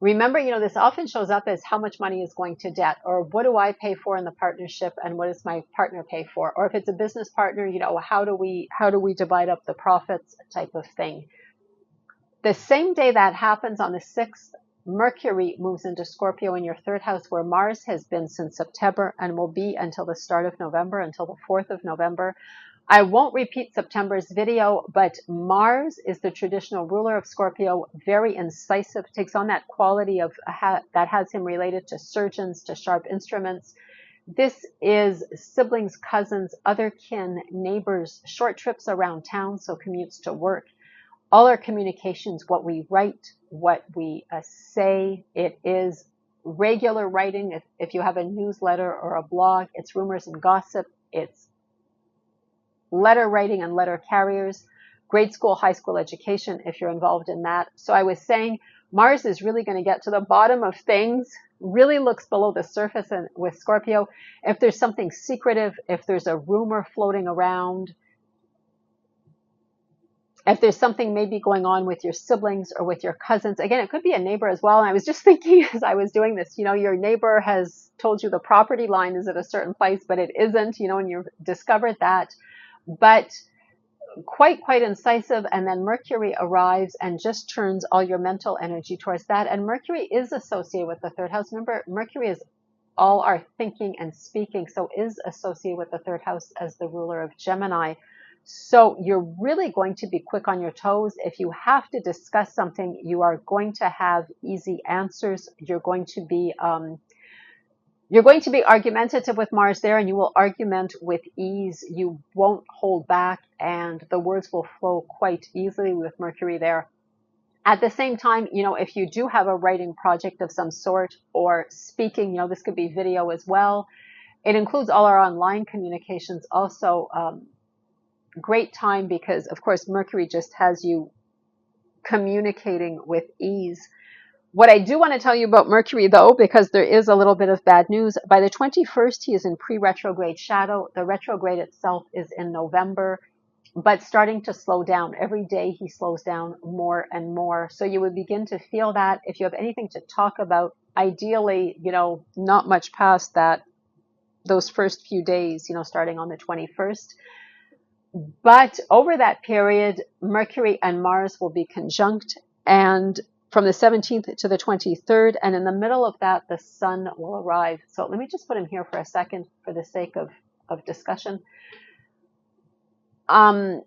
Remember, this often shows up as how much money is going to debt, or what do I pay for in the partnership and what does my partner pay for? Or if it's a business partner, how do we divide up the profits type of thing. The same day that happens on the 6th, Mercury moves into Scorpio in your 3rd house, where Mars has been since September and will be until the start of November, until the 4th of November. I won't repeat September's video, but Mars is the traditional ruler of Scorpio, very incisive, takes on that quality of that has him related to surgeons, to sharp instruments. This is siblings, cousins, other kin, neighbors, short trips around town, so commutes to work. All our communications, what we write, what we say, it is regular writing. If you have a newsletter or a blog, it's rumors and gossip. It's letter writing and letter carriers, grade school, high school education, if you're involved in that. So I was saying Mars is really going to get to the bottom of things, really looks below the surface. And with Scorpio, if there's something secretive, if there's a rumor floating around, if there's something maybe going on with your siblings or with your cousins, again, it could be a neighbor as well. And I was just thinking as I was doing this, your neighbor has told you the property line is at a certain place, but it isn't, and you've discovered that. But quite incisive, and then Mercury arrives and just turns all your mental energy towards that. And Mercury is associated with the 3rd house. Remember, Mercury is all our thinking and speaking, so is associated with the 3rd house as the ruler of Gemini. So you're really going to be quick on your toes. If you have to discuss something, you are going to have easy answers. You're going to be argumentative with Mars there, and you will argument with ease. You won't hold back, and the words will flow quite easily with Mercury there. At the same time, if you do have a writing project of some sort or speaking, this could be video as well. It includes all our online communications also. Great time because, of course, Mercury just has you communicating with ease. What I do want to tell you about Mercury, though, because there is a little bit of bad news, by the 21st, he is in pre-retrograde shadow. The retrograde itself is in November, but starting to slow down. Every day he slows down more and more. So you would begin to feel that. If you have anything to talk about, ideally, not much past that, those first few days, starting on the 21st. But over that period, Mercury and Mars will be conjunct, and from the 17th to the 23rd, and in the middle of that, the sun will arrive. So let me just put him here for a second for the sake of discussion. Your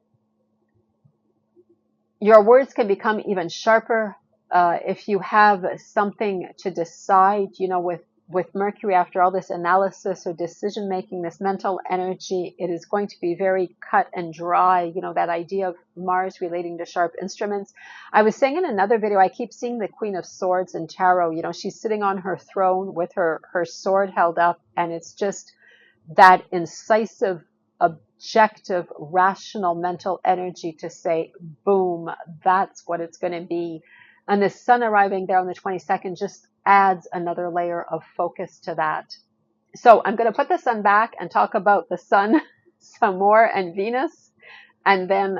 words can become even sharper if you have something to decide, with Mercury, after all this analysis or decision making, this mental energy, it is going to be very cut and dry. That idea of Mars relating to sharp instruments. I was saying in another video, I keep seeing the Queen of Swords in tarot. She's sitting on her throne with her sword held up, and it's just that incisive objective, rational mental energy to say, boom, that's what it's going to be. And the sun arriving there on the 22nd just adds another layer of focus to that. So I'm going to put the sun back and talk about the sun some more and Venus, and then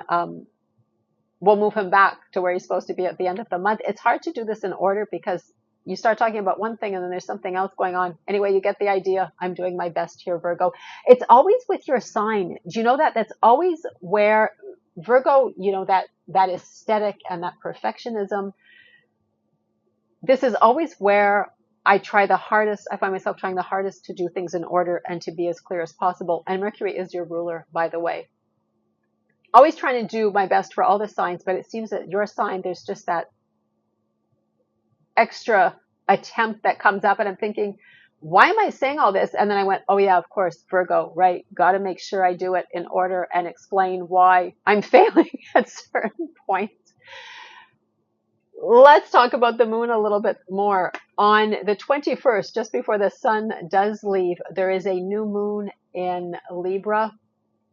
we'll move him back to where he's supposed to be at the end of the month. It's hard to do this in order because you start talking about one thing and then there's something else going on. Anyway, you get the idea. I'm doing my best here, Virgo. It's always with your sign. Do you know that? That's always where Virgo, you know, that aesthetic and that perfectionism. This is always where I try the hardest. I find myself trying the hardest to do things in order and to be as clear as possible. And Mercury is your ruler, by the way. Always trying to do my best for all the signs, but it seems that your sign, there's just that extra attempt that comes up, and I'm thinking, why am I saying all this? And then I went, oh yeah, of course, Virgo, right? Got to make sure I do it in order and explain why I'm failing at certain points. Let's talk about the moon a little bit more. On the 21st, just before the sun does leave, there is a new moon in Libra.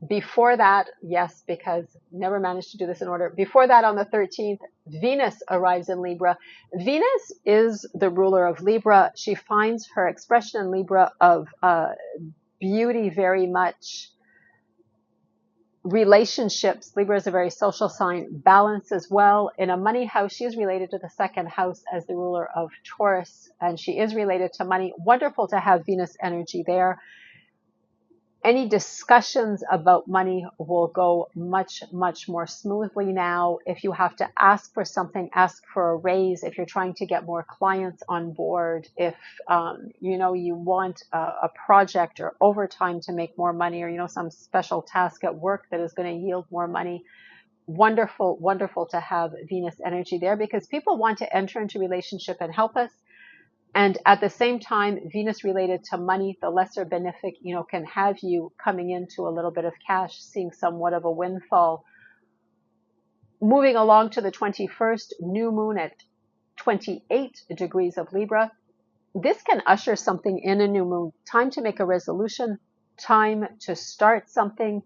Before that, yes, because never managed to do this in order. Before that, on the 13th, Venus arrives in Libra. Venus is the ruler of Libra. She finds her expression in Libra of beauty very much. Relationships, Libra is a very social sign. Balance as well. In a money house, she is related to the second house as the ruler of Taurus, and she is related to money. Wonderful to have Venus energy there. Any discussions about money will go much, much more smoothly now. If you have to ask for something, ask for a raise. If you're trying to get more clients on board, if you know, you want a project or overtime to make more money, or you know, some special task at work that is going to yield more money, wonderful, wonderful to have Venus energy there, because people want to enter into relationship and help us. And at the same time, Venus related to money, the lesser benefic, you know, can have you coming into a little bit of cash, seeing somewhat of a windfall. Moving along to the 21st, new moon at 28 degrees of Libra. This can usher something in a new moon. Time to make a resolution, time to start something.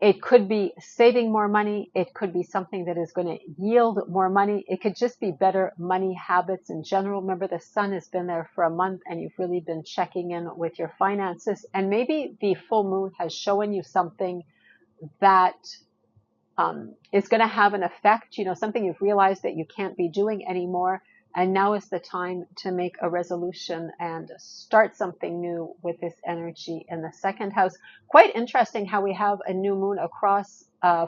It could be saving more money. It could be something that is going to yield more money. It could just be better money habits in general. Remember, the sun has been there for a month and you've really been checking in with your finances. And maybe the full moon has shown you something that is going to have an effect, you know, something you've realized that you can't be doing anymore. And now is the time to make a resolution and start something new with this energy in the second house. Quite interesting how we have a new moon across,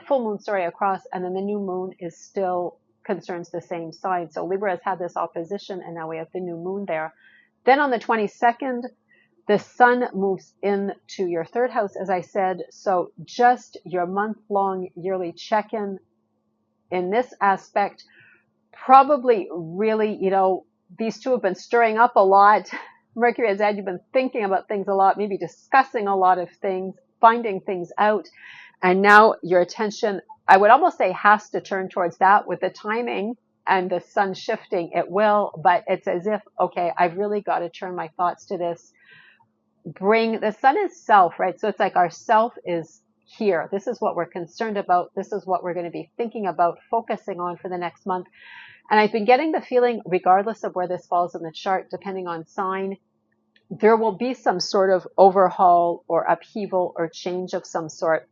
full moon, across, and then the new moon is still concerns the same sign. So Libra has had this opposition, and now we have the new moon there. Then on the 22nd, the sun moves into your third house, as I said. So just your month-long yearly check-in in this aspect. Probably really, you know, these two have been stirring up a lot. Mercury has had you been thinking about things a lot, maybe discussing a lot of things, finding things out. And now your attention, I would almost say, has to turn towards that. With the timing and the sun shifting, it will, but it's as if, okay, I've really got to turn my thoughts to this. Bring, the sun is self, right? So it's like our self is here. This is what we're concerned about. This is what we're going to be thinking about, focusing on for the next month. And I've been getting the feeling, regardless of where this falls in the chart, depending on sign, there will be some sort of overhaul or upheaval or change of some sort.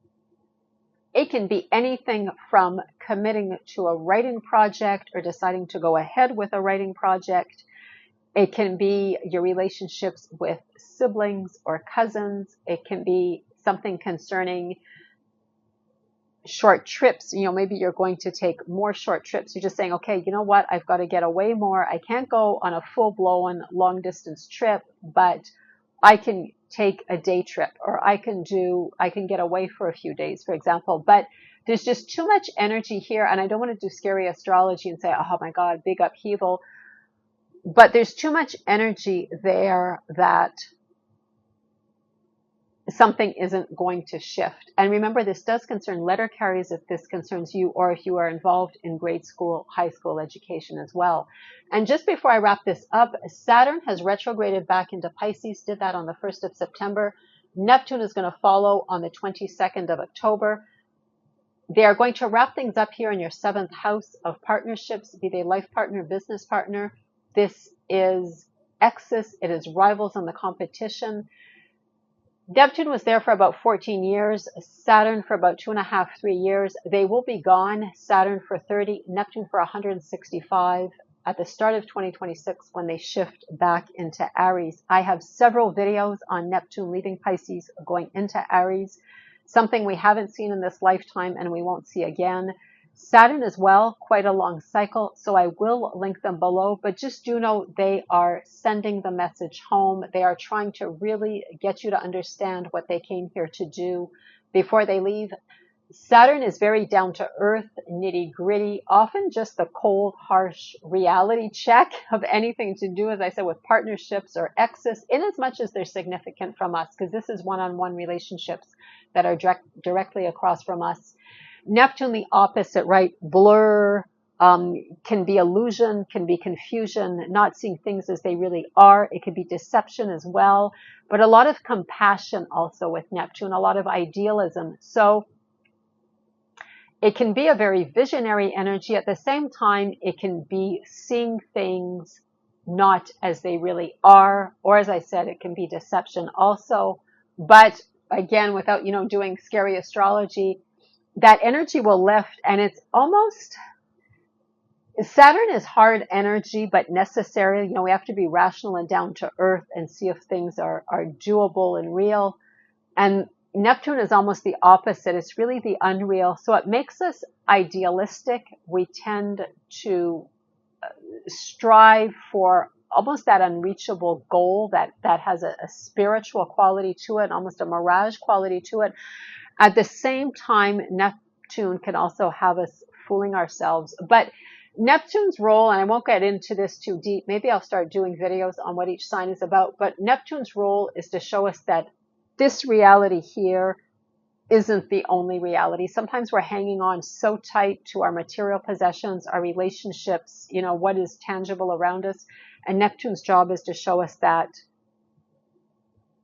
It can be anything from committing to a writing project or deciding to go ahead with a writing project. It can be your relationships with siblings or cousins. It can be something concerning short trips. You know, maybe you're going to take more short trips. You're just saying, okay, you know what? I've got to get away more. I can't go on a full-blown long distance trip, but I can take a day trip, or I can get away for a few days, for example. But there's just too much energy here. And I don't want to do scary astrology and say, oh my God, big upheaval. But there's too much energy there that something isn't going to shift. And remember, this does concern letter carriers if this concerns you, or if you are involved in grade school, high school education as well. And just before I wrap this up, Saturn has retrograded back into Pisces, did that on the 1st of September. Neptune is going to follow on the 22nd of October. They are going to wrap things up here in your 7th house of partnerships, be they life partner, business partner. This is Exes. It is rivals in the competition. Neptune was there for about 14 years, Saturn for about 2.5, 3 years. They will be gone. Saturn for 30, Neptune for 165 at the start of 2026 when they shift back into Aries. I have several videos on Neptune leaving Pisces going into Aries, something we haven't seen in this lifetime and we won't see again. Saturn as well, quite a long cycle, so I will link them below, but just do know they are sending the message home. They are trying to really get you to understand what they came here to do before they leave. Saturn is very down to earth, nitty gritty, often just the cold, harsh reality check of anything to do, as I said, with partnerships or exes, in as much as they're significant from us, because this is one-on-one relationships that are directly across from us. Neptune, the opposite, right? Blur, can be illusion, can be confusion, not seeing things as they really are. It could be deception as well, but a lot of compassion also with Neptune, a lot of idealism. So it can be a very visionary energy. At the same time, it can be seeing things not as they really are, or as I said, it can be deception also. But again, without, doing scary astrology, that energy will lift, and it's almost, Saturn is hard energy, but necessary. We have to be rational and down to earth and see if things are doable and real. And Neptune is almost the opposite. It's really the unreal. So it makes us idealistic. We tend to strive for almost that unreachable goal that has a spiritual quality to it, almost a mirage quality to it. At the same time, Neptune can also have us fooling ourselves. But Neptune's role, and I won't get into this too deep, maybe I'll start doing videos on what each sign is about, but Neptune's role is to show us that this reality here isn't the only reality. Sometimes we're hanging on so tight to our material possessions, our relationships, what is tangible around us. And Neptune's job is to show us that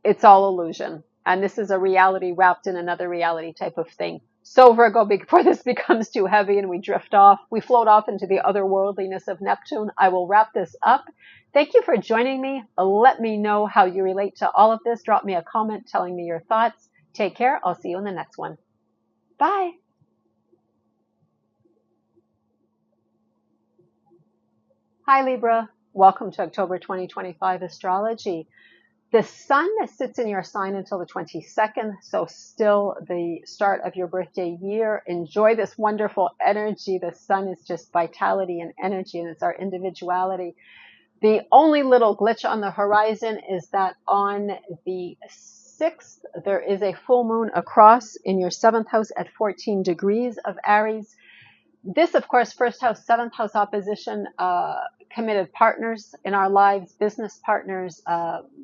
it's all illusion. And this is a reality wrapped in another reality type of thing. So Virgo, before this becomes too heavy and we drift off, we float off into the otherworldliness of Neptune, I will wrap this up. Thank you for joining me. Let me know how you relate to all of this. Drop me a comment telling me your thoughts. Take care. I'll see you in the next one. Bye. Hi, Libra. Welcome to October 2025 astrology. The sun sits in your sign until the 22nd, so still the start of your birthday year. Enjoy this wonderful energy. The sun is just vitality and energy, and it's our individuality. The only little glitch on the horizon is that on the 6th, there is a full moon across in your 7th house at 14 degrees of Aries. This, of course, 1st house, 7th house opposition, committed partners in our lives, business partners,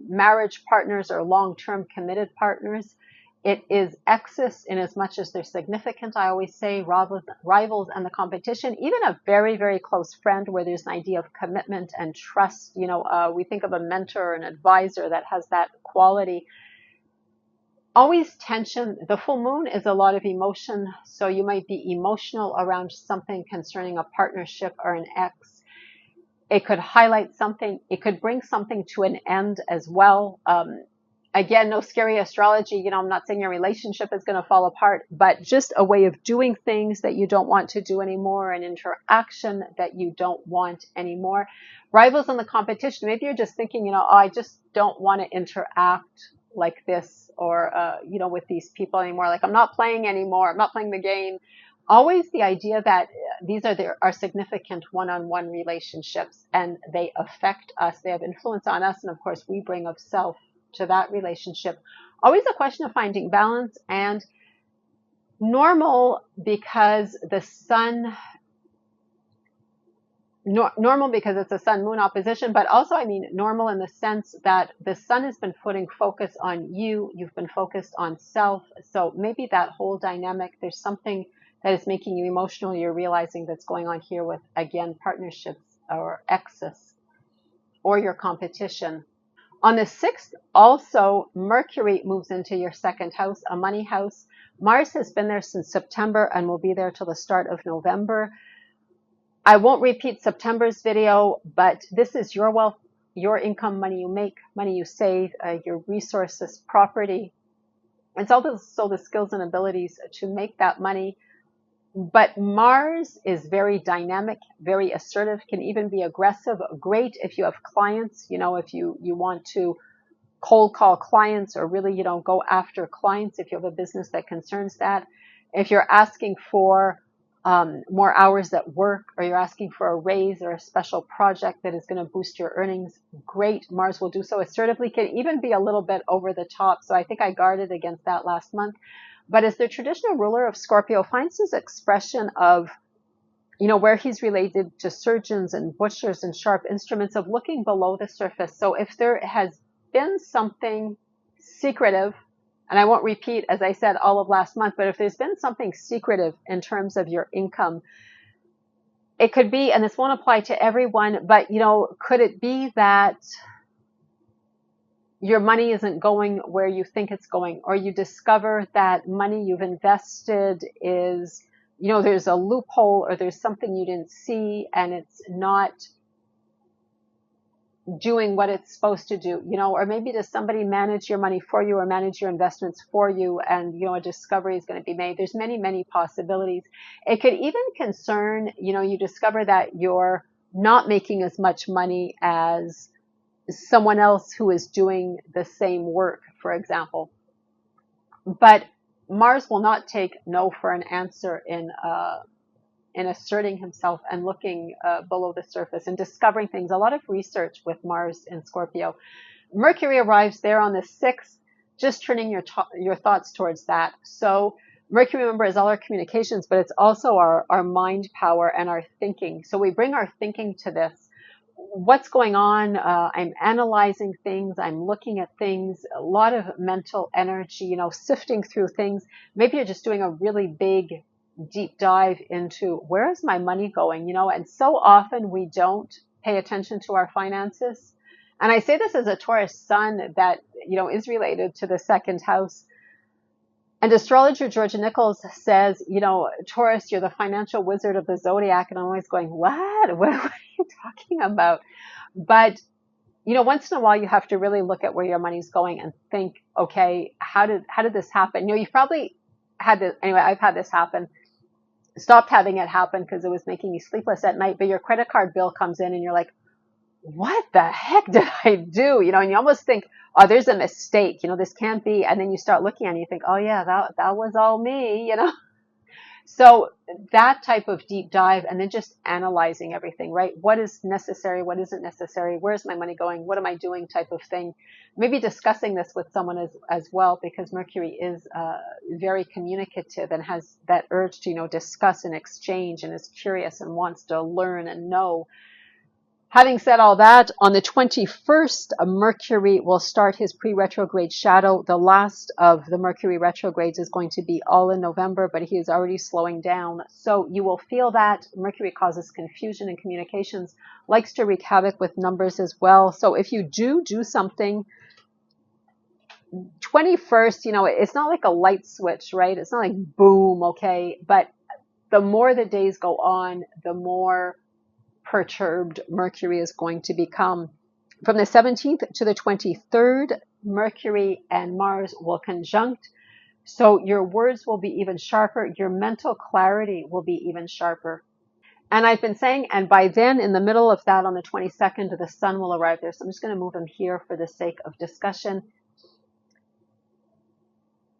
marriage partners, or long-term committed partners. It is exes in as much as they're significant. I always say rivals and the competition, even a very, very close friend where there's an idea of commitment and trust. We think of a mentor or an advisor that has that quality. Always tension. The full moon is a lot of emotion, so you might be emotional around something concerning a partnership or an ex. It could highlight something. It could bring something to an end as well. Again, no scary astrology. I'm not saying your relationship is going to fall apart, but just a way of doing things that you don't want to do anymore, an interaction that you don't want anymore. Rivals in the competition. Maybe you're just thinking, I just don't want to interact like this or, with these people anymore. Like, I'm not playing anymore. I'm not playing the game. Always the idea that these are our significant one-on-one relationships and they affect us. They have influence on us. And of course, we bring of self to that relationship. Always a question of finding balance and normal because the sun, normal because it's a sun-moon opposition, but also, normal in the sense that the sun has been putting focus on you. You've been focused on self. So maybe that whole dynamic, there's something that is making you emotional. You're realizing that's going on here with, again, partnerships or exes or your competition. On the 6th, also, Mercury moves into your second house, a money house. Mars has been there since September and will be there till the start of November. I won't repeat September's video, but this is your wealth, your income, money you make, money you save, your resources, property. It's also the skills and abilities to make that money. But Mars is very dynamic, very assertive, can even be aggressive. Great if you have clients, if you want to cold call clients or really, go after clients if you have a business that concerns that. If you're asking for more hours at work, or you're asking for a raise or a special project that is going to boost your earnings, great. Mars will do so assertively, can even be a little bit over the top. So I think I guarded against that last month. But as the traditional ruler of Scorpio finds his expression of, where he's related to surgeons and butchers and sharp instruments, of looking below the surface. So if there has been something secretive, and I won't repeat, as I said, all of last month, but if there's been something secretive in terms of your income, it could be, and this won't apply to everyone, but, could it be that your money isn't going where you think it's going, or you discover that money you've invested is, there's a loophole, or there's something you didn't see and it's not doing what it's supposed to do, or maybe does somebody manage your money for you or manage your investments for you, and, a discovery is going to be made. There's many, many possibilities. It could even concern, you discover that you're not making as much money as someone else who is doing the same work, for example. But Mars will not take no for an answer in asserting himself and looking below the surface and discovering things. A lot of research with Mars in Scorpio. Mercury arrives there on the 6th, just turning your thoughts towards that. So Mercury, remember, is all our communications, but it's also our mind power and our thinking. So we bring our thinking to this. What's going on? I'm analyzing things. I'm looking at things, a lot of mental energy, sifting through things. Maybe you're just doing a really big, deep dive into where is my money going, and so often we don't pay attention to our finances. And I say this as a Taurus sun that, is related to the second house. And astrologer Georgia Nichols says, Taurus, you're the financial wizard of the zodiac. And I'm always going, what? What are you talking about? But, once in a while you have to really look at where your money's going and think, okay, how did this happen? You've probably had this. Anyway, I've had this happen. Stopped having it happen because it was making me sleepless at night. But your credit card bill comes in and you're like, what the heck did I do? And you almost think, oh, there's a mistake, this can't be. And then you start looking and you think, oh yeah, that was all me, So that type of deep dive, and then just analyzing everything, right? What is necessary? What isn't necessary? Where's my money going? What am I doing type of thing? Maybe discussing this with someone as well, because Mercury is very communicative and has that urge to, discuss and exchange, and is curious and wants to learn and know. Having said all that, on the 21st, Mercury will start his pre-retrograde shadow. The last of the Mercury retrogrades is going to be all in November, but he is already slowing down. So you will feel that Mercury causes confusion in communications, likes to wreak havoc with numbers as well. So if you do something, 21st, it's not like a light switch, right? It's not like boom, okay? But the more the days go on, the more perturbed Mercury is going to become. From the 17th to the 23rd, Mercury and Mars will conjunct. So your words will be even sharper. Your mental clarity will be even sharper. And I've been saying, and by then, in the middle of that, on the 22nd, the sun will arrive there. So I'm just going to move him here for the sake of discussion.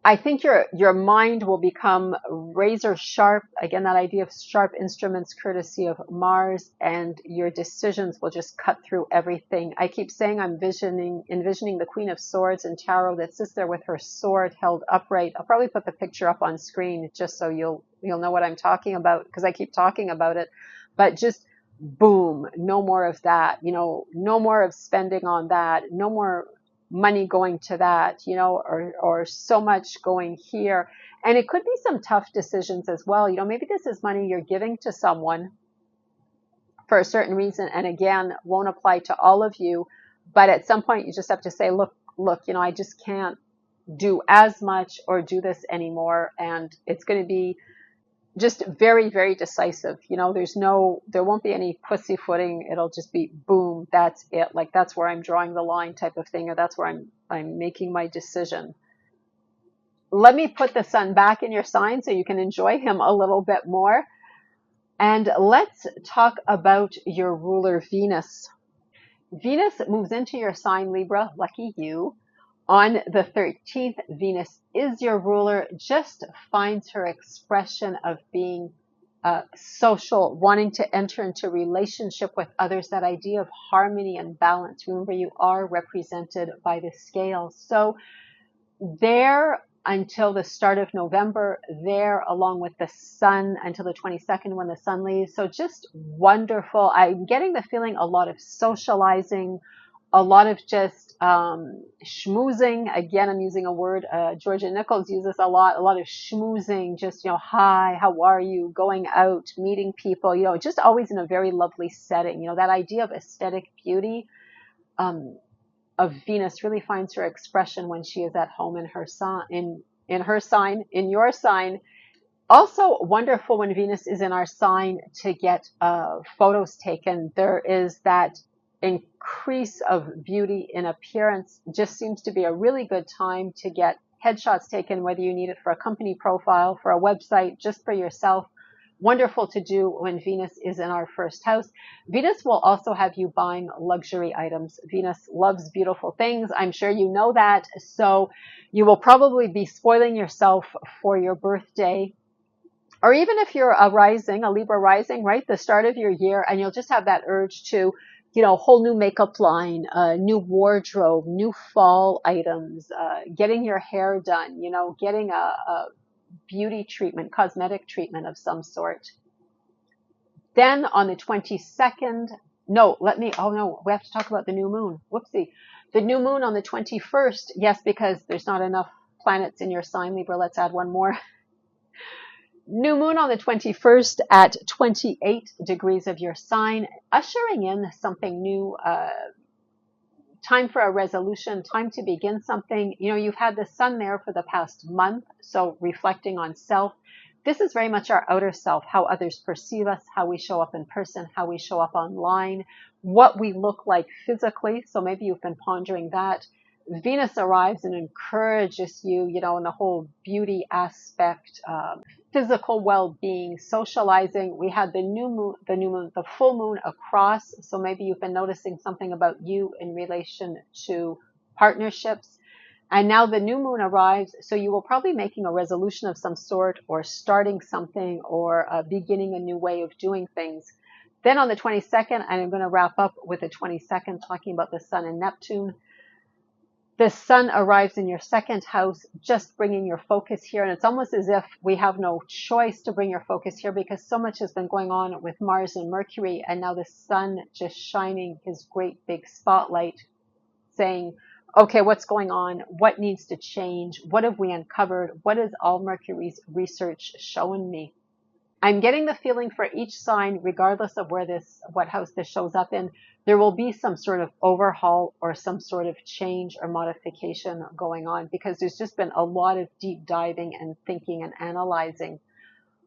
I think your mind will become razor sharp. Again, that idea of sharp instruments courtesy of Mars, and your decisions will just cut through everything. I keep saying I'm envisioning the Queen of Swords in tarot that sits there with her sword held upright. I'll probably put the picture up on screen just so you'll know what I'm talking about, because I keep talking about it. But just boom, no more of that. No more of spending on that. No more money going to that, or so much going here. And it could be some tough decisions as well. Maybe this is money you're giving to someone for a certain reason. And again, won't apply to all of you, But at some point you just have to say, look, I just can't do as much or do this anymore. And it's going to be just very, very decisive. There won't be any pussyfooting. It'll just be boom, that's it. Like that's where I'm drawing the line type of thing, or that's where I'm making my decision. Let me put the sun back in your sign so you can enjoy him a little bit more. And let's talk about your ruler Venus. Venus moves into your sign Libra, lucky you, on the 13th. Venus is your ruler, just finds her expression of being social, wanting to enter into relationship with others, that idea of harmony and balance. Remember, you are represented by the scale. So there until the start of November, there along with the sun until the 22nd when the sun leaves. So just wonderful. I'm getting the feeling a lot of socializing, a lot of just schmoozing. Again, I'm using a word Georgia Nichols uses a lot of schmoozing, just, hi, how are you, going out, meeting people, just always in a very lovely setting. That idea of aesthetic beauty of Venus really finds her expression when she is at home in her sign, in your sign. Also wonderful when Venus is in our sign to get photos taken. There is that increase of beauty in appearance. Just seems to be a really good time to get headshots taken, whether you need it for a company profile, for a website, just for yourself. Wonderful to do when Venus is in our first house. Venus will also have you buying luxury items. Venus loves beautiful things. I'm sure you know that. So you will probably be spoiling yourself for your birthday, or even if you're a Libra rising, right? The start of your year, and you'll just have that urge to, whole new makeup line, new wardrobe, new fall items, getting your hair done, getting a beauty treatment, cosmetic treatment of some sort. Then on the 22nd, we have to talk about the new moon. Whoopsie. The new moon on the 21st, yes, because there's not enough planets in your sign, Libra. Let's add one more. New moon on the 21st at 28 degrees of your sign, ushering in something new, time for a resolution, time to begin something. You've had the sun there for the past month, so reflecting on self. This is very much our outer self, how others perceive us, how we show up in person, how we show up online, what we look like physically. So maybe you've been pondering that. Venus arrives and encourages you, in the whole beauty aspect, physical well-being, socializing. We had the full moon across. So maybe you've been noticing something about you in relation to partnerships. And now the new moon arrives. So you will probably be making a resolution of some sort, or starting something, or beginning a new way of doing things. Then on the 22nd, and I'm going to wrap up with the 22nd, talking about the sun and Neptune. The sun arrives in your second house, just bringing your focus here. And it's almost as if we have no choice to bring your focus here, because so much has been going on with Mars and Mercury. And now the sun just shining his great big spotlight, saying, okay, what's going on? What needs to change? What have we uncovered? What is all Mercury's research showing me? I'm getting the feeling for each sign, regardless of what house this shows up in, there will be some sort of overhaul or some sort of change or modification going on, because there's just been a lot of deep diving and thinking and analyzing.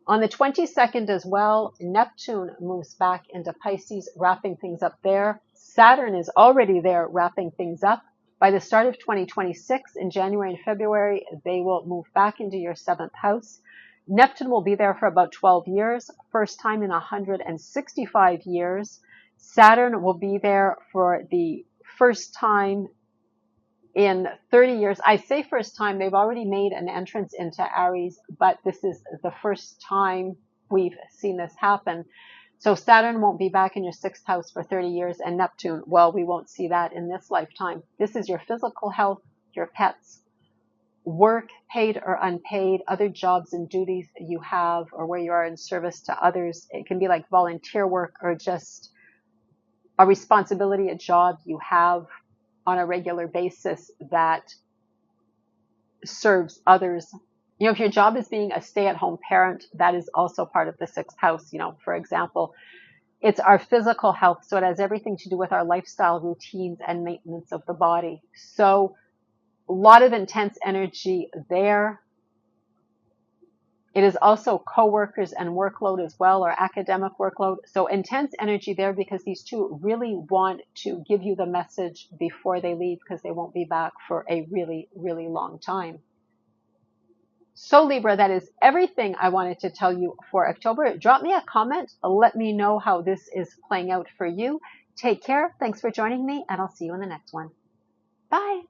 On the 22nd as well, Neptune moves back into Pisces, wrapping things up there. Saturn is already there, wrapping things up. By the start of 2026, in January and February, they will move back into your seventh house. Neptune will be there for about 12 years, first time in 165 years. Saturn will be there for the first time in 30 years. I say first time, they've already made an entrance into Aries, but this is the first time we've seen this happen. So Saturn won't be back in your sixth house for 30 years, and Neptune, well, we won't see that in this lifetime. This is your physical health, your pets, work, paid or unpaid, other jobs and duties you have, or where you are in service to others. It can be like volunteer work, or just a responsibility, a job you have on a regular basis that serves others. If your job is being a stay-at-home parent, that is also part of the sixth house. For example, It's our physical health. So it has everything to do with our lifestyle routines and maintenance of the body. So a lot of intense energy there. It is also coworkers and workload as well, or academic workload. So intense energy there because these two really want to give you the message before they leave because they won't be back for a really, really long time. So Libra, that is everything I wanted to tell you for October. Drop me a comment. Let me know how this is playing out for you. Take care. Thanks for joining me, and I'll see you in the next one. Bye.